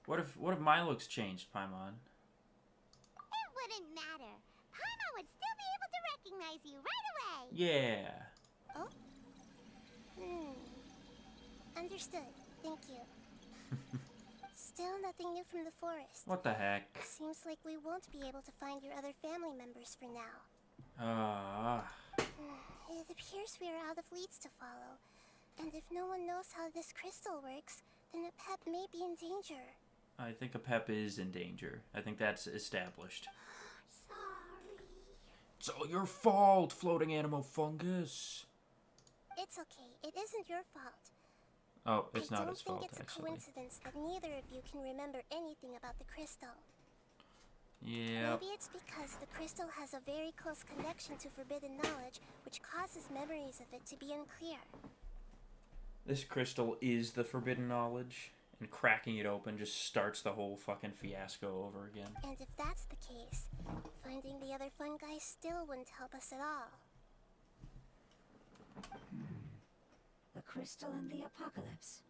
What if my looks changed, Paimon? It wouldn't matter. Paimon would still be able to recognize you right away. Yeah. Oh? Understood. Thank you. Still nothing new from the forest. What the heck? Seems like we won't be able to find your other family members for now. It appears we are out of leads to follow. And if no one knows how this crystal works, then Apep may be in danger. I think Apep is in danger. I think that's established. Sorry. It's all your fault, floating animal fungus. It's okay. It isn't your fault. Oh, it's not his fault, I don't think it's actually. a coincidence that neither of you can remember anything about the crystal. Yeah. Maybe it's because the crystal has a very close connection to forbidden knowledge, which causes memories of it to be unclear. This crystal is the forbidden knowledge, and cracking it open just starts the whole fucking fiasco over again. And if that's the case, finding the other fungi still wouldn't help us at all. The crystal and the apocalypse.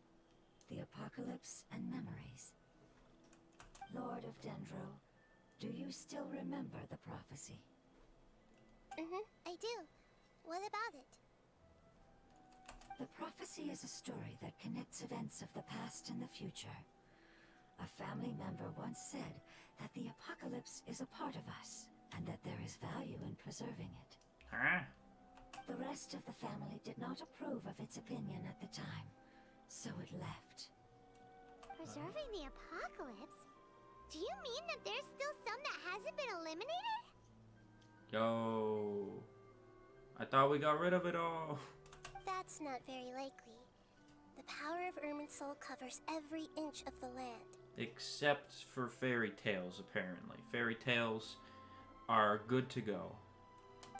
The apocalypse and memories. Lord of Dendro, do you still remember the prophecy? I do. What about it? The prophecy is a story that connects events of the past and the future. A family member once said that the apocalypse is a part of us, and that there is value in preserving it. Huh? The rest of the family did not approve of its opinion at the time, so it left. Preserving the apocalypse? Do you mean that there's still some that hasn't been eliminated? Yo. I thought we got rid of it all. That's not very likely. The power of Irminsul covers every inch of the land. Except for fairy tales, apparently. Fairy tales are good to go.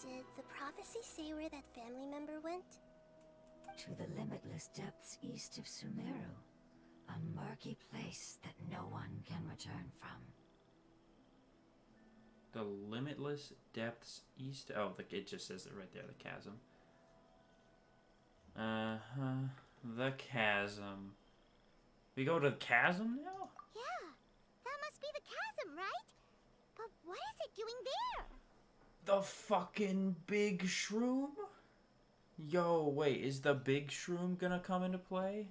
Did the prophecy say where that family member went? To the limitless depths east of Sumeru. A murky place that no one can return from. The limitless depths east... Oh, it just says it right there, the chasm. The chasm. We go to the chasm now? Yeah, that must be the chasm, right? But what is it doing there? The fucking big shroom? Yo, wait, is the big shroom gonna come into play?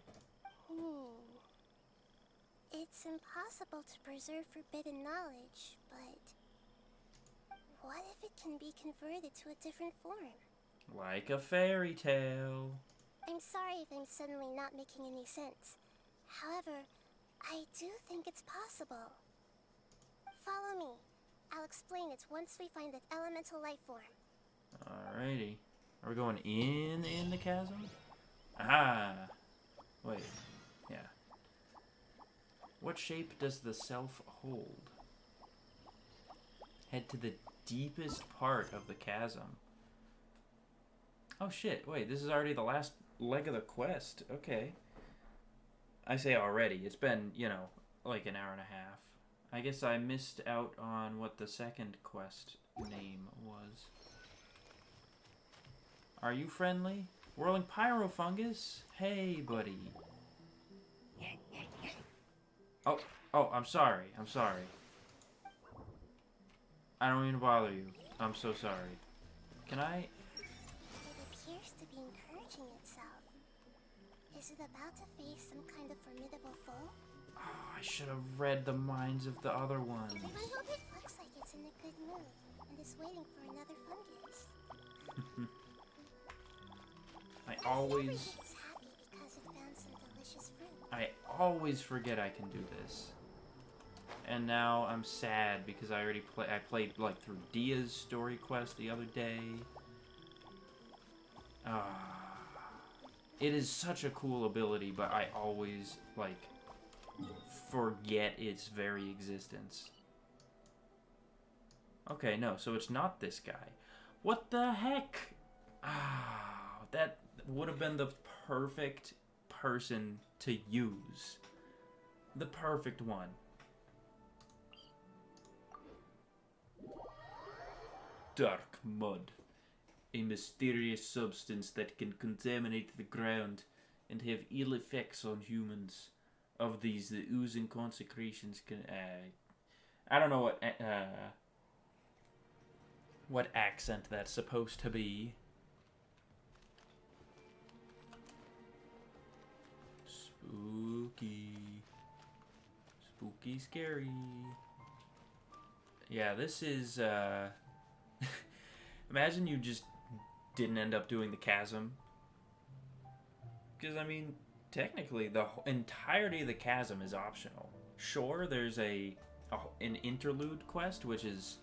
It's impossible to preserve forbidden knowledge, but... what if it can be converted to a different form? Like a fairy tale. I'm sorry if I'm suddenly not making any sense. However, I do think it's possible. Follow me. I'll explain it once we find that elemental life form. Alrighty. Are we going in the chasm? Ah. Wait. Yeah. What shape does the self hold? Head to the deepest part of the chasm. Oh shit, wait, this is already the last leg of the quest. Okay. I say already. It's been, you know, like an hour and a half. I guess I missed out on what the second quest name was. Are you friendly? Whirling Pyrofungus? Hey, buddy. Oh, I'm sorry. I'm sorry. I don't mean to bother you. I'm so sorry. Can I... It appears to be encouraging itself. Is it about to face some kind of formidable foe? Oh, I should have read the minds of the other ones. It looks like it's in a good mood and is waiting for another fungus. I always... It's happy because it found some delicious fruit. I always forget I can do this. And now I'm sad because I played like through Dia's story quest the other day. It is such a cool ability, but I always like forget its very existence. Okay, no, so it's not this guy. What the heck? That would have been the perfect person to use. The perfect one. Dark mud. a mysterious substance that can contaminate the ground and have ill effects on humans. Of these, the oozing consecrations can... I don't know what accent that's supposed to be. Spooky. Spooky, scary. Yeah, this is, imagine you just didn't end up doing the chasm. Because, I mean, technically, the entirety of the chasm is optional. Sure, there's an interlude quest, which is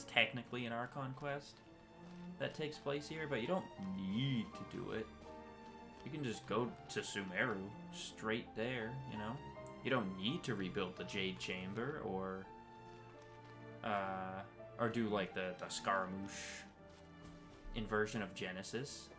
technically an Archon quest that takes place here, but you don't need to do it. You can just go to Sumeru, straight there, you know? You don't need to rebuild the Jade Chamber, or do, like, the Scaramouche inversion of Genesis.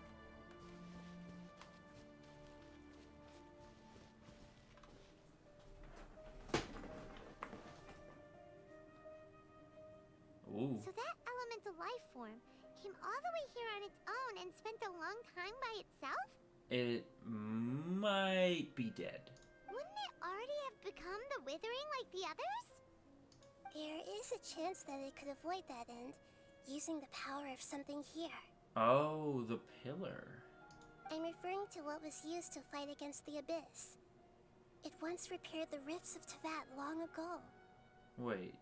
Ooh. So that elemental life form came all the way here on its own and spent a long time by itself? It might be dead. Wouldn't it already have become the Withering like the others? There is a chance that it could avoid that end, using the power of something here. Oh, the pillar. I'm referring to what was used to fight against the Abyss. It once repaired the rifts of Tevat long ago. Wait.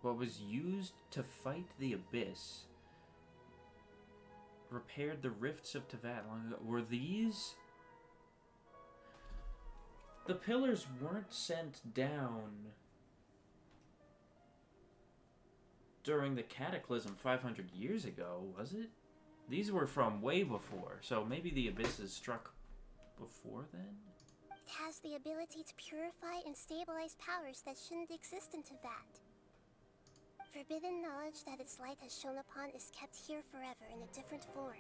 What was used to fight the Abyss repaired the rifts of Tevat long ago. Were these... The pillars weren't sent down during the Cataclysm 500 years ago, was it? These were from way before, so maybe the Abysses struck before then? It has the ability to purify and stabilize powers that shouldn't exist in Tevat. Forbidden knowledge that its light has shone upon is kept here forever in a different form.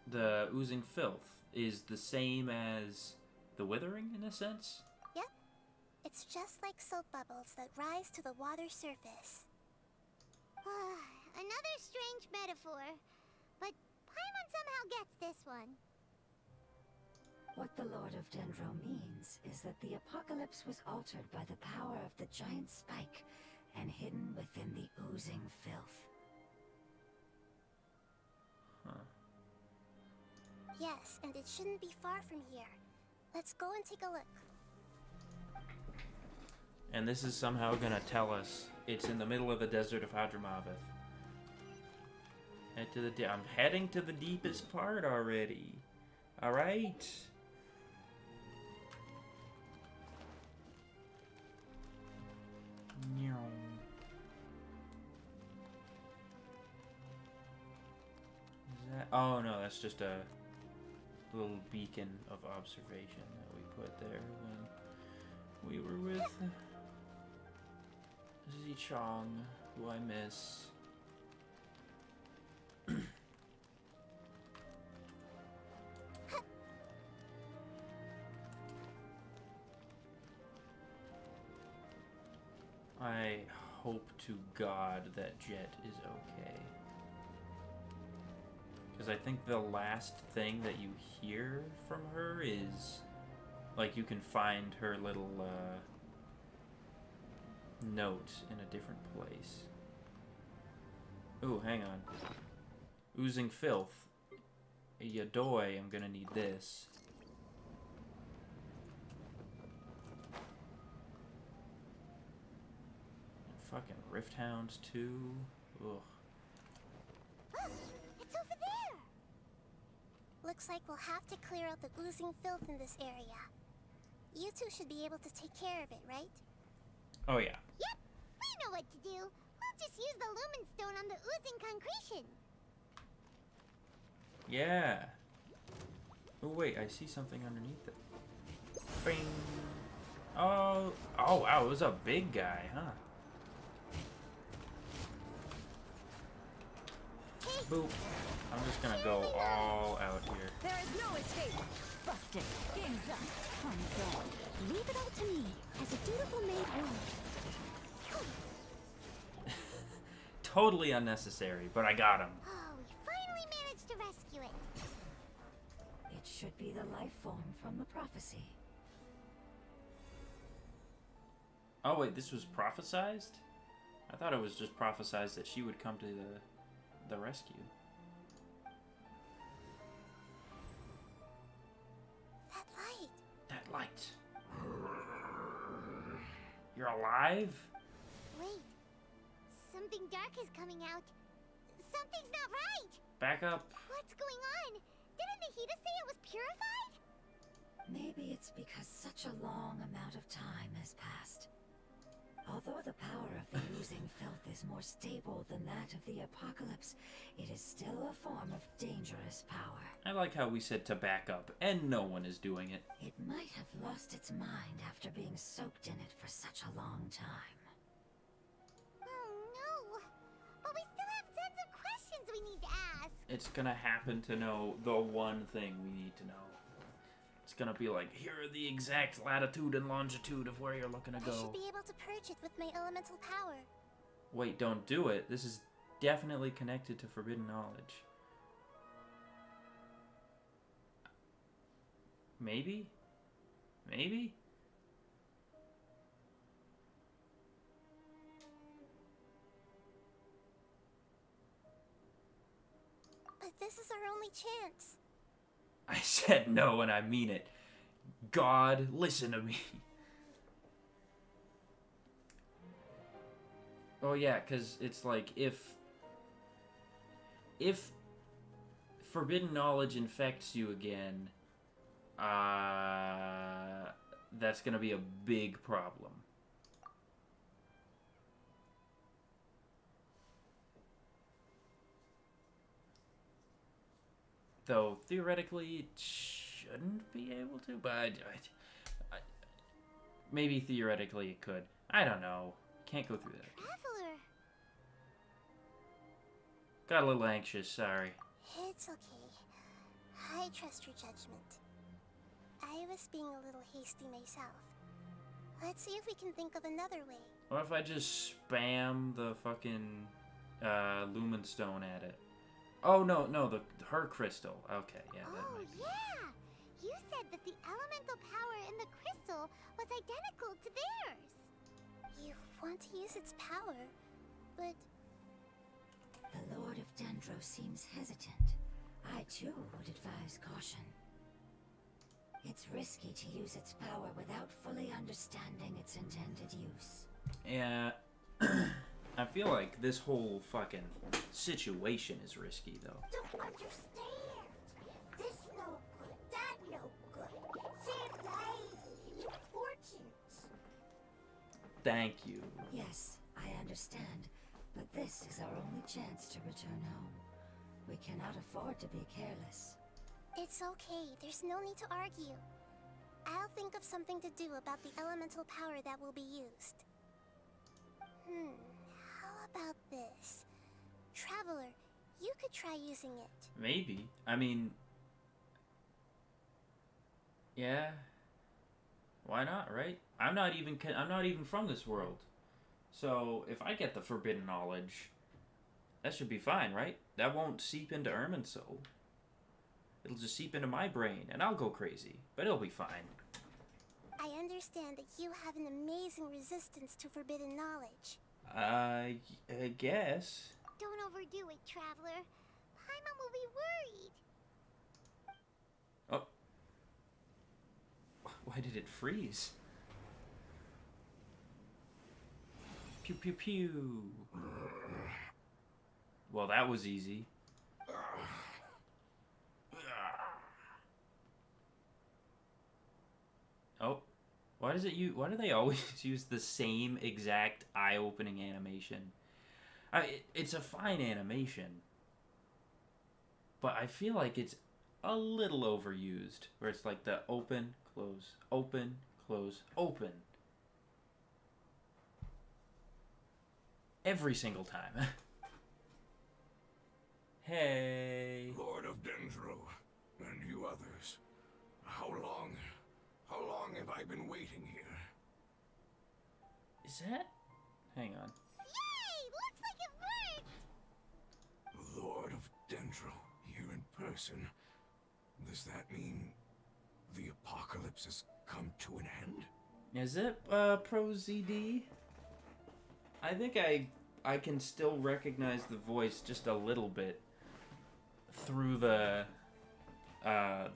The oozing filth is the same as the withering, in a sense? Yep. It's just like soap bubbles that rise to the water surface. Another strange metaphor, but Paimon somehow gets this one. What the Lord of Dendro means is that the apocalypse was altered by the power of the giant spike and hidden within the oozing filth. Huh. Yes, and it shouldn't be far from here. Let's go and take a look. And this is somehow gonna tell us it's in the middle of the desert of Hadramaveth. I'm heading to the deepest part already. Alright. Is that... Oh no, that's just a little beacon of observation that we put there when we were with Zichong, who I miss. I hope to God that Jet is okay. Because I think the last thing that you hear from her is, like, you can find her little note in a different place. Ooh, hang on. Oozing filth. Yadoi, I'm gonna need this. Fucking Rift Hounds too. Ugh. It's over there! Looks like we'll have to clear out the oozing filth in this area. You two should be able to take care of it, right? Oh yeah. Yep, we know what to do. We'll just use the lumen stone on the oozing concretion. Yeah. Oh wait, I see something underneath it. Bing. Oh wow, it was a big guy, huh? Boop. I'm just gonna go all out here. There is no escape. Busted. Game's up. Fun zone. Leave it all to me, as a dutiful maid would. Totally unnecessary, but I got him. Oh, we finally managed to rescue it. It should be the life form from the prophecy. Oh wait, this was prophesized? I thought it was just prophesized that she would come to the rescue. That light. That light. You're alive? Wait. Something dark is coming out. Something's not right. Back up. What's going on? Didn't Nahida say it was purified? Maybe it's because such a long amount of time has passed. Although the power of the oozing filth is more stable than that of the apocalypse, it is still a form of dangerous power. I like how we said to back up, and no one is doing it. It might have lost its mind after being soaked in it for such a long time. Oh no. But we still have tons of questions we need to ask. It's gonna happen to know the one thing we need to know. It's gonna be like, here are the exact latitude and longitude of where you're looking to I go. should be able to purge it with my elemental power. Wait, don't do it. This is definitely connected to forbidden knowledge. Maybe? Maybe? But this is our only chance. I said no and I mean it. God, listen to me. Oh yeah, because it's like if forbidden knowledge infects you again, that's gonna be a big problem. Though theoretically it shouldn't be able to, but I maybe theoretically it could. I don't know. Can't go through that. Traveler. Got a little anxious, sorry. It's okay. I trust your judgment. I was being a little hasty myself. Let's see if we can think of another way. What if I just spam the fucking lumen stone at it? Oh no, her crystal. Okay, yeah, that Oh, might be. yeah! You said that the elemental power in the crystal was identical to theirs. You want to use its power, but The Lord of Dendro seems hesitant. I too would advise caution. It's risky to use its power without fully understanding its intended use. Yeah, I feel like this whole fucking situation is risky though. Don't understand. This no good, that no good. Save lives, fortunes. Thank you. Yes, I understand, but this is our only chance to return home. We cannot afford to be careless. it's okay. There's no need to argue. I'll think of something to do about the elemental power that will be used. How about this? Traveler, you could try using it. Maybe. I mean, yeah. Why not, right? I'm not even from this world. So, if I get the forbidden knowledge, that should be fine, right? That won't seep into Ermin's soul. It'll just seep into my brain, and I'll go crazy. But it'll be fine. I understand that you have an amazing resistance to forbidden knowledge. I guess. Don't overdo it, Traveler. Paimon will be worried. Oh. Why did it freeze? Pew pew pew. Well, that was easy. Oh. Why do they always use the same exact eye-opening animation? It's a fine animation, but I feel like it's a little overused, where it's like the open, close, open, close, open. Every single time. Hey. Lord of Dendro, and you others, how long have I've been waiting here. Is that? Hang on. Yay! Looks like it worked! Lord of Dendro, here in person. Does that mean the apocalypse has come to an end? Is it Pro ZD? I think I can still recognize the voice just a little bit through the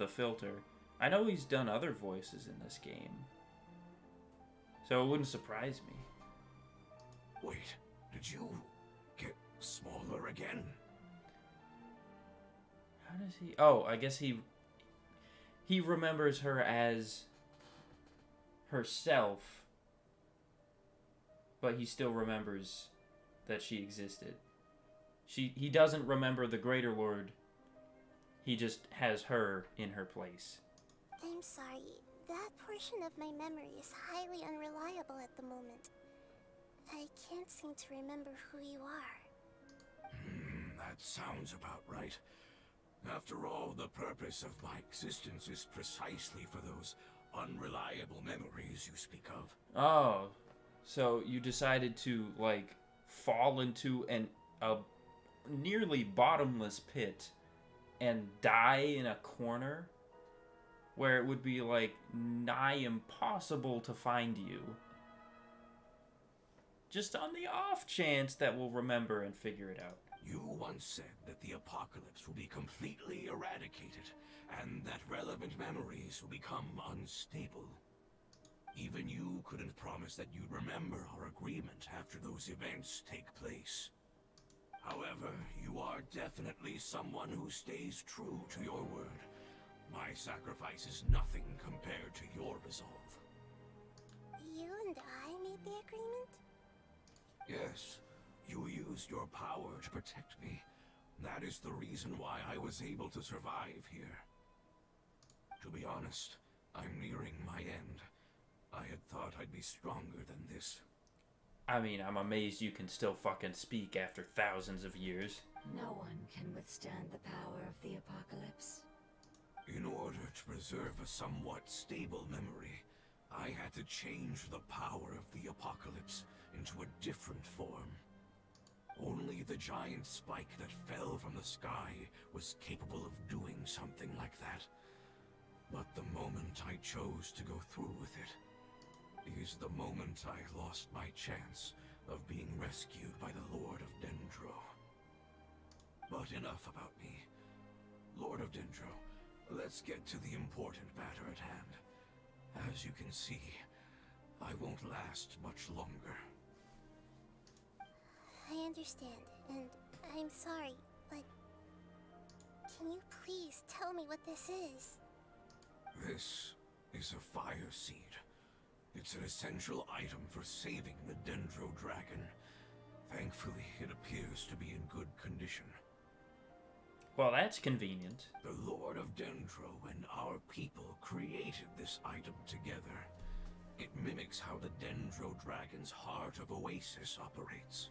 filter. I know he's done other voices in this game, so it wouldn't surprise me. Wait, did you get smaller again? How does he? Oh, I guess he remembers her as herself, but he still remembers that she existed. He doesn't remember the Greater Lord. He just has her in her place. I'm sorry. That portion of my memory is highly unreliable at the moment. I can't seem to remember who you are. That sounds about right. After all, the purpose of my existence is precisely for those unreliable memories you speak of. Oh, so you decided to, like, fall into a nearly bottomless pit and die in a corner where it would be, like, nigh impossible to find you. Just on the off chance that we'll remember and figure it out. You once said that the apocalypse will be completely eradicated, and that relevant memories will become unstable. Even you couldn't promise that you'd remember our agreement after those events take place. However, you are definitely someone who stays true to your word. My sacrifice is nothing compared to your resolve. You and I made the agreement? Yes, you used your power to protect me. That is the reason why I was able to survive here. To be honest, I'm nearing my end. I had thought I'd be stronger than this. I mean, I'm amazed you can still fucking speak after thousands of years. No one can withstand the power of the apocalypse. In order to preserve a somewhat stable memory, I had to change the power of the apocalypse into a different form. Only the giant spike that fell from the sky was capable of doing something like that. But the moment I chose to go through with it is the moment I lost my chance of being rescued by the Lord of Dendro. But enough about me. Lord of Dendro, let's get to the important matter at hand. As you can see, I won't last much longer. I understand, and I'm sorry, but can you please tell me what this is? This is a fire seed. It's an essential item for saving the Dendro Dragon. Thankfully, it appears to be in good condition. Well, that's convenient. The Lord of Dendro and our people created this item together. It mimics how the Dendro Dragon's Heart of Oasis operates.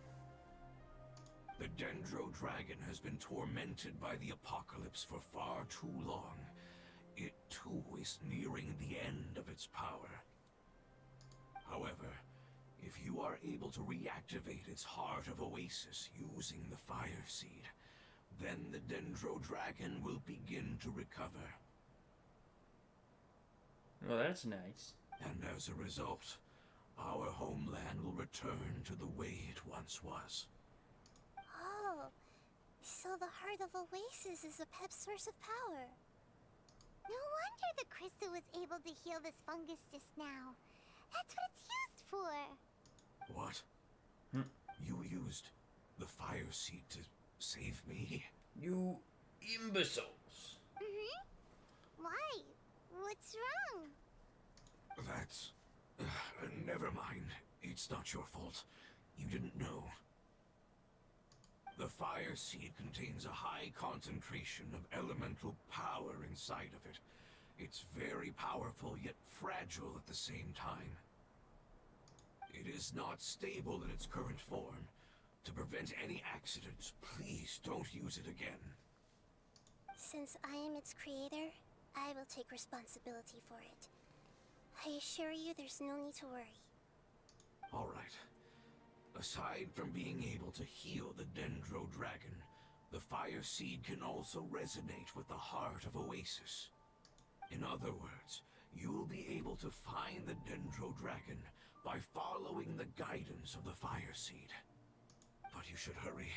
The Dendro Dragon has been tormented by the apocalypse for far too long. It too is nearing the end of its power. However, if you are able to reactivate its Heart of Oasis using the Fire Seed, then the Dendro Dragon will begin to recover. Well, that's nice. And as a result, our homeland will return to the way it once was. Oh, so the Heart of Oasis is a pep source of power. No wonder the crystal was able to heal this fungus just now. That's what it's used for. What? You used the Fire Seed to save me? You imbeciles. Why? What's wrong? That's... never mind. It's not your fault. You didn't know. The Fire Seed contains a high concentration of elemental power inside of it. It's very powerful, yet fragile at the same time. It is not stable in its current form. To prevent any accidents, please don't use it again. Since I am its creator, I will take responsibility for it. I assure you there's no need to worry. Alright. Aside from being able to heal the Dendro Dragon, the Fire Seed can also resonate with the heart of Oasis. In other words, you'll be able to find the Dendro Dragon by following the guidance of the Fire Seed. But you should hurry.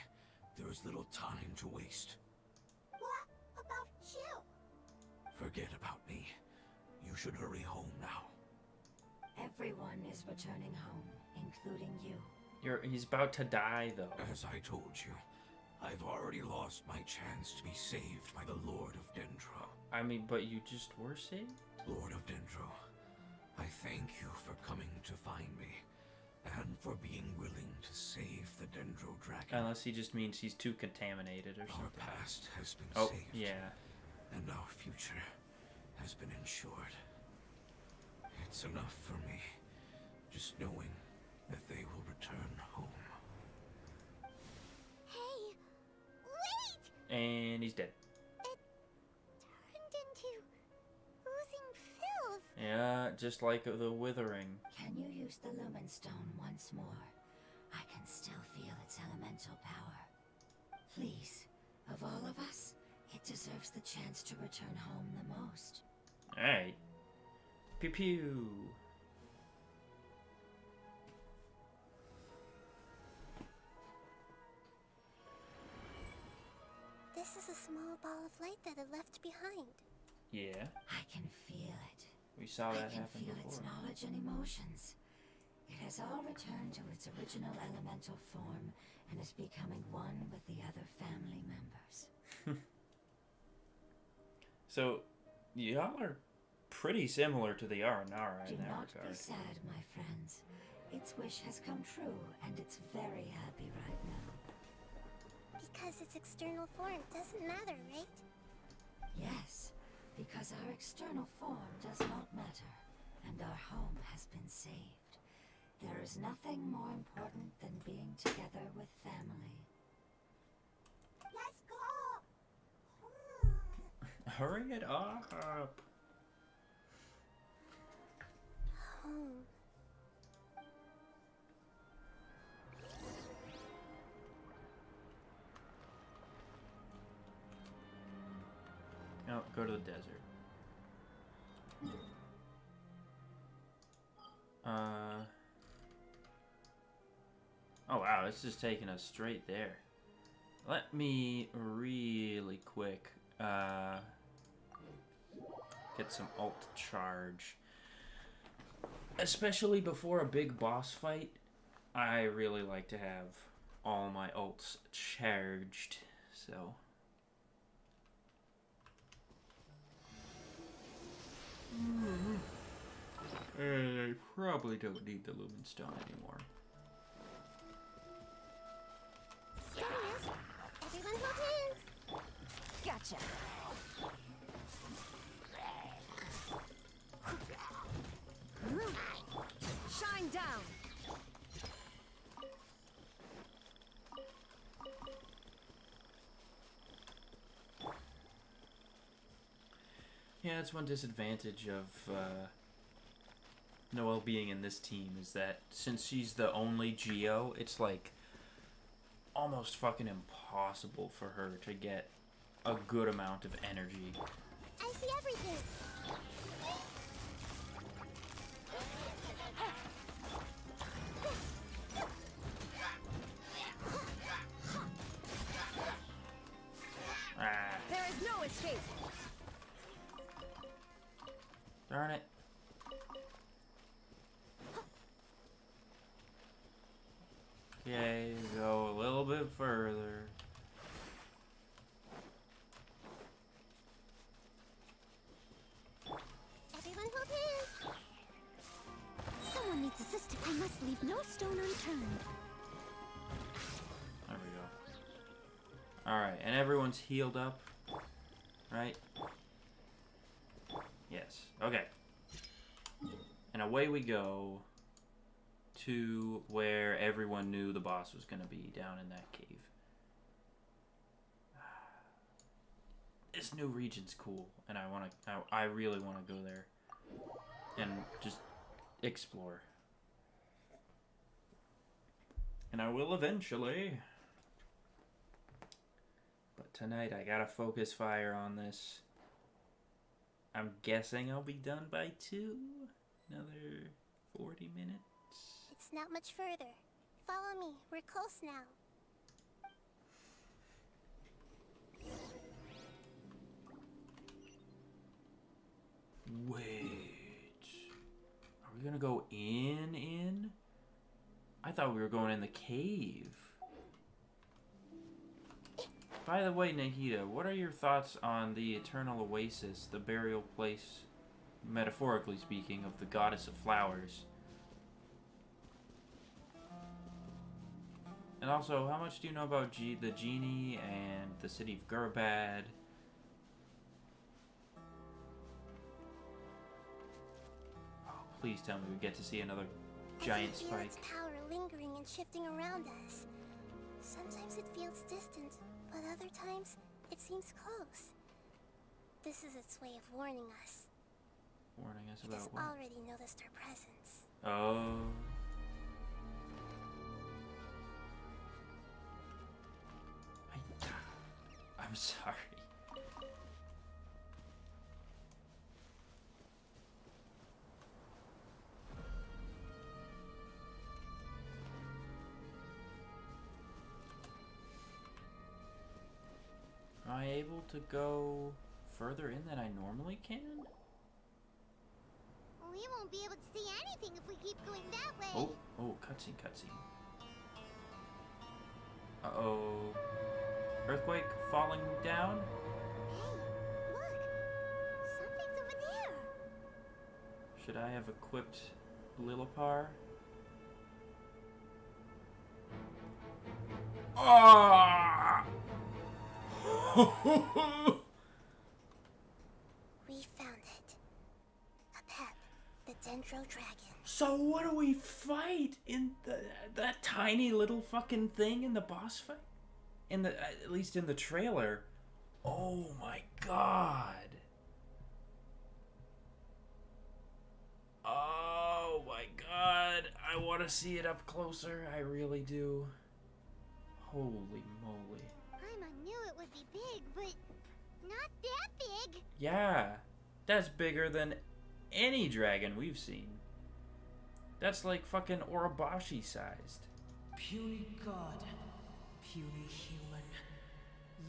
There is little time to waste. What about you? Forget about me. You should hurry home now. Everyone is returning home, including you. He's about to die, though. As I told you, I've already lost my chance to be saved by the Lord of Dendro. I mean, but you just were saved? Lord of Dendro, I thank you for coming to find me, and for being willing to save the Dendro Dragon. Unless he just means he's too contaminated or something. Our past has been Oh, saved. yeah. And our future has been ensured. It's enough for me, just knowing that they will return home. Hey, wait! And he's dead. It turned into oozing filth. Yeah, just like the Withering. Can you use the Lumen Stone once more? I can still feel its elemental power. Please, of all of us, it deserves the chance to return home the most. Alright. Pew pew. This is a small ball of light that it left behind. Yeah, I can feel it. we saw I that can happen feel its before. knowledge and emotions. It has all returned to its original elemental form and is becoming one with the other family members. So, y'all are pretty similar to the Aranara Do in that not regard. be sad, my friends. Its wish has come true, and it's very happy right now. Because its external form doesn't matter, right? Yes, because our external form does not matter, and our home has been saved. There is nothing more important than being together with family. Let's go! Hurry it up. Home. Oh, go to the desert. Oh wow, it's just taking us straight there. Let me really quick get some alt charge. Especially before a big boss fight, I really like to have all my alts charged, so... I probably don't need the Lumen Stone anymore. Stardust, everyone hold hands! Gotcha. Shine down. Yeah, that's one disadvantage of Noelle being in this team is that since she's the only Geo, it's like almost fucking impossible for her to get a good amount of energy. I see everything! Ah, There is no escape. darn it. Okay, go a little bit further. Everyone hold hands! Someone needs assistance. I must leave no stone unturned. There we go. Alright, and everyone's healed up, right? Yes. Okay. And away we go to where everyone knew the boss was going to be, down in that cave. This new region's cool, and I really want to go there. and just explore. And I will eventually. But tonight I gotta focus fire on this. I'm guessing I'll be done by 2. Another 40 minutes. It's not much further. Follow me. We're close now. Wait. Are we gonna go in? I thought we were going in the cave. By the way, Nahida, what are your thoughts on the Eternal Oasis, the burial place, metaphorically speaking, of the Goddess of Flowers? And also, how much do you know about the genie and the city of Gurbad? Oh, please tell me we get to see another giant I can feel spike. its power lingering and shifting around us. Sometimes it feels distant, but other times it seems close. This is its way of warning us. Warning us It about has what? already noticed our presence. Oh. I'm sorry. Am I able to go further in than I normally can? We won't be able to see anything if we keep going that way. Oh, cutscene. Uh-oh. Earthquake falling down? Hey, look! Something's over there! Should I have equipped Lillipar? Ah! We found it. A pet, the Dendro Dragon. So what do we fight in that tiny little fucking thing in the boss fight? At least in the trailer. Oh my god. Oh my god. I want to see it up closer. I really do. Holy moly. Paimon knew it would be big, but not that big. Yeah. That's bigger than any dragon we've seen. That's like fucking Orobashi sized. Puny god, puny human,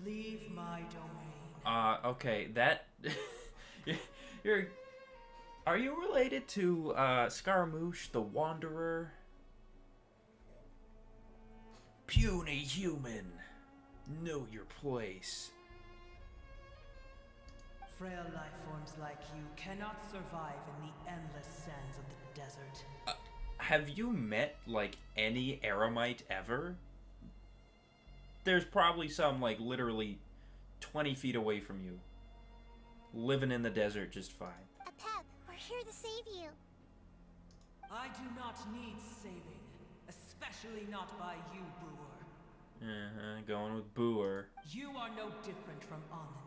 leave my domain. Okay, that... you're... Are you related to, Scaramouche, the Wanderer? Puny human, know your place. Frail life forms like you cannot survive in the endless sands of the desert. Have you met, like, any Eremite ever? There's probably some, like, literally 20 feet away from you. Living in the desert just fine. Apep, we're here to save you. I do not need saving, especially not by you, Brewer. Going with Booer. You are no different from Amon.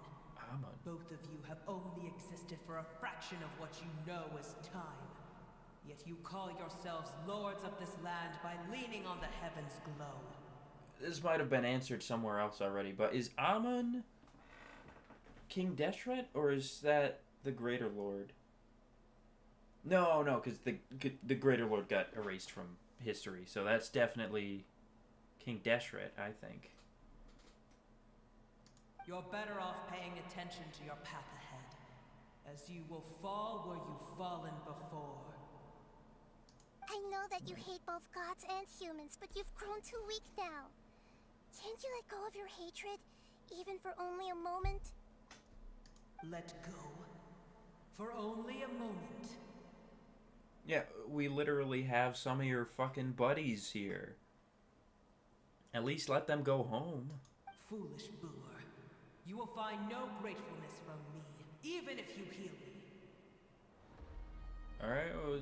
Both of you have only existed for a fraction of what you know as time. Yet you call yourselves lords of this land by leaning on the heavens' glow. This might have been answered somewhere else already, but is Amon King Deshret, or is that the Greater Lord? No, because the Greater Lord got erased from history, so that's definitely King Deshret, I think. You're better off paying attention to your path ahead, as you will fall where you've fallen before. I know that you hate both gods and humans, but you've grown too weak now. Can't you let go of your hatred, even for only a moment? Let go? For only a moment? Yeah, we literally have some of your fucking buddies here. At least let them go home. Foolish Boor. You will find no gratefulness from me, even if you heal me. Alright, well,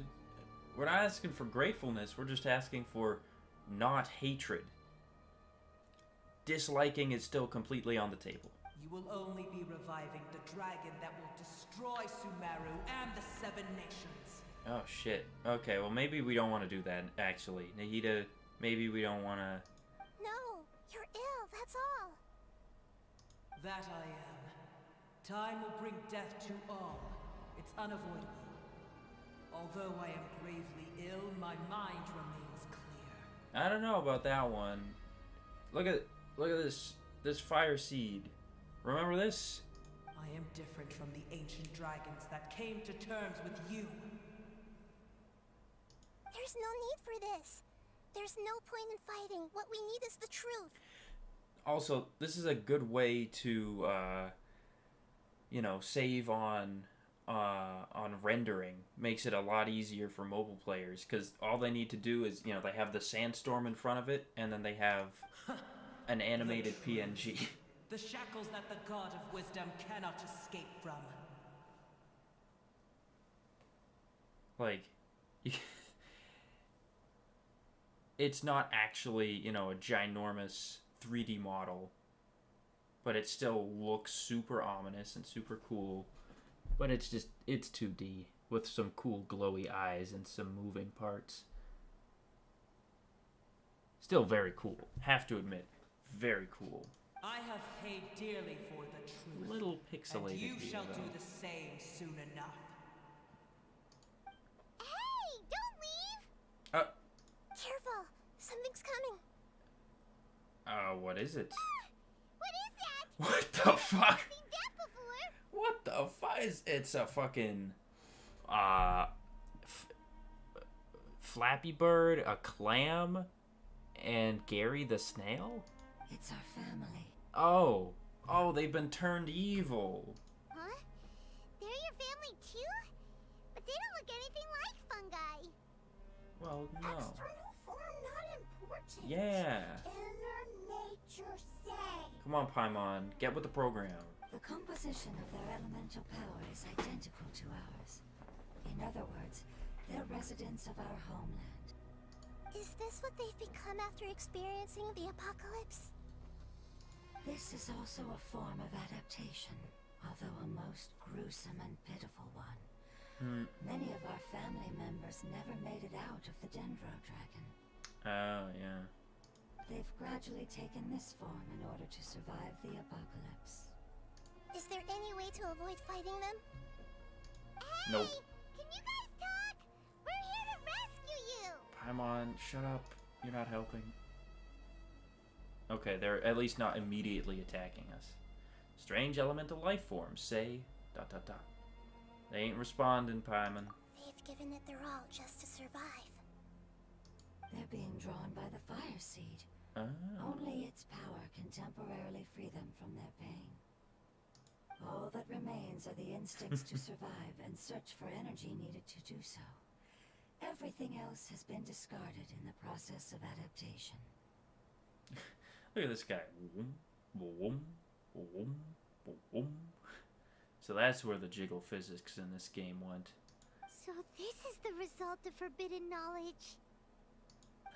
we're not asking for gratefulness, we're just asking for not hatred. Disliking is still completely on the table. You will only be reviving the dragon that will destroy Sumeru and the 7 nations. Oh, shit. Okay, well, maybe we don't want to do that, actually. Nahida, maybe we don't want to... No, you're ill, that's all. That I am. Time will bring death to all. It's unavoidable. Although I am gravely ill, my mind remains clear. I don't know about that one. Look at this fire seed. Remember this? I am different from the ancient dragons that came to terms with you. There's no need for this. There's no point in fighting. What we need is the truth. Also, this is a good way to, you know, save on rendering. Makes it a lot easier for mobile players, because all they need to do is, you know, they have the sandstorm in front of it, and then they have an animated PNG. The shackles that the god of wisdom cannot escape from. Like, it's not actually, you know, a ginormous 3D model, but it still looks super ominous and super cool. But it's 2D with some cool glowy eyes and some moving parts. Still very cool. Have to admit, very cool. I have paid dearly for the truth. Little pixelated and you here, shall though. do the same soon enough. Hey, don't leave! Careful, something's coming. What is it? What is that? What the fuck? Seen that before? What the fuck is... It's a fucking... Flappy Bird, a clam, and Gary the snail? It's our family. Oh. Oh, they've been turned evil. Huh? They're your family too? But they don't look anything like fungi. Well, no. External form not important. Yeah. Inner nature say. Come on, Paimon. Get with the program. The composition of their elemental power is identical to ours. In other words, they're residents of our homeland. Is this what they've become after experiencing the apocalypse? This is also a form of adaptation, although a most gruesome and pitiful one. Many of our family members never made it out of the Dendro Dragon. Oh, yeah. They've gradually taken this form in order to survive the apocalypse. Is there any way to avoid fighting them? Hey! Nope. Can you guys talk? We're here to rescue you! Paimon, shut up. You're not helping. Okay, they're at least not immediately attacking us. Strange elemental life forms say... ... They ain't responding, Paimon. They've given it their all just to survive. They're being drawn by the fire seed. Oh. Only its power can temporarily free them from their pain. All that remains are the instincts to survive and search for energy needed to do so. Everything else has been discarded in the process of adaptation. Look at this guy. Boom, boom, boom, boom. So that's where the jiggle physics in this game went. So this is the result of forbidden knowledge.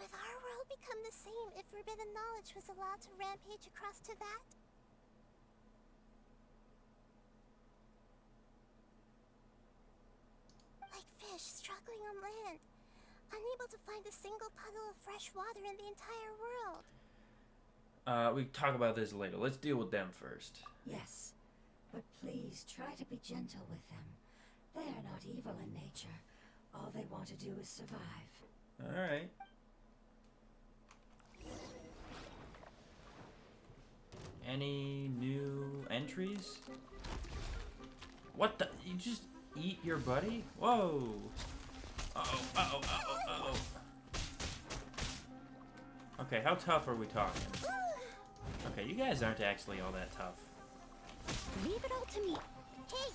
Would our world become the same if forbidden knowledge was allowed to rampage across Teyvat? Like fish struggling on land, unable to find a single puddle of fresh water in the entire world. We can talk about this later. Let's deal with them first. Yes, but please try to be gentle with them. They are not evil in nature. All they want to do is survive. Alright. Any new entries? What the? You just eat your buddy? Whoa! Uh-oh, uh-oh, uh-oh, uh-oh. Okay, how tough are we talking? Okay, you guys aren't actually all that tough. Leave it all to me. Hey!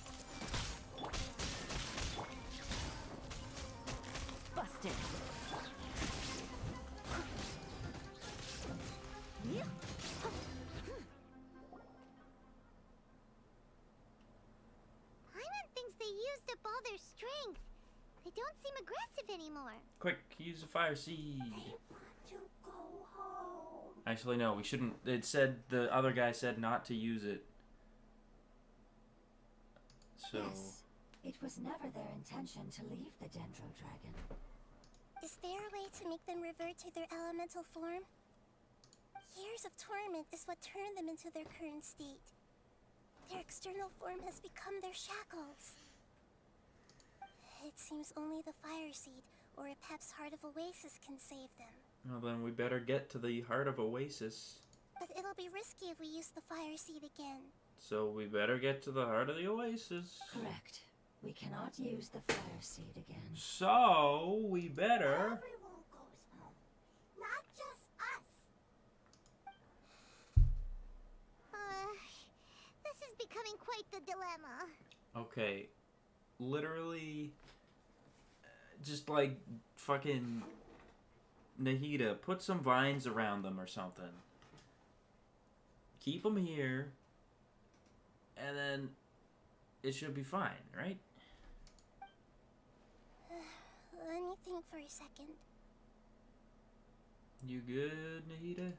Busted. Paimon thinks they used up all their strength. They don't seem aggressive anymore. Quick, use the fire seed. To go home. Actually, no, we shouldn't. It said, the other guy said not to use it. So, Yes, It was never their intention to leave the Dendro Dragon. Is there a way to make them revert to their elemental form? Years of torment is what turned them into their current state. Their external form has become their shackles. It seems only the Fire Seed or Epep's Heart of Oasis can save them. Well, then we better get to the Heart of Oasis. But it'll be risky if we use the Fire Seed again. So we better get to the Heart of the Oasis. Correct. We cannot use the Fire Seed again. So we better... Everyone goes home, not just us. This is becoming quite the dilemma. Okay. Literally... Just like fucking... Nahida, put some vines around them or something. Keep them here. And then... It should be fine, right? Let me think for a second. You good, Nahida?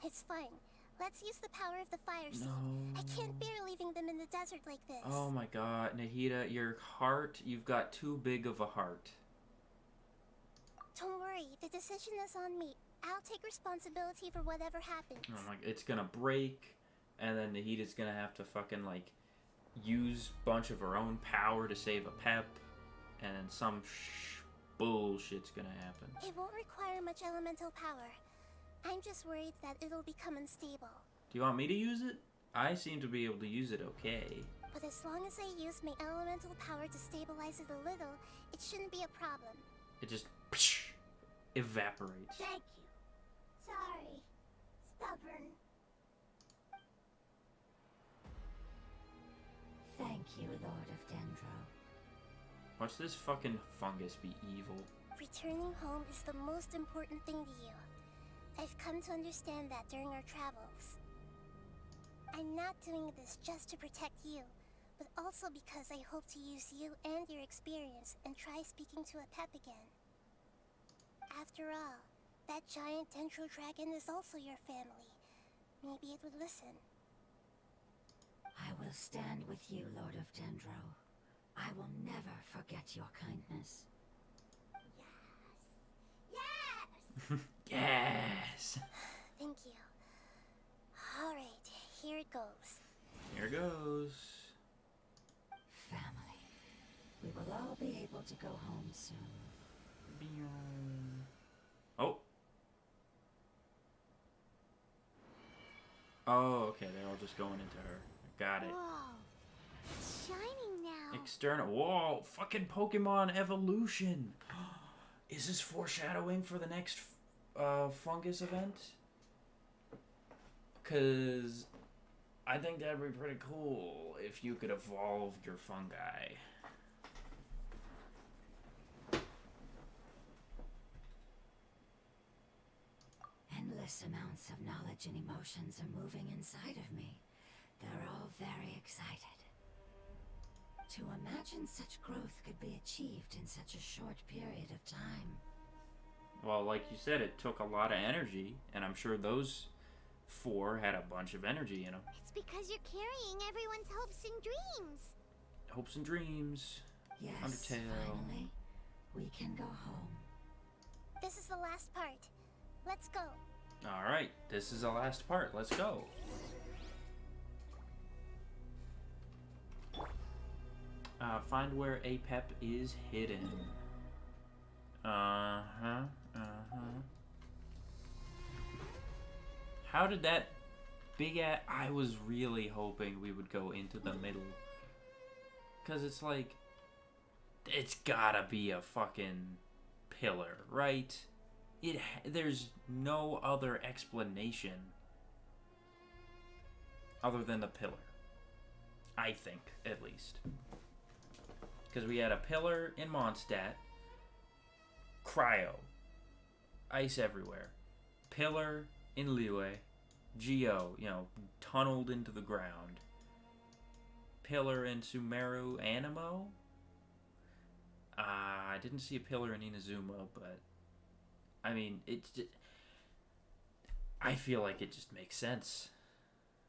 It's fine. Let's use the power of the Fire Seed. No. I can't bear leaving them in the desert like this. Oh my god, Nahida, your heart, you've got too big of a heart. Don't worry, the decision is on me. I'll take responsibility for whatever happens. Oh my, it's gonna break, and then Nahida's gonna have to fucking, like, use a bunch of her own power to save a pep, and then some bullshit's gonna happen. It won't require much elemental power. I'm just worried that it'll become unstable. Do you want me to use it? I seem to be able to use it okay. But as long as I use my elemental power to stabilize it a little, it shouldn't be a problem. It just evaporates. Thank you. Sorry. Stubborn. Thank you, Lord of Dendro. Watch this fucking fungus be evil. Returning home is the most important thing to you. I've come to understand that during our travels. I'm not doing this just to protect you, but also because I hope to use you and your experience and try speaking to a pep again. After all, that giant Dendro Dragon is also your family. Maybe it would listen. I will stand with you, Lord of Dendro. I will never forget your kindness. Yes! Yes! Thank you. Alright, here it goes. Here goes. Family. We will all be able to go home soon. Oh. Oh, okay, they're all just going into her. Got it. Whoa. It's shining now. External. Whoa, fucking Pokemon evolution. Is this foreshadowing for the next fungus event? Because I think that'd be pretty cool if you could evolve your fungi. Endless amounts of knowledge and emotions are moving inside of me. They're all very excited. To imagine such growth could be achieved in such a short period of time. Well, like you said, it took a lot of energy, and I'm sure those four had a bunch of energy in them. It's because you're carrying everyone's hopes and dreams. Hopes and dreams. Yes, Undertale. finally, we can go home. This is the last part. Let's go. Alright, this is the last part. Let's go. Find where a pep is hidden. How did that big ass... I was really hoping we would go into the middle. Because it's like... It's gotta be a fucking pillar, right? There's no other explanation other than the pillar. I think, at least. Because we had a pillar in Mondstadt. Cryo. Ice everywhere. Pillar in Liyue. Geo, tunneled into the ground. Pillar in Sumeru Animo. I didn't see a pillar in Inazuma, but... I mean, it's just... I feel like it just makes sense.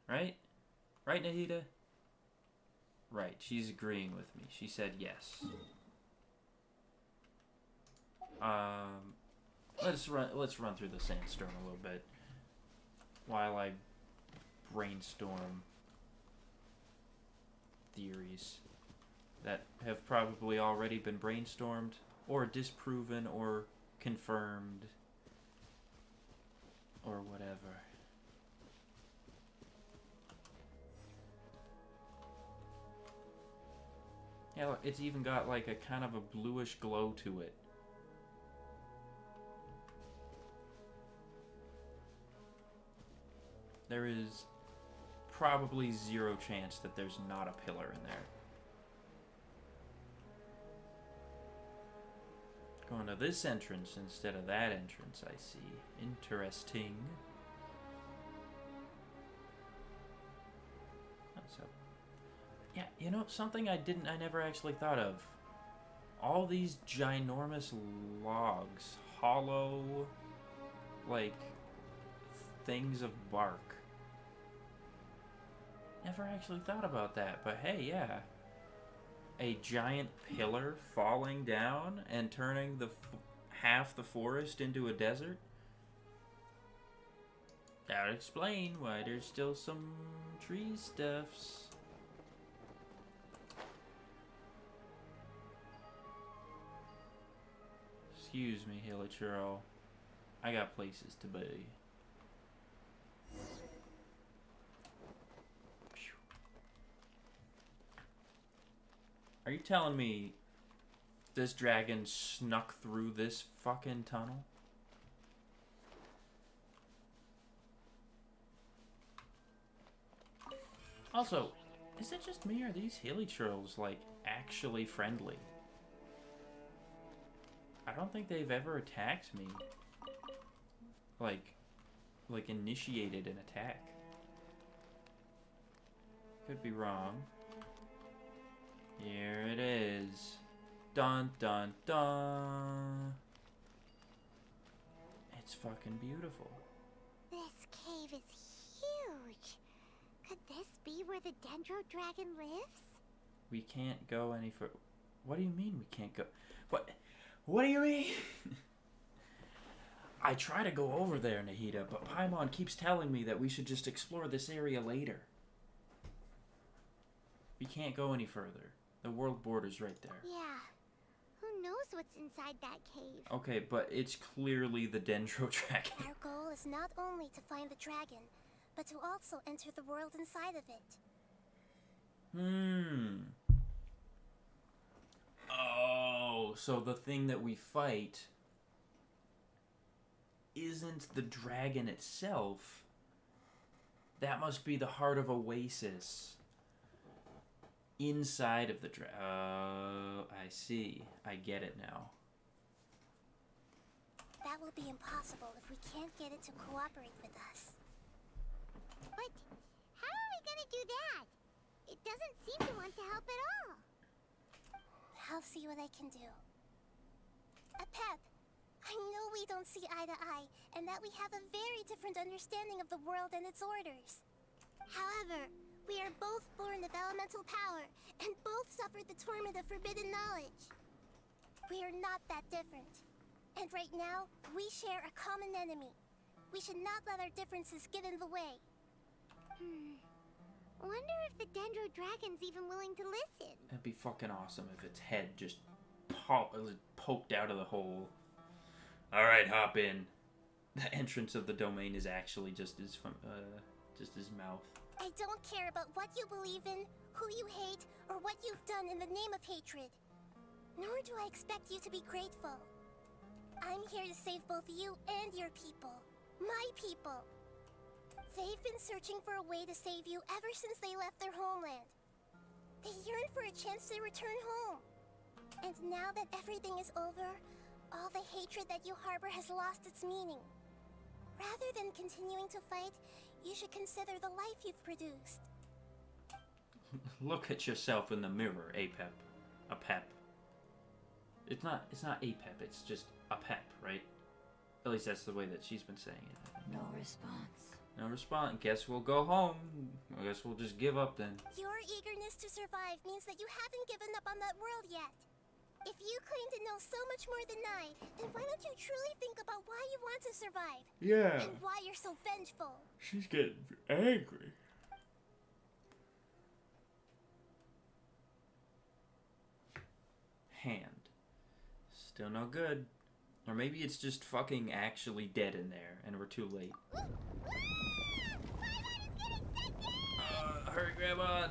Right? Right, Nahida? Right, she's agreeing with me. She said yes. Let's run through the sandstorm a little bit while I brainstorm theories that have probably already been brainstormed or disproven or confirmed or whatever. Yeah, look, it's even got like a kind of a bluish glow to it. There is probably zero chance that there's not a pillar in there. Going to this entrance instead of that entrance, I see. Interesting. So, yeah, you know, something I never actually thought of. All these ginormous logs, hollow, like, things of bark. Never actually thought about that, but hey, yeah. A giant pillar falling down and turning the half the forest into a desert? That would explain why there's still some tree stuffs. Excuse me, Hilichurl. I got places to be. Are you telling me this dragon snuck through this fucking tunnel? Also, is it just me or are these Hilichurls, like, actually friendly? I don't think they've ever attacked me. Like initiated an attack. Could be wrong. Here it is. Dun dun dun. It's fucking beautiful. This cave is huge. Could this be where the Dendro Dragon lives? We can't go any further. What do you mean we can't go? What do you mean? I try to go over there, Nahida, but Paimon keeps telling me that we should just explore this area later. We can't go any further. The world border's right there. Yeah. Who knows what's inside that cave? Okay, but it's clearly the Dendro Dragon. Our goal is not only to find the dragon, but to also enter the world inside of it. Oh, so the thing that we fight isn't the dragon itself. That must be the heart of Oasis. Inside of the dragon. Oh, I see. I get it now. That will be impossible if we can't get it to cooperate with us. But how are we gonna do that? It doesn't seem to want to help at all. I'll see what I can do. Pep, I know we don't see eye to eye, and that we have a very different understanding of the world and its orders. However, we are both born of elemental power, and both suffered the torment of forbidden knowledge. We are not that different. And right now, we share a common enemy. We should not let our differences get in the way. Wonder if the Dendro Dragon's even willing to listen. That'd be fucking awesome if its head just poked out of the hole. Alright, hop in. The entrance of the domain is actually just his mouth. I don't care about what you believe in, who you hate, or what you've done in the name of hatred. Nor do I expect you to be grateful. I'm here to save both you and your people. My people. They've been searching for a way to save you ever since they left their homeland. They yearn for a chance to return home. And now that everything is over, all the hatred that you harbor has lost its meaning. Rather than continuing to fight, you should consider the life you've produced. Look at yourself in the mirror, Apep. A pep. It's not Apep, it's just a pep, right? At least that's the way that she's been saying it. No response. No response. Guess we'll go home. I guess we'll just give up then. Your eagerness to survive means that you haven't given up on that world yet. If you claim to know so much more than I, then why don't you truly think about why you want to survive? Yeah. And why you're so vengeful. She's getting angry. Hand. Still no good. Or maybe it's just fucking actually dead in there and we're too late. Hurry, Grandma!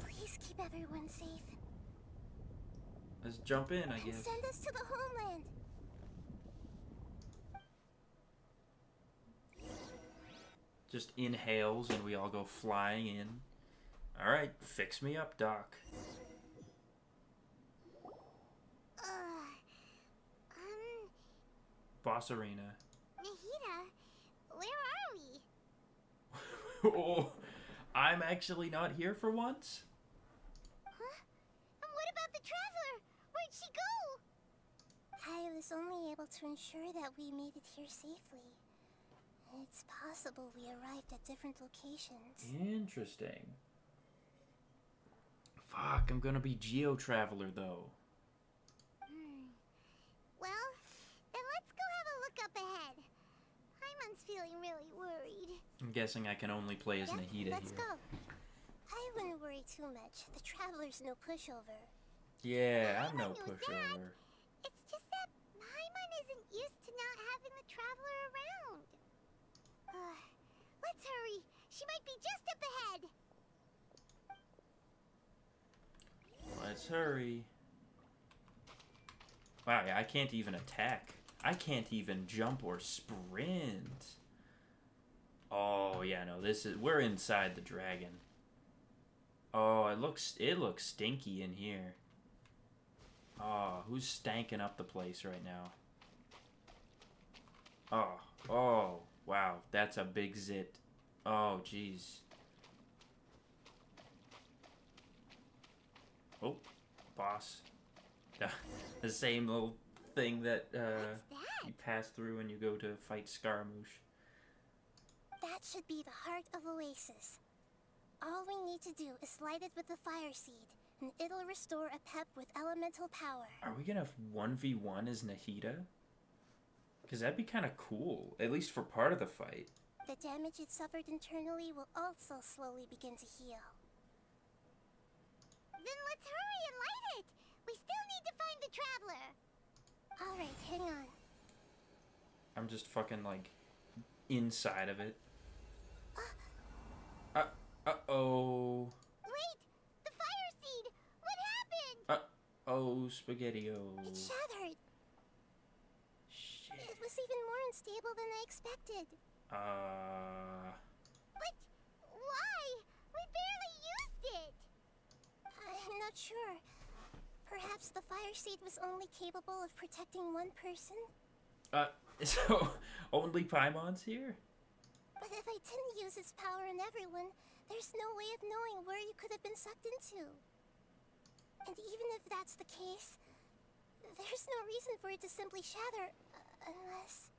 Please keep everyone safe. Let's jump in, I And guess. send us to the homeland. Just inhales and we all go flying in. Alright, fix me up, Doc. Boss Arena. Nahida, where are we? Oh, I'm actually not here for once? Huh? And what about the traveler? Where'd she go? I was only able to ensure that we made it here safely. It's possible we arrived at different locations. Interesting. Fuck, I'm gonna be Geo-Traveler though. Well, then let's go have a look up ahead. Paimon's feeling really worried. I'm guessing I can only play as Nahida Let's here. go. I wouldn't worry too much. The traveler's no pushover. Yeah, I'm no I knew pushover. It's just that Paimon isn't used to not having the traveler around. Let's hurry. She might be just up ahead. Let's hurry. Wow, yeah, I can't even attack. I can't even jump or sprint. Oh, yeah, no, we're inside the dragon. Oh, it looks stinky in here. Oh, who's stanking up the place right now? Oh, wow, that's a big zit. Oh, jeez. Oh, boss. The same little thing that you pass through when you go to fight Scaramouche. That should be the heart of Oasis. All we need to do is light it with the fire seed, and it'll restore a pep with elemental power. Are we gonna 1v1 as Nahida? Because that'd be kind of cool, at least for part of the fight. The damage it suffered internally will also slowly begin to heal. Then let's hurry and light it. We still need to find the traveler. Alright, hang on. I'm just fucking, like, inside of it. Uh-oh. Wait! The fire seed! What happened? Oh, SpaghettiO. It shattered. Shit. It was even more unstable than I expected. But why? We barely used it. I'm not sure. Perhaps the fire seed was only capable of protecting one person? So, only Paimon's here? But if I didn't use its power on everyone, there's no way of knowing where you could have been sucked into. And even if that's the case, there's no reason for it to simply shatter, unless...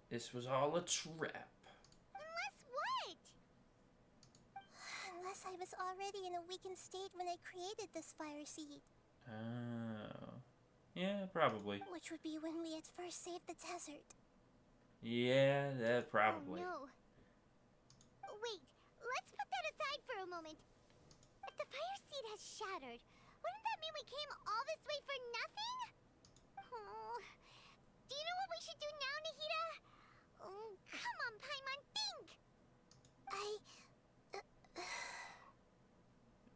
This was all a trap. Unless what? Unless I was already in a weakened state when I created this fire seed. Oh. Yeah, probably. Which would be when we had first saved the desert. Yeah, that probably. Oh, no. Wait, let's put that aside for a moment. If the fire seed has shattered, wouldn't that mean we came all this way for nothing? Oh, do you know what we should do now, Nahida? Oh, come on, Paimon, think!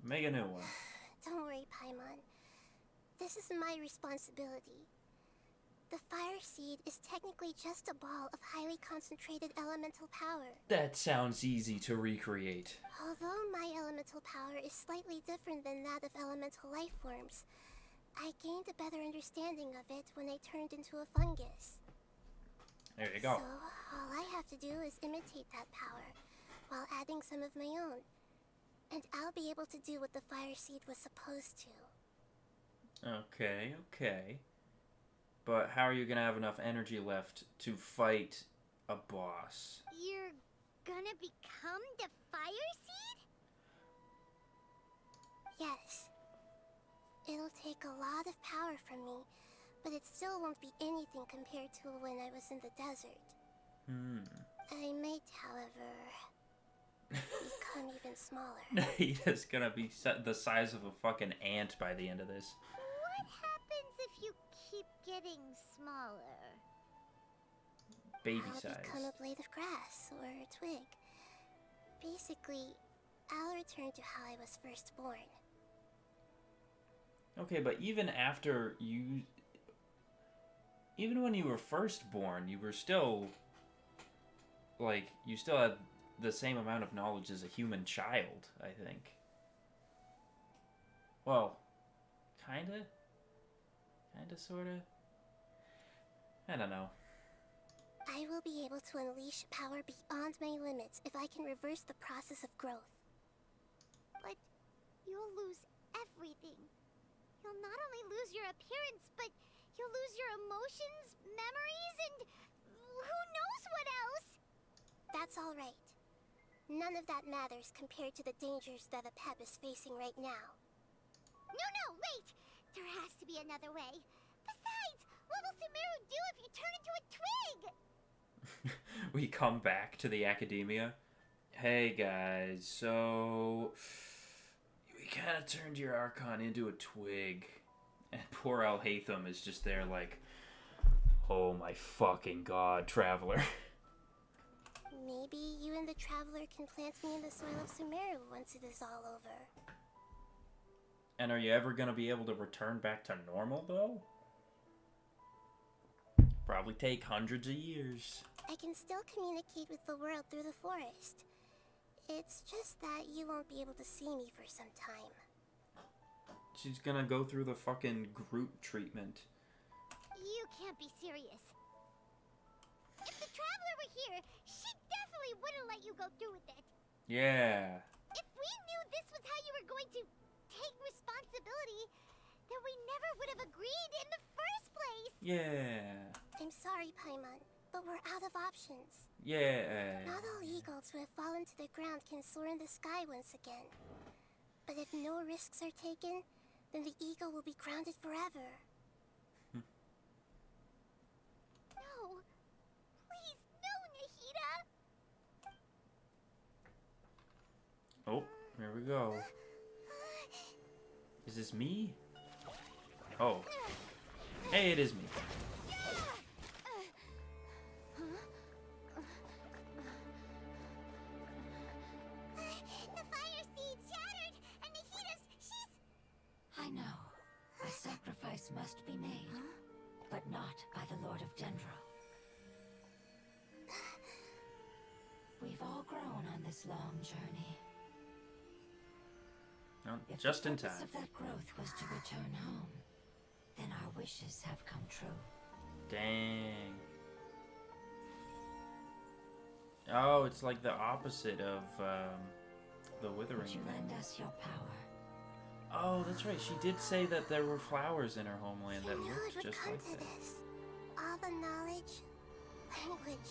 Make a new one. Don't worry, Paimon. This is my responsibility. The fire seed is technically just a ball of highly concentrated elemental power. That sounds easy to recreate. Although my elemental power is slightly different than that of elemental life forms, I gained a better understanding of it when I turned into a fungus. There you go. So, all I have to do is imitate that power, while adding some of my own. And I'll be able to do what the fire seed was supposed to. Okay. But how are you gonna have enough energy left to fight a boss? You're gonna become the Fire Seed? Yes. It'll take a lot of power from me, but it still won't be anything compared to when I was in the desert. I might, however, become even smaller. Nahida's gonna be the size of a fucking ant by the end of this. What happens if you keep getting smaller? Baby I'll size. become a blade of grass or a twig. Basically, I'll return to how I was first born. Okay, but even after you... Even when you were first born, you were still... Like, you still had the same amount of knowledge as a human child, I think. Well, kinda? Kinda, sorta? I don't know. I will be able to unleash power beyond my limits if I can reverse the process of growth. But you'll lose everything. You'll not only lose your appearance, but you'll lose your emotions, memories, and who knows what else? That's all right. None of that matters compared to the dangers that a Pep is facing right now. No, wait! There has to be another way. Besides, what will Sumeru do if you turn into a twig? We come back to the academia. Hey guys, so... We kind of turned your Archon into a twig. And poor Alhaitham is just there like... Oh my fucking god, Traveler. Maybe you and the Traveler can plant me in the soil of Sumeru once it is all over. And are you ever going to be able to return back to normal, though? Probably take hundreds of years. I can still communicate with the world through the forest. It's just that you won't be able to see me for some time. She's gonna go through the fucking Groot treatment. You can't be serious. If the Traveler were here, she definitely wouldn't let you go through with it. Yeah. If we knew this was how you were going to take responsibility, then we never would have agreed in the first place. Yeah. I'm sorry, Paimon, but we're out of options. Yeah. Not all eagles who have fallen to the ground can soar in the sky once again. But if no risks are taken, then the eagle will be grounded forever. No. Please, no, Nahida. Oh, here we go. Is this me? Oh. Hey, it is me. The Fire Seed shattered, and Nahida's, she's... I know. A sacrifice must be made, but not by the Lord of Dendro. We've all grown on this long journey. Oh, If just in the purpose time. of that growth was to return home, then our wishes have come true. Dang. Oh, it's like the opposite of the withering Would you thing. lend us your power? Oh, that's right. She did say that there were flowers in her homeland that You knew it looked would just come like to that. this. All the knowledge, language,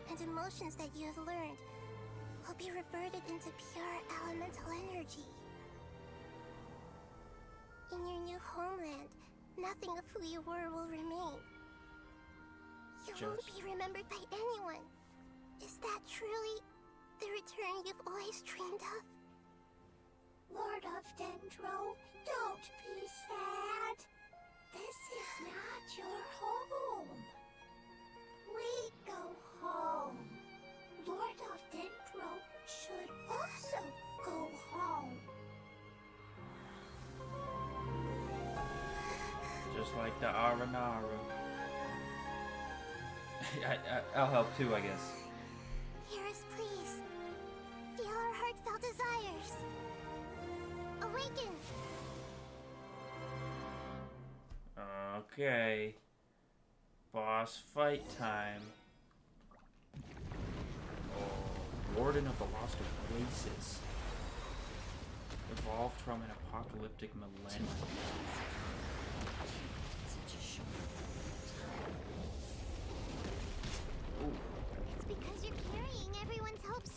and emotions that you have learned will be reverted into pure elemental energy. In your new homeland, nothing of who you were will remain. You won't be remembered by anyone. Is that truly the return you've always dreamed of? Lord of Dendro, don't be sad. This is not your home. We go home. Lord of Dendro should also go home. Just like the Aranara. I'll help too, I guess. Hear us, please. Feel our heartfelt desires. Awaken! Okay. Boss fight time. Oh, Warden of the Lost Oasis. Evolved from an apocalyptic millennium. Such a short Ooh. It's because you're carrying everyone's hopes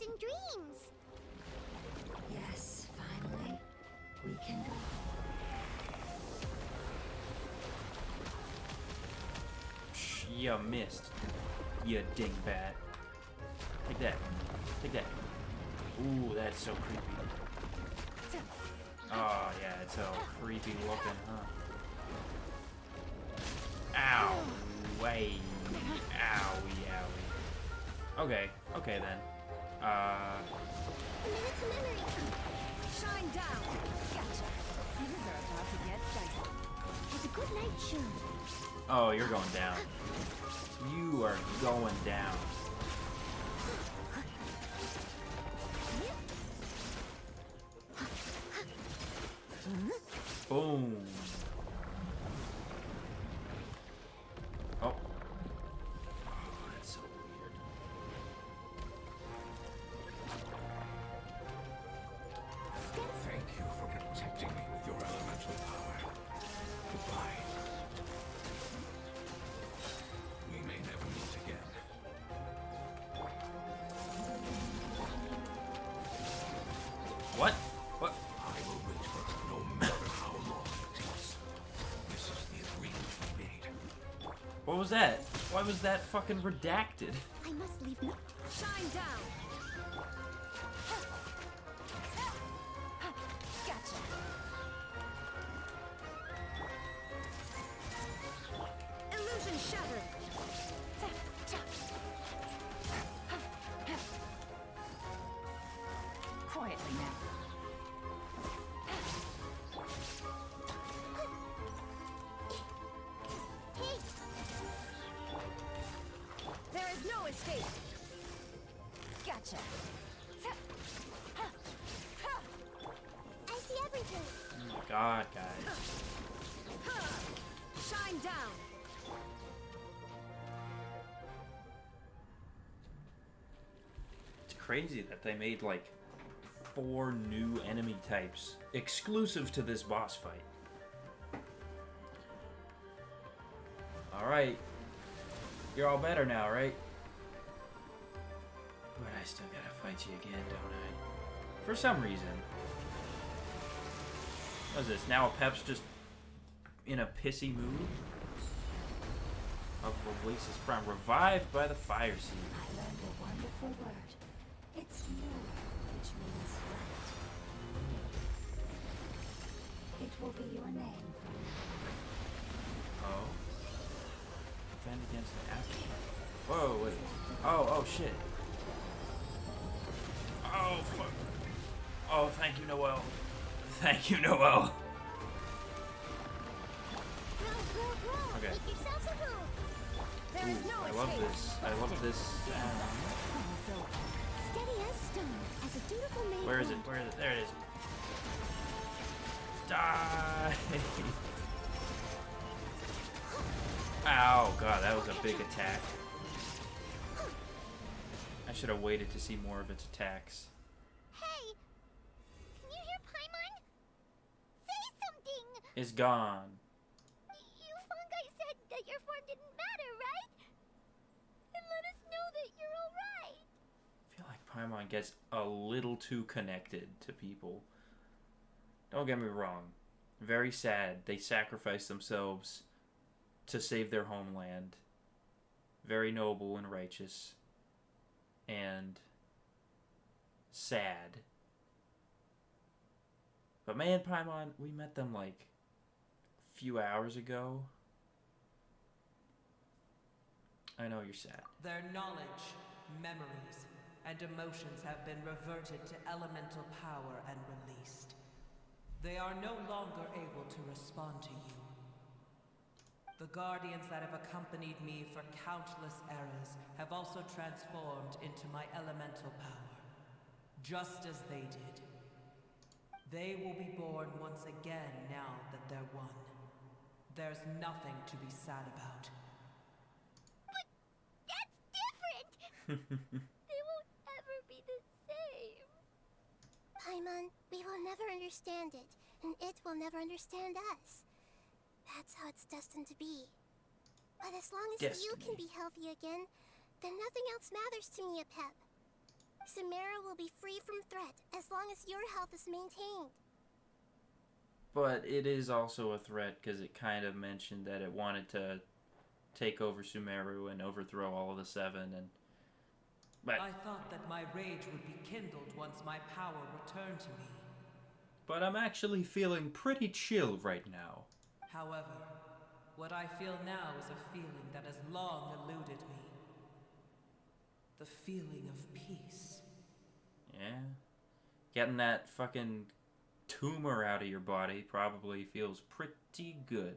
You missed. You dingbat. Take that. Take that. Ooh, that's so creepy. Oh, yeah, it's so creepy looking, huh? Ow. Way. Owie, owie. Okay, okay then. Shine down. Gotcha. Things are about to get dicey. It's a good night tune. Oh, you're going down. You are going down. Boom. Oh. Oh, that's so weird. Thank you for protecting me with your elemental power. Goodbye. We may never meet again. What? What? I will wait for her no matter how long it takes. This is the agreement we made. What was that? Why was that fucking redacted? I must leave no. Shine down. Gotcha. Illusion shattered. Quietly now. Hey. There is no escape. Gotcha. I see everything. Oh my god, guys. Shine down. It's crazy that they made like 4 new enemy types exclusive to this boss fight. Alright. You're all better now, right? But I still gotta fight you again, don't I? For some reason. What is this? Now Pep's just in a pissy mood? Of Oasis Prime. Revived by the Fire Seed. I learned a wonderful word. It's lure, which means light. It will be your name from now Oh. Defend against the after. Whoa, wait. Oh, shit. Oh, fuck. Oh, thank you, Noel. Thank you, Noel. Okay. Make yourselves a home. There is Ooh, no I love escape. this. I love this. Steady as stone, as a dutiful maid. Where is it? Where is it? There it is. Die! Ow, god, that was a big attack. I should have waited to see more of its attacks. Hey! Can you hear Paimon? Say something! It's gone. You fungi said that your form didn't matter, right? And let us know that you're alright. I feel like Paimon gets a little too connected to people. Don't get me wrong. Very sad. They sacrificed themselves to save their homeland. Very noble and righteous. And sad. But man, Paimon, we met them like a few hours ago. I know you're sad. Their knowledge, memories, and emotions have been reverted to elemental power and released. They are no longer able to respond to you. The guardians that have accompanied me for countless eras have also transformed into my elemental power, just as they did. They will be born once again now that they're one. There's nothing to be sad about. But that's different! They won't ever be the same. Paimon, we will never understand it, and it will never understand us. That's how it's destined to be. But as long as you can be healthy again, then nothing else matters to me, Apep. Samara will be free from threat as long as your health is maintained. But it is also a threat because it kind of mentioned that it wanted to take over Sumeru and overthrow all of the Seven. But I thought that my rage would be kindled once my power returned to me. But I'm actually feeling pretty chill right now. However, what I feel now is a feeling that has long eluded me. The feeling of peace. Yeah. Getting that fucking tumor out of your body probably feels pretty good.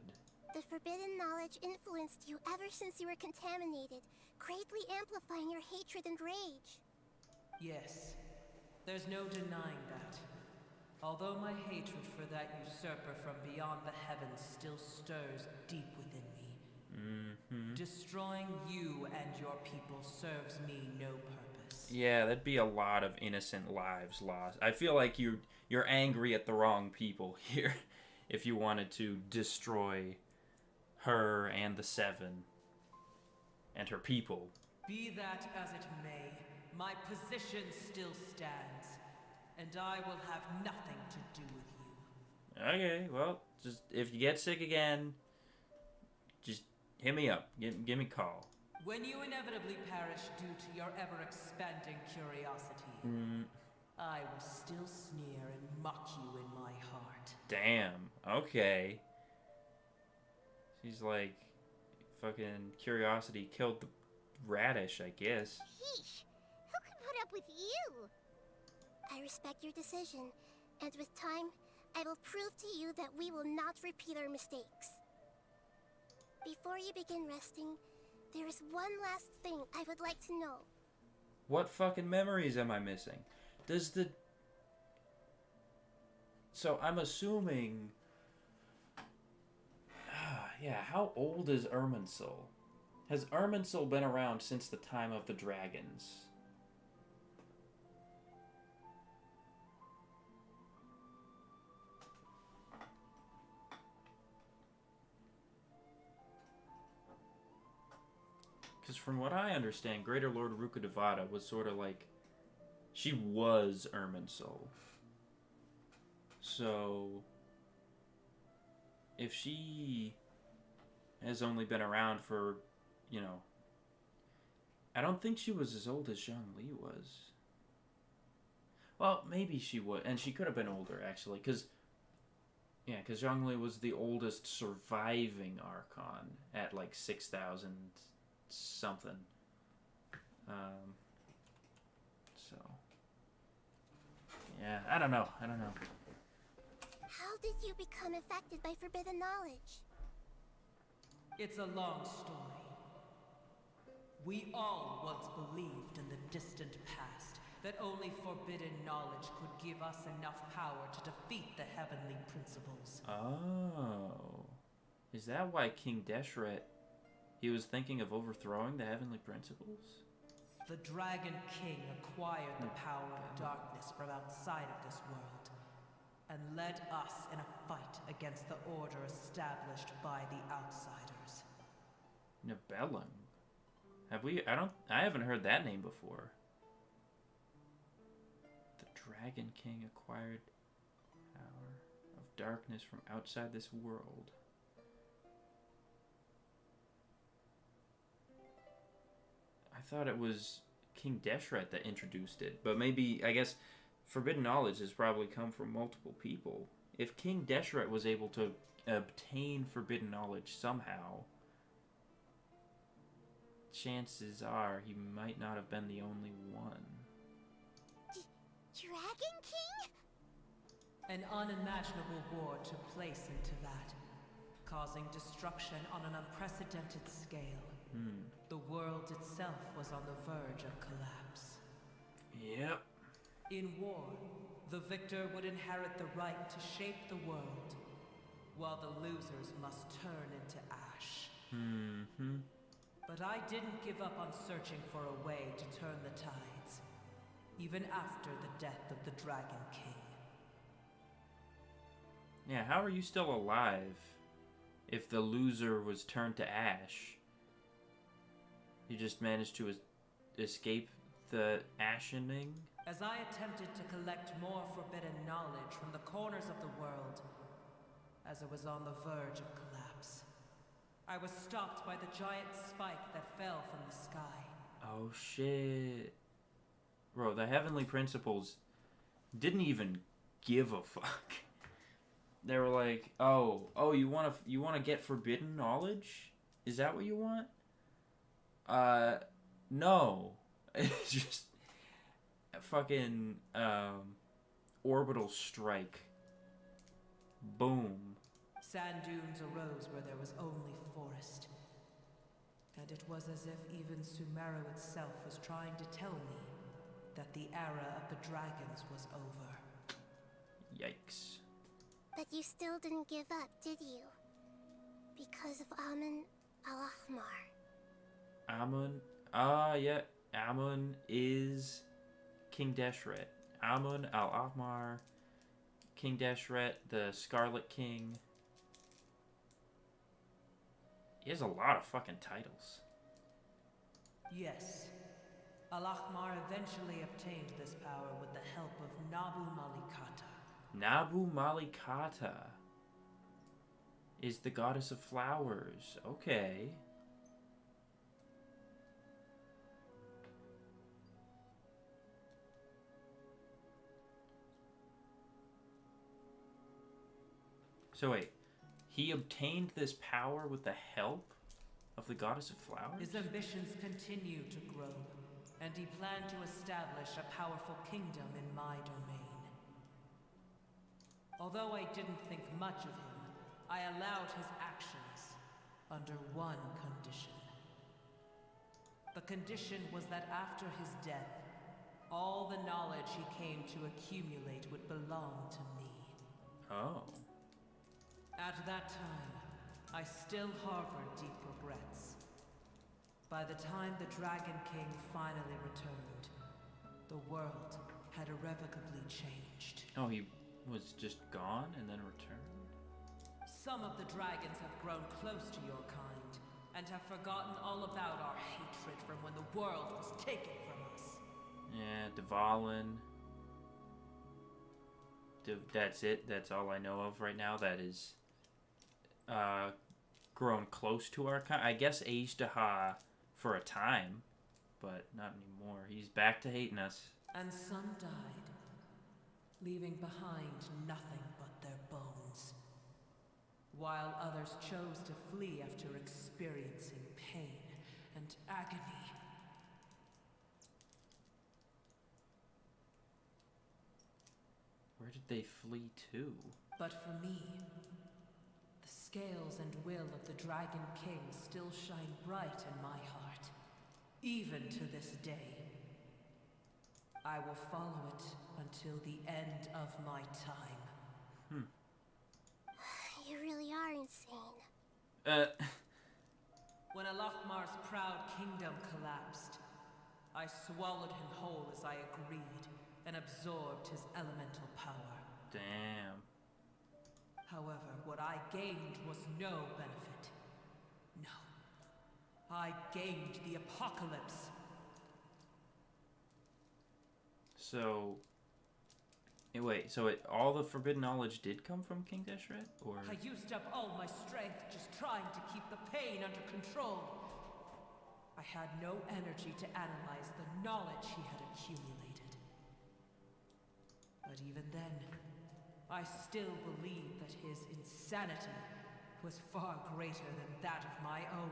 The forbidden knowledge influenced you ever since you were contaminated, greatly amplifying your hatred and rage. Yes, there's no denying that. Although my hatred for that usurper from beyond the heavens still stirs deep within me. Destroying you and your people serves me no purpose. Yeah, that'd be a lot of innocent lives lost. I feel like you're angry at the wrong people here if you wanted to destroy her and the Seven and her people. Be that as it may, my position still stands, and I will have nothing to do with you. Okay, well, just if you get sick again, just hit me up. Give me a call. When you inevitably perish due to your ever-expanding curiosity, I will still sneer and mock you in my heart. Damn, okay. She's like, fucking curiosity killed the radish, I guess. Yeesh. Who can put up with you? I respect your decision, and with time, I will prove to you that we will not repeat our mistakes. Before you begin resting, there is one last thing I would like to know. What fucking memories am I missing? So I'm assuming... yeah, how old is Irminsul? Has Irminsul been around since the time of the dragons? Because from what I understand, Greater Lord Rukkhadevata was sort of like... She was Irminsul. So... if she has only been around for, you know... I don't think she was as old as Zhongli was. Well, maybe she would. And she could have been older, actually. Because Zhongli was the oldest surviving Archon at like 6,000 something. So... yeah, I don't know. How did you become affected by forbidden knowledge? It's a long story. We all once believed in the distant past that only forbidden knowledge could give us enough power to defeat the heavenly principles. Oh. Is that why King Deshret, he was thinking of overthrowing the heavenly principles? The Dragon King acquired the power of darkness from outside of this world, and led us in a fight against the order established by the outsiders. Nibelung? I haven't heard that name before. The Dragon King acquired power of darkness from outside this world. I thought it was King Deshret that introduced it, but maybe, I guess, forbidden knowledge has probably come from multiple people. If King Deshret was able to obtain forbidden knowledge somehow, chances are he might not have been the only one. Dragon King? An unimaginable war took place into that, causing destruction on an unprecedented scale. The world itself was on the verge of collapse. Yep. In war, the victor would inherit the right to shape the world, while the losers must turn into ash. But I didn't give up on searching for a way to turn the tides, even after the death of the Dragon King. Yeah, how are you still alive if the loser was turned to ash? You just managed to escape the ashening? As I attempted to collect more forbidden knowledge from the corners of the world, as it was on the verge of collapse, I was stopped by the giant spike that fell from the sky. Oh shit. Bro, the Heavenly Principles didn't even give a fuck. They were like, oh, you wanna get forbidden knowledge? Is that what you want? No. It's just a fucking orbital strike. Boom. Sand dunes arose where there was only forest. And it was as if even Sumeru itself was trying to tell me that the era of the dragons was over. Yikes. But you still didn't give up, did you? Because of Amun al-Ahmar. Amun, yeah, Amun is King Deshret. Amun al-Ahmar, King Deshret, the Scarlet King. He has a lot of fucking titles. Yes. Al-Ahmar eventually obtained this power with the help of Nabu Malikata. Nabu Malikata is the goddess of flowers. Okay. So wait, he obtained this power with the help of the goddess of flowers? His ambitions continue to grow, and he planned to establish a powerful kingdom in my domain. Although I didn't think much of him, I allowed his actions under one condition. The condition was that after his death, all the knowledge he came to accumulate would belong to me. Oh. At that time, I still harbored deep regrets. By the time the Dragon King finally returned, the world had irrevocably changed. Oh, he was just gone and then returned? Some of the dragons have grown close to your kind, and have forgotten all about our hatred from when the world was taken from us. Yeah, Dvalin. That's it. That's all I know of right now. That is grown close to our kind. I guess Azhdaha for a time, but not anymore. He's back to hating us. And some died, leaving behind nothing but their bones, while others chose to flee after experiencing pain and agony. Where did they flee to? But for me, the scales and will of the Dragon King still shine bright in my heart, even to this day. I will follow it until the end of my time. You really are insane. When Al-Ahmar's proud kingdom collapsed, I swallowed him whole as I agreed, and absorbed his elemental power. Damn. However, what I gained was no benefit. No. I gained the apocalypse. So... Wait, so all the forbidden knowledge did come from King Deshret? Or... I used up all my strength just trying to keep the pain under control. I had no energy to analyze the knowledge he had accumulated. But even then, I still believe that his insanity was far greater than that of my own.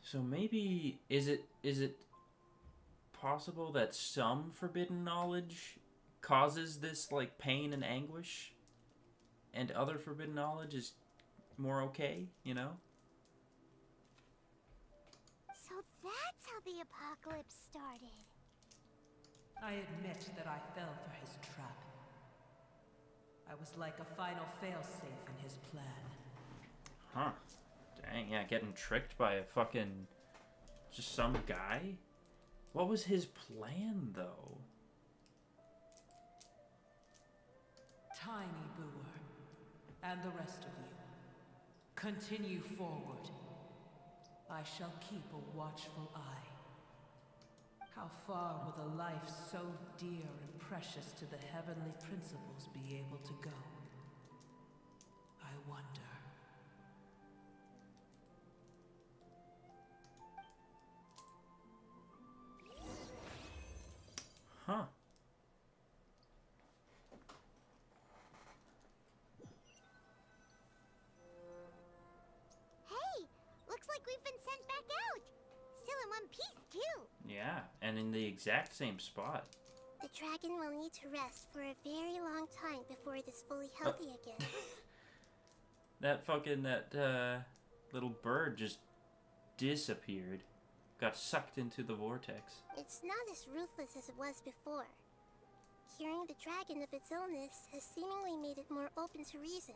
So maybe... Is it possible that some forbidden knowledge causes this, like, pain and anguish? And other forbidden knowledge is more okay, you know? So that's how the apocalypse started. I admit that I fell for his trap. I was like a final failsafe in his plan. Huh. Dang, yeah, getting tricked by a fucking... just some guy? What was his plan, though? Tiny Booer, and the rest of you, continue forward. I shall keep a watchful eye. How far will a life so dear and precious to the heavenly principles be able to go? I wonder. sent back out. Still in one piece, too. Yeah, and in the exact same spot. The dragon will need to rest for a very long time before it is fully healthy again. That little bird just disappeared. Got sucked into the vortex. It's not as ruthless as it was before. Curing the dragon of its illness has seemingly made it more open to reason.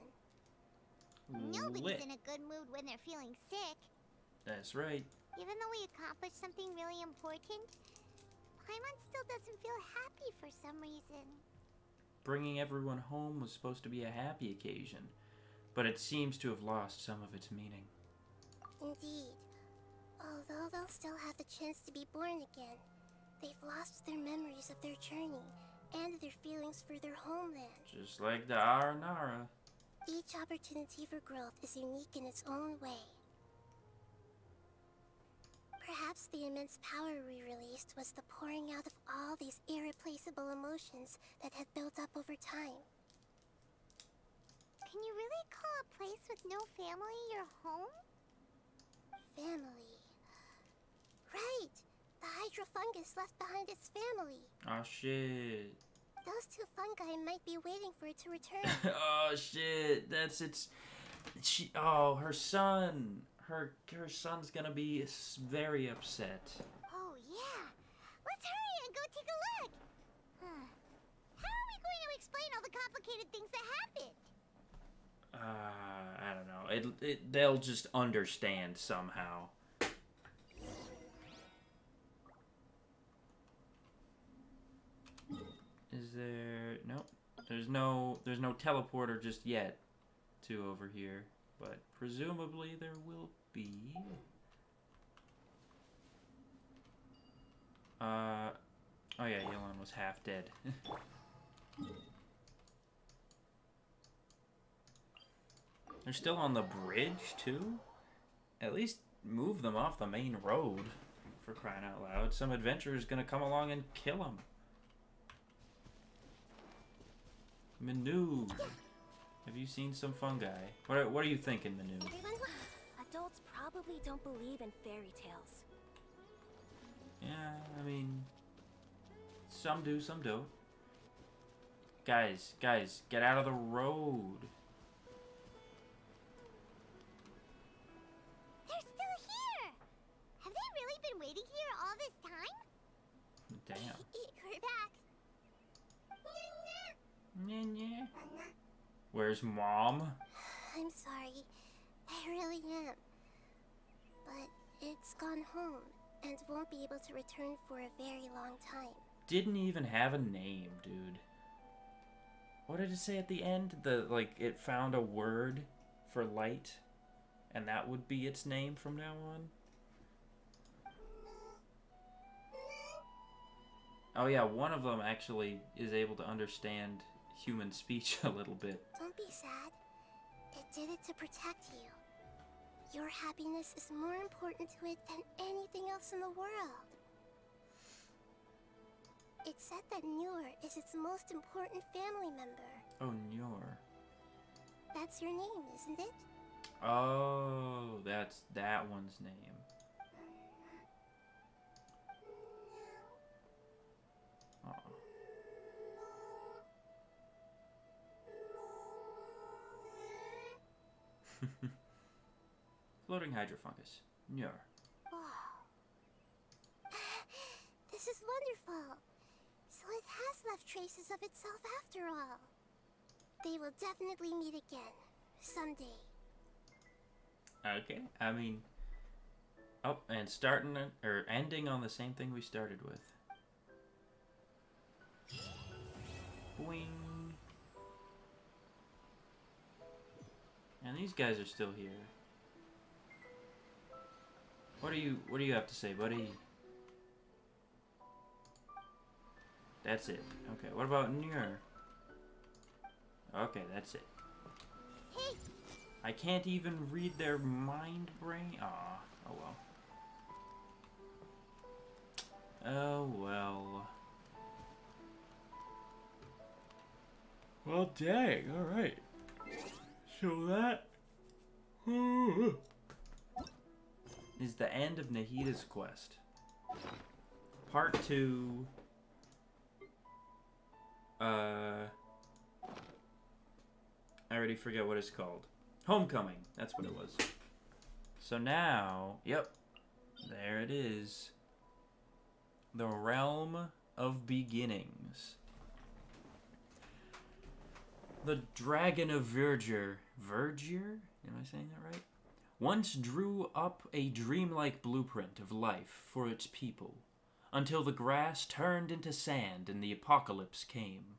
Nobody's Lit. in a good mood when they're feeling sick. That's right. Even though we accomplished something really important, Paimon still doesn't feel happy for some reason. Bringing everyone home was supposed to be a happy occasion, but it seems to have lost some of its meaning. Indeed. Although they'll still have the chance to be born again, they've lost their memories of their journey and their feelings for their homeland. Just like the Aranara. Each opportunity for growth is unique in its own way. Perhaps the immense power we released was the pouring out of all these irreplaceable emotions that had built up over time. Can you really call a place with no family your home? Family. Right! The Hydra fungus left behind its family. Oh shit. Those two fungi might be waiting for it to return. Oh shit. That's its. Her son. Her son's gonna be very upset. Oh, yeah. Let's hurry and go take a look. How are we going to explain all the complicated things that happened? I don't know. They'll just understand somehow. Is there... Nope. There's no teleporter just yet to over here. But presumably there will be. Oh yeah, Yelon was half dead. They're still on the bridge, too? At least move them off the main road, for crying out loud. Some adventurer's gonna come along and kill them. Manu. Have you seen some fungi? What are you thinking, Manu? Adults probably don't believe in fairy tales. Yeah, I mean, some do, some don't. Guys, get out of the road. They're still here! Have they really been waiting here all this time? Damn. We're back. Yeah. Where's Mom? I'm sorry. I really am. But it's gone home and won't be able to return for a very long time. Didn't even have a name, dude. What did it say at the end? It found a word for light, and that would be its name from now on? Oh yeah, one of them actually is able to understand human speech a little bit. Don't be sad. It did it to protect you. Your happiness is more important to it than anything else in the world. It said that Noor is its most important family member. Oh, Noor. That's your name, isn't it? Oh, that's that one's name. Oh. Floating hydrofungus. Noor. Wow. This is wonderful. So it has left traces of itself after all. They will definitely meet again. Someday. Okay, I mean... Oh, and ending on the same thing we started with. Boing. And these guys are still here. What do you have to say, buddy? That's it. Okay, what about Noor? Okay, that's it. Hey! I can't even read their mind brain. Aw, oh well. Oh well. Well, dang. All right. So that. is the end of Nahida's quest. Part 2. I already forget what it's called. Homecoming. That's what it was. So now, yep, there it is. The Realm of Beginnings. The Dragon of Verdure. Verdure? Am I saying that right? Once drew up a dreamlike blueprint of life for its people, until the grass turned into sand and the apocalypse came.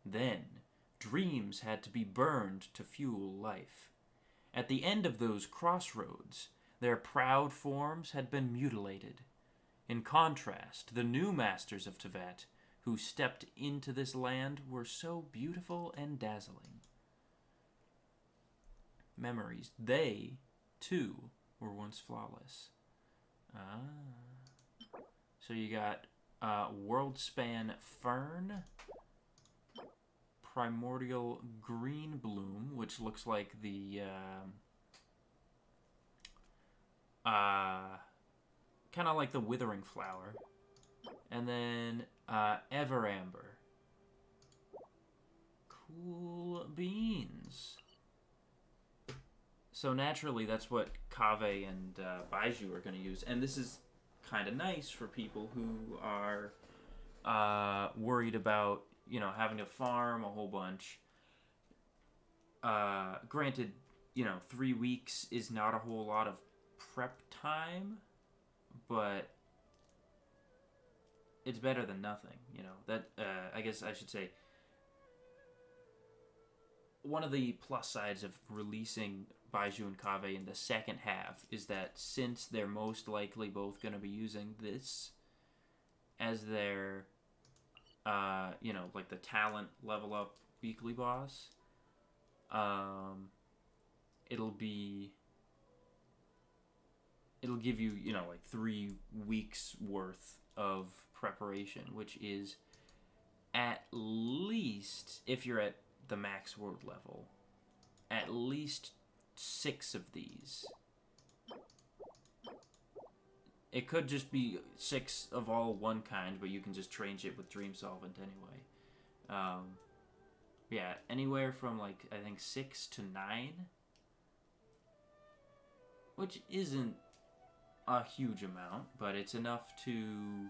Then, dreams had to be burned to fuel life. At the end of those crossroads, their proud forms had been mutilated. In contrast, the new masters of Tevat, who stepped into this land, were so beautiful and dazzling. Memories. They, too, were once flawless. So you got Worldspan Fern, Primordial Green Bloom, which looks like the kind of like the Withering Flower, and then Everamber. Cool beans. So naturally, that's what Kaveh and Baiju are going to use, and this is kind of nice for people who are worried about, you know, having to farm a whole bunch. Granted, you know, 3 weeks is not a whole lot of prep time, but it's better than nothing, you know. That, I guess I should say, one of the plus sides of releasing Baiju and Kaveh in the second half is that since they're most likely both going to be using this as their, you know, like the talent level up weekly boss, it'll give you, you know, like 3 weeks worth of preparation, which is at least, if you're at the max world level, at least 6 of these. It could just be 6 of all one kind, but you can just change it with Dream Solvent anyway. Yeah, anywhere from, like, I think 6 to 9, which isn't a huge amount, but it's enough to,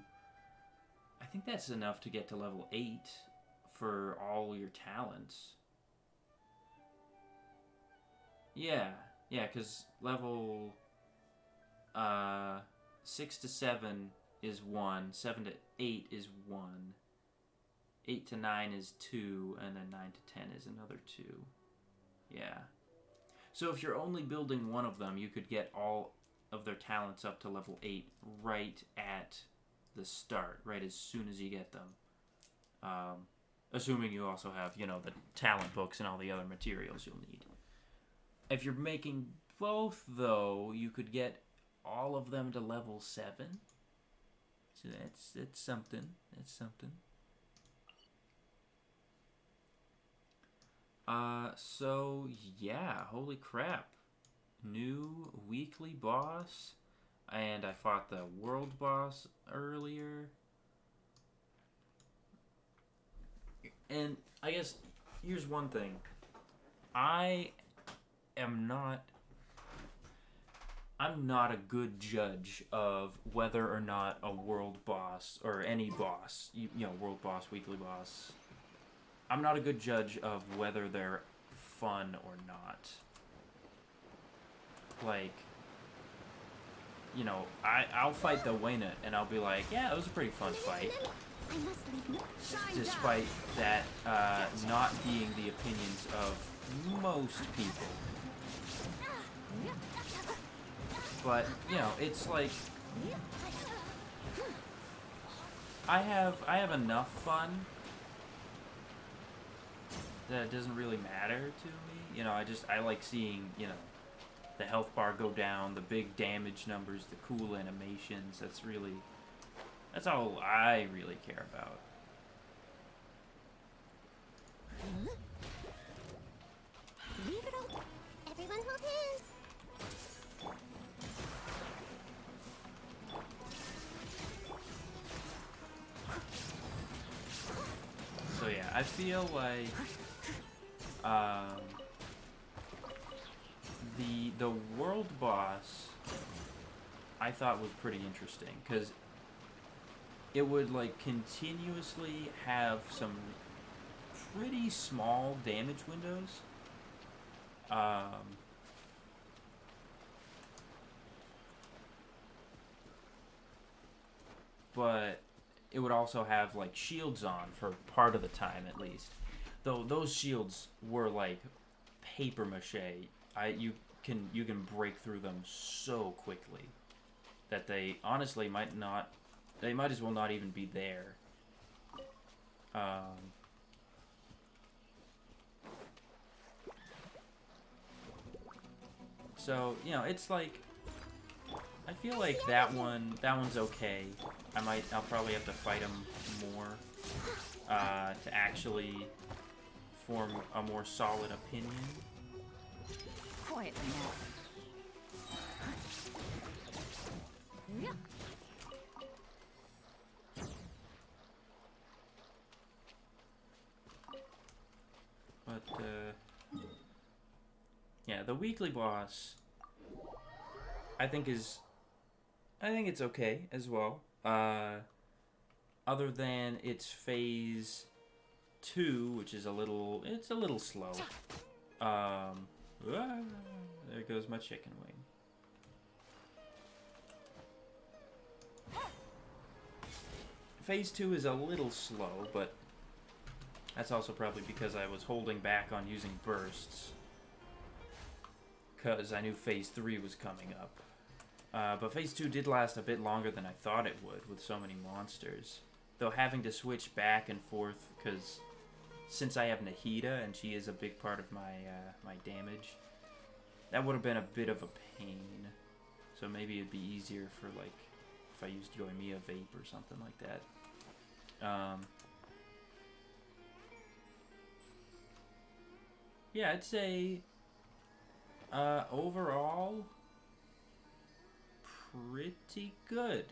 I think that's enough to get to level 8 for all your talents. Yeah, because level 6 to 7 is 1, 7 to 8 is 1, 8 to 9 is 2, and then 9 to 10 is another 2. Yeah. So if you're only building one of them, you could get all of their talents up to level 8 right at the start, right as soon as you get them. Assuming you also have, you know, the talent books and all the other materials you'll need. If you're making both, though, you could get all of them to level 7. So that's something. That's something. So yeah, holy crap. New weekly boss, and I fought the world boss earlier. And I guess here's one thing. I'm not a good judge of whether or not a world boss or any boss, you know, world boss, weekly boss, I'm not a good judge of whether they're fun or not. Like, you know, I'll fight the Wayne and I'll be like, yeah, it was a pretty fun fight. Despite that not being the opinions of most people. But, you know, it's like, I have enough fun that it doesn't really matter to me. You know, I like seeing, you know, the health bar go down, the big damage numbers, the cool animations. That's all I really care about. Leave it open. Everyone hold hands. I feel like the world boss I thought was pretty interesting because it would like continuously have some pretty small damage windows. But it would also have like shields on for part of the time at least. Though those shields were like paper mache. You can break through them so quickly that they honestly might as well not even be there. So, you know, it's like I feel like that one's okay. I'll probably have to fight him more to actually form a more solid opinion. Quietly now. But yeah, the weekly boss I think it's okay as well. Other than its phase 2, which is a little slow. There goes my chicken wing. Phase 2 is a little slow, but that's also probably because I was holding back on using bursts. Because I knew Phase 3 was coming up. But Phase 2 did last a bit longer than I thought it would, with so many monsters. Though having to switch back and forth, because since I have Nahida, and she is a big part of my my damage, that would have been a bit of a pain. So maybe it'd be easier for, like, if I used Yoimiya Vape or something like that. Yeah, I'd say overall pretty good.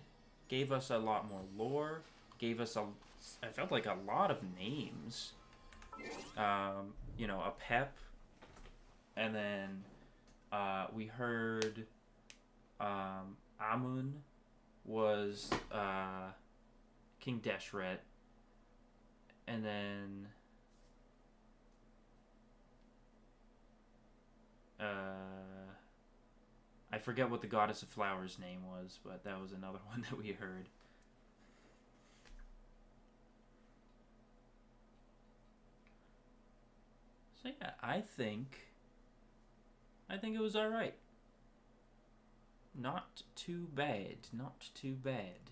Gave us a lot more lore. Gave us I felt like a lot of names. You know, a pep. And then we heard Amun was King Deshret. And then I forget what the Goddess of Flowers' name was, but that was another one that we heard. So yeah, I think it was alright. Not too bad, not too bad.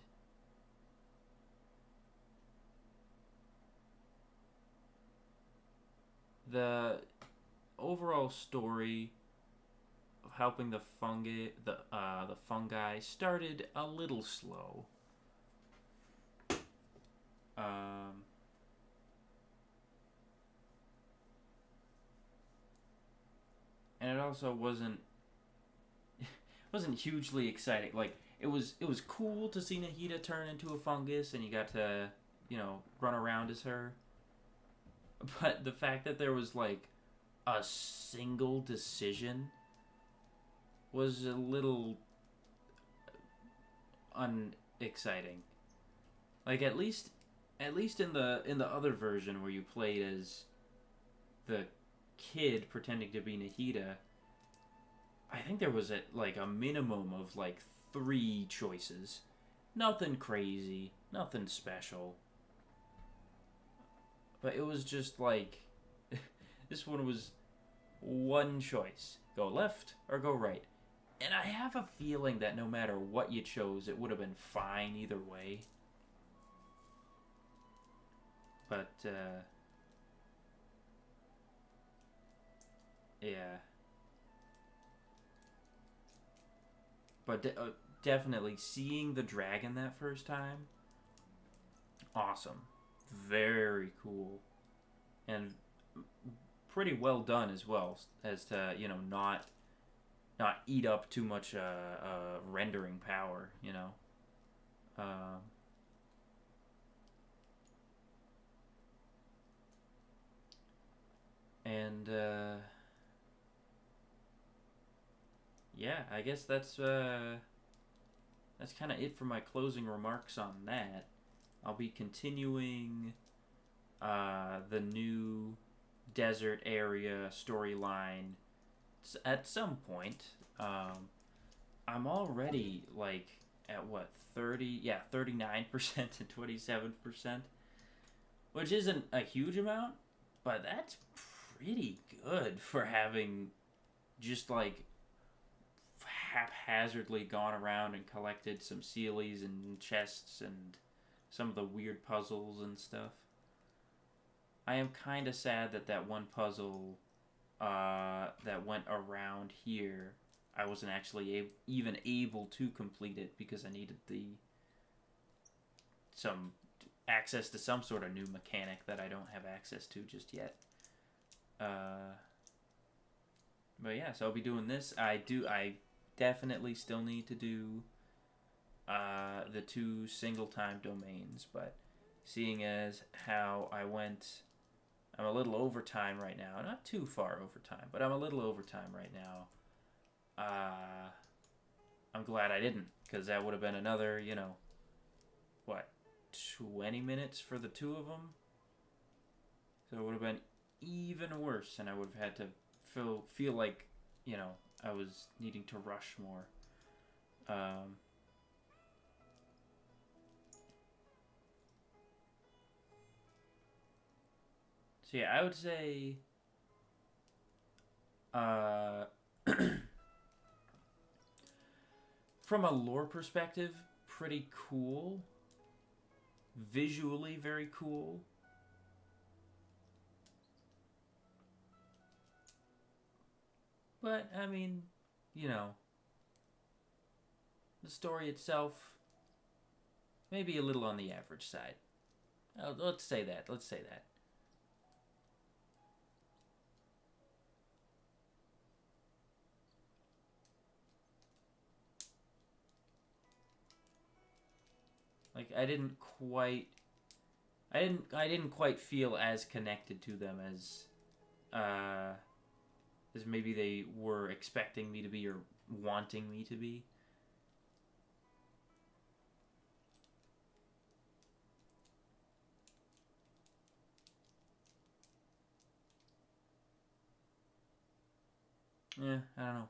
The overall story of helping the fungi started a little slow. And it also wasn't hugely exciting. Like it was cool to see Nahida turn into a fungus and you got to, you know, run around as her. But the fact that there was like a single decision was a little unexciting. Like at least in the other version where you played as the kid pretending to be Nahida, I think there was a minimum of like 3 choices. Nothing crazy, nothing special. But it was just like this one was one choice. Go left or go right. And I have a feeling that no matter what you chose, it would have been fine either way. But, yeah. But definitely seeing the dragon that first time, awesome. Very cool. And pretty well done as well, as to, you know, not eat up too much rendering power, you know. And, yeah, I guess that's kind of it for my closing remarks on that. I'll be continuing the new desert area storyline at some point. I'm already, like, at what, 39% and 27%, which isn't a huge amount, but that's pretty good for having just, like, haphazardly gone around and collected some Sealies and chests and some of the weird puzzles and stuff. I am kind of sad that one puzzle that went around here, I wasn't actually even able to complete it because I needed some access to some sort of new mechanic that I don't have access to just yet. But yeah, so I'll be doing this. I definitely still need to do the 2 single-time domains, but seeing as how I'm a little over time right now. Not too far over time, but I'm a little over time right now. I'm glad I didn't, because that would have been another, 20 minutes for the 2 of them? So it would have been even worse, and I would have had to feel like, I was needing to rush more. So yeah, I would say from a lore perspective, pretty cool. Visually very cool. But, I mean, the story itself, maybe a little on the average side. Let's say that. Like, I didn't quite feel as connected to them as maybe they were expecting me to be or wanting me to be. Yeah, I don't know.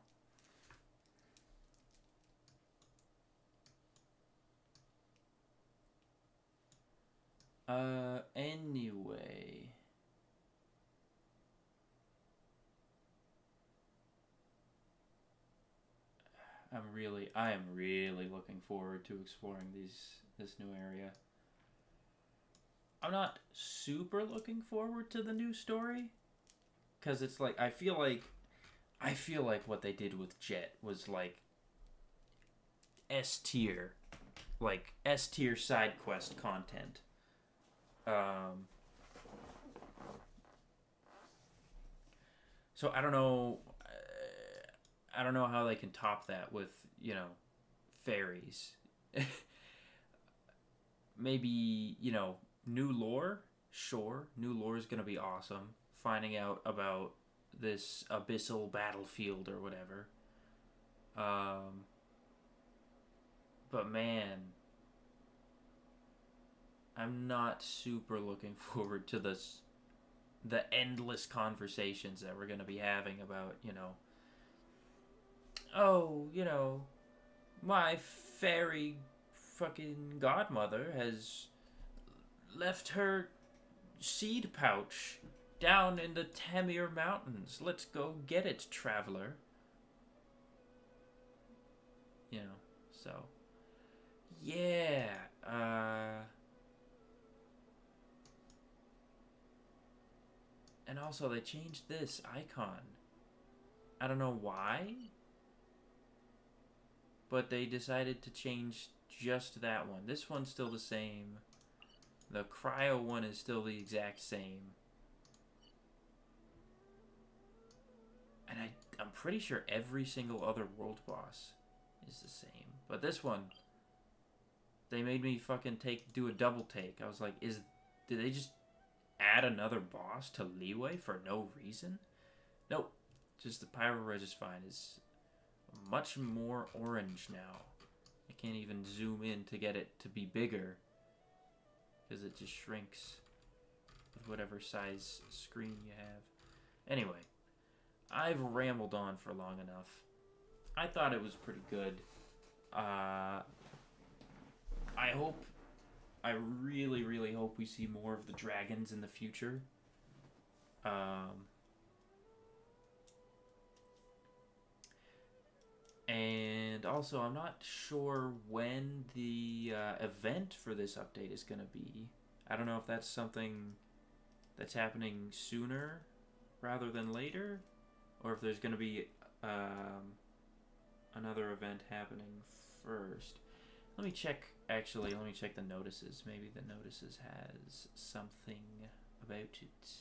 Anyway. I am really looking forward to exploring this new area. I'm not super looking forward to the new story, because it's like I feel like what they did with Jet was like S tier side quest content. So I don't know how they can top that with, fairies. Maybe, new lore? Sure, new lore is going to be awesome. Finding out about this abyssal battlefield or whatever. But man, I'm not super looking forward to the endless conversations that we're going to be having about, my fairy fucking godmother has left her seed pouch down in the Tamir Mountains. Let's go get it, traveler. So, yeah, and also they changed this icon. I don't know why, but they decided to change just that one. This one's still the same. The cryo one is still the exact same. And I'm pretty sure every single other world boss is the same. But this one, they made me fucking do a double take. I was like, did they just add another boss to Leeway for no reason? Nope. Just the Pyro Registine is much more orange now. I can't even zoom in to get it to be bigger, because it just shrinks with whatever size screen you have. Anyway, I've rambled on for long enough. I thought it was pretty good. I really, really hope we see more of the dragons in the future. And also, I'm not sure when the event for this update is going to be. I don't know if that's something that's happening sooner rather than later, or if there's going to be another event happening first. Let me check the notices. Maybe the notices has something about it.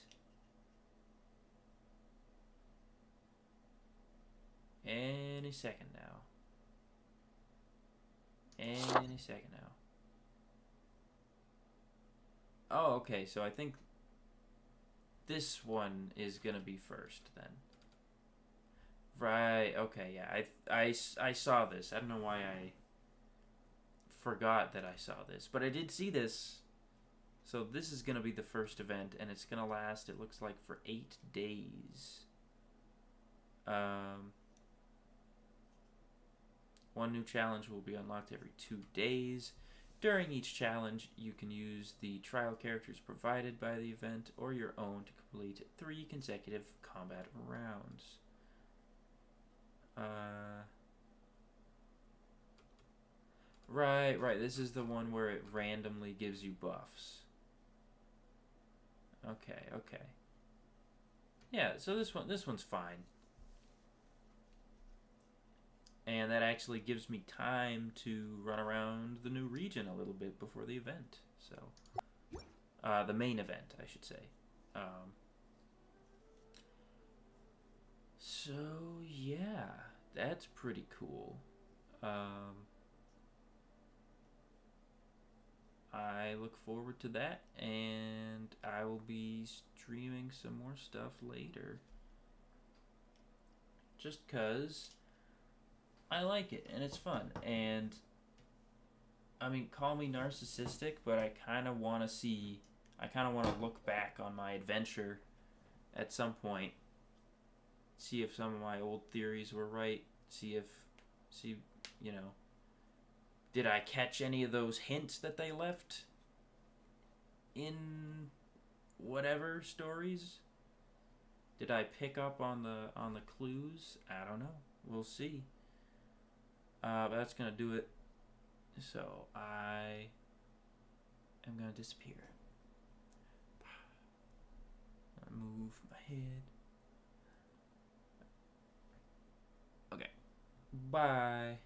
Any second now. Any second now. Oh, okay, so I think this one is gonna be first then. Right, okay, yeah, I saw this. I don't know why I forgot that I saw this, but I did see this. So this is gonna be the first event, and it's gonna last, it looks like, for 8 days. One new challenge will be unlocked every 2 days. During each challenge, you can use the trial characters provided by the event or your own to complete 3 consecutive combat rounds. Right. This is the one where it randomly gives you buffs. Okay. Yeah, so this one's fine. And that actually gives me time to run around the new region a little bit before the event. So, the main event, I should say. So, yeah, that's pretty cool. I look forward to that, and I will be streaming some more stuff later. Just 'cause I like it, and it's fun, and I mean, call me narcissistic, but I kind of want to look back on my adventure at some point, see if some of my old theories were right, did I catch any of those hints that they left in whatever stories? Did I pick up on the clues? I don't know. We'll see. But that's gonna do it. So I am gonna disappear. Move my head. Okay. Bye.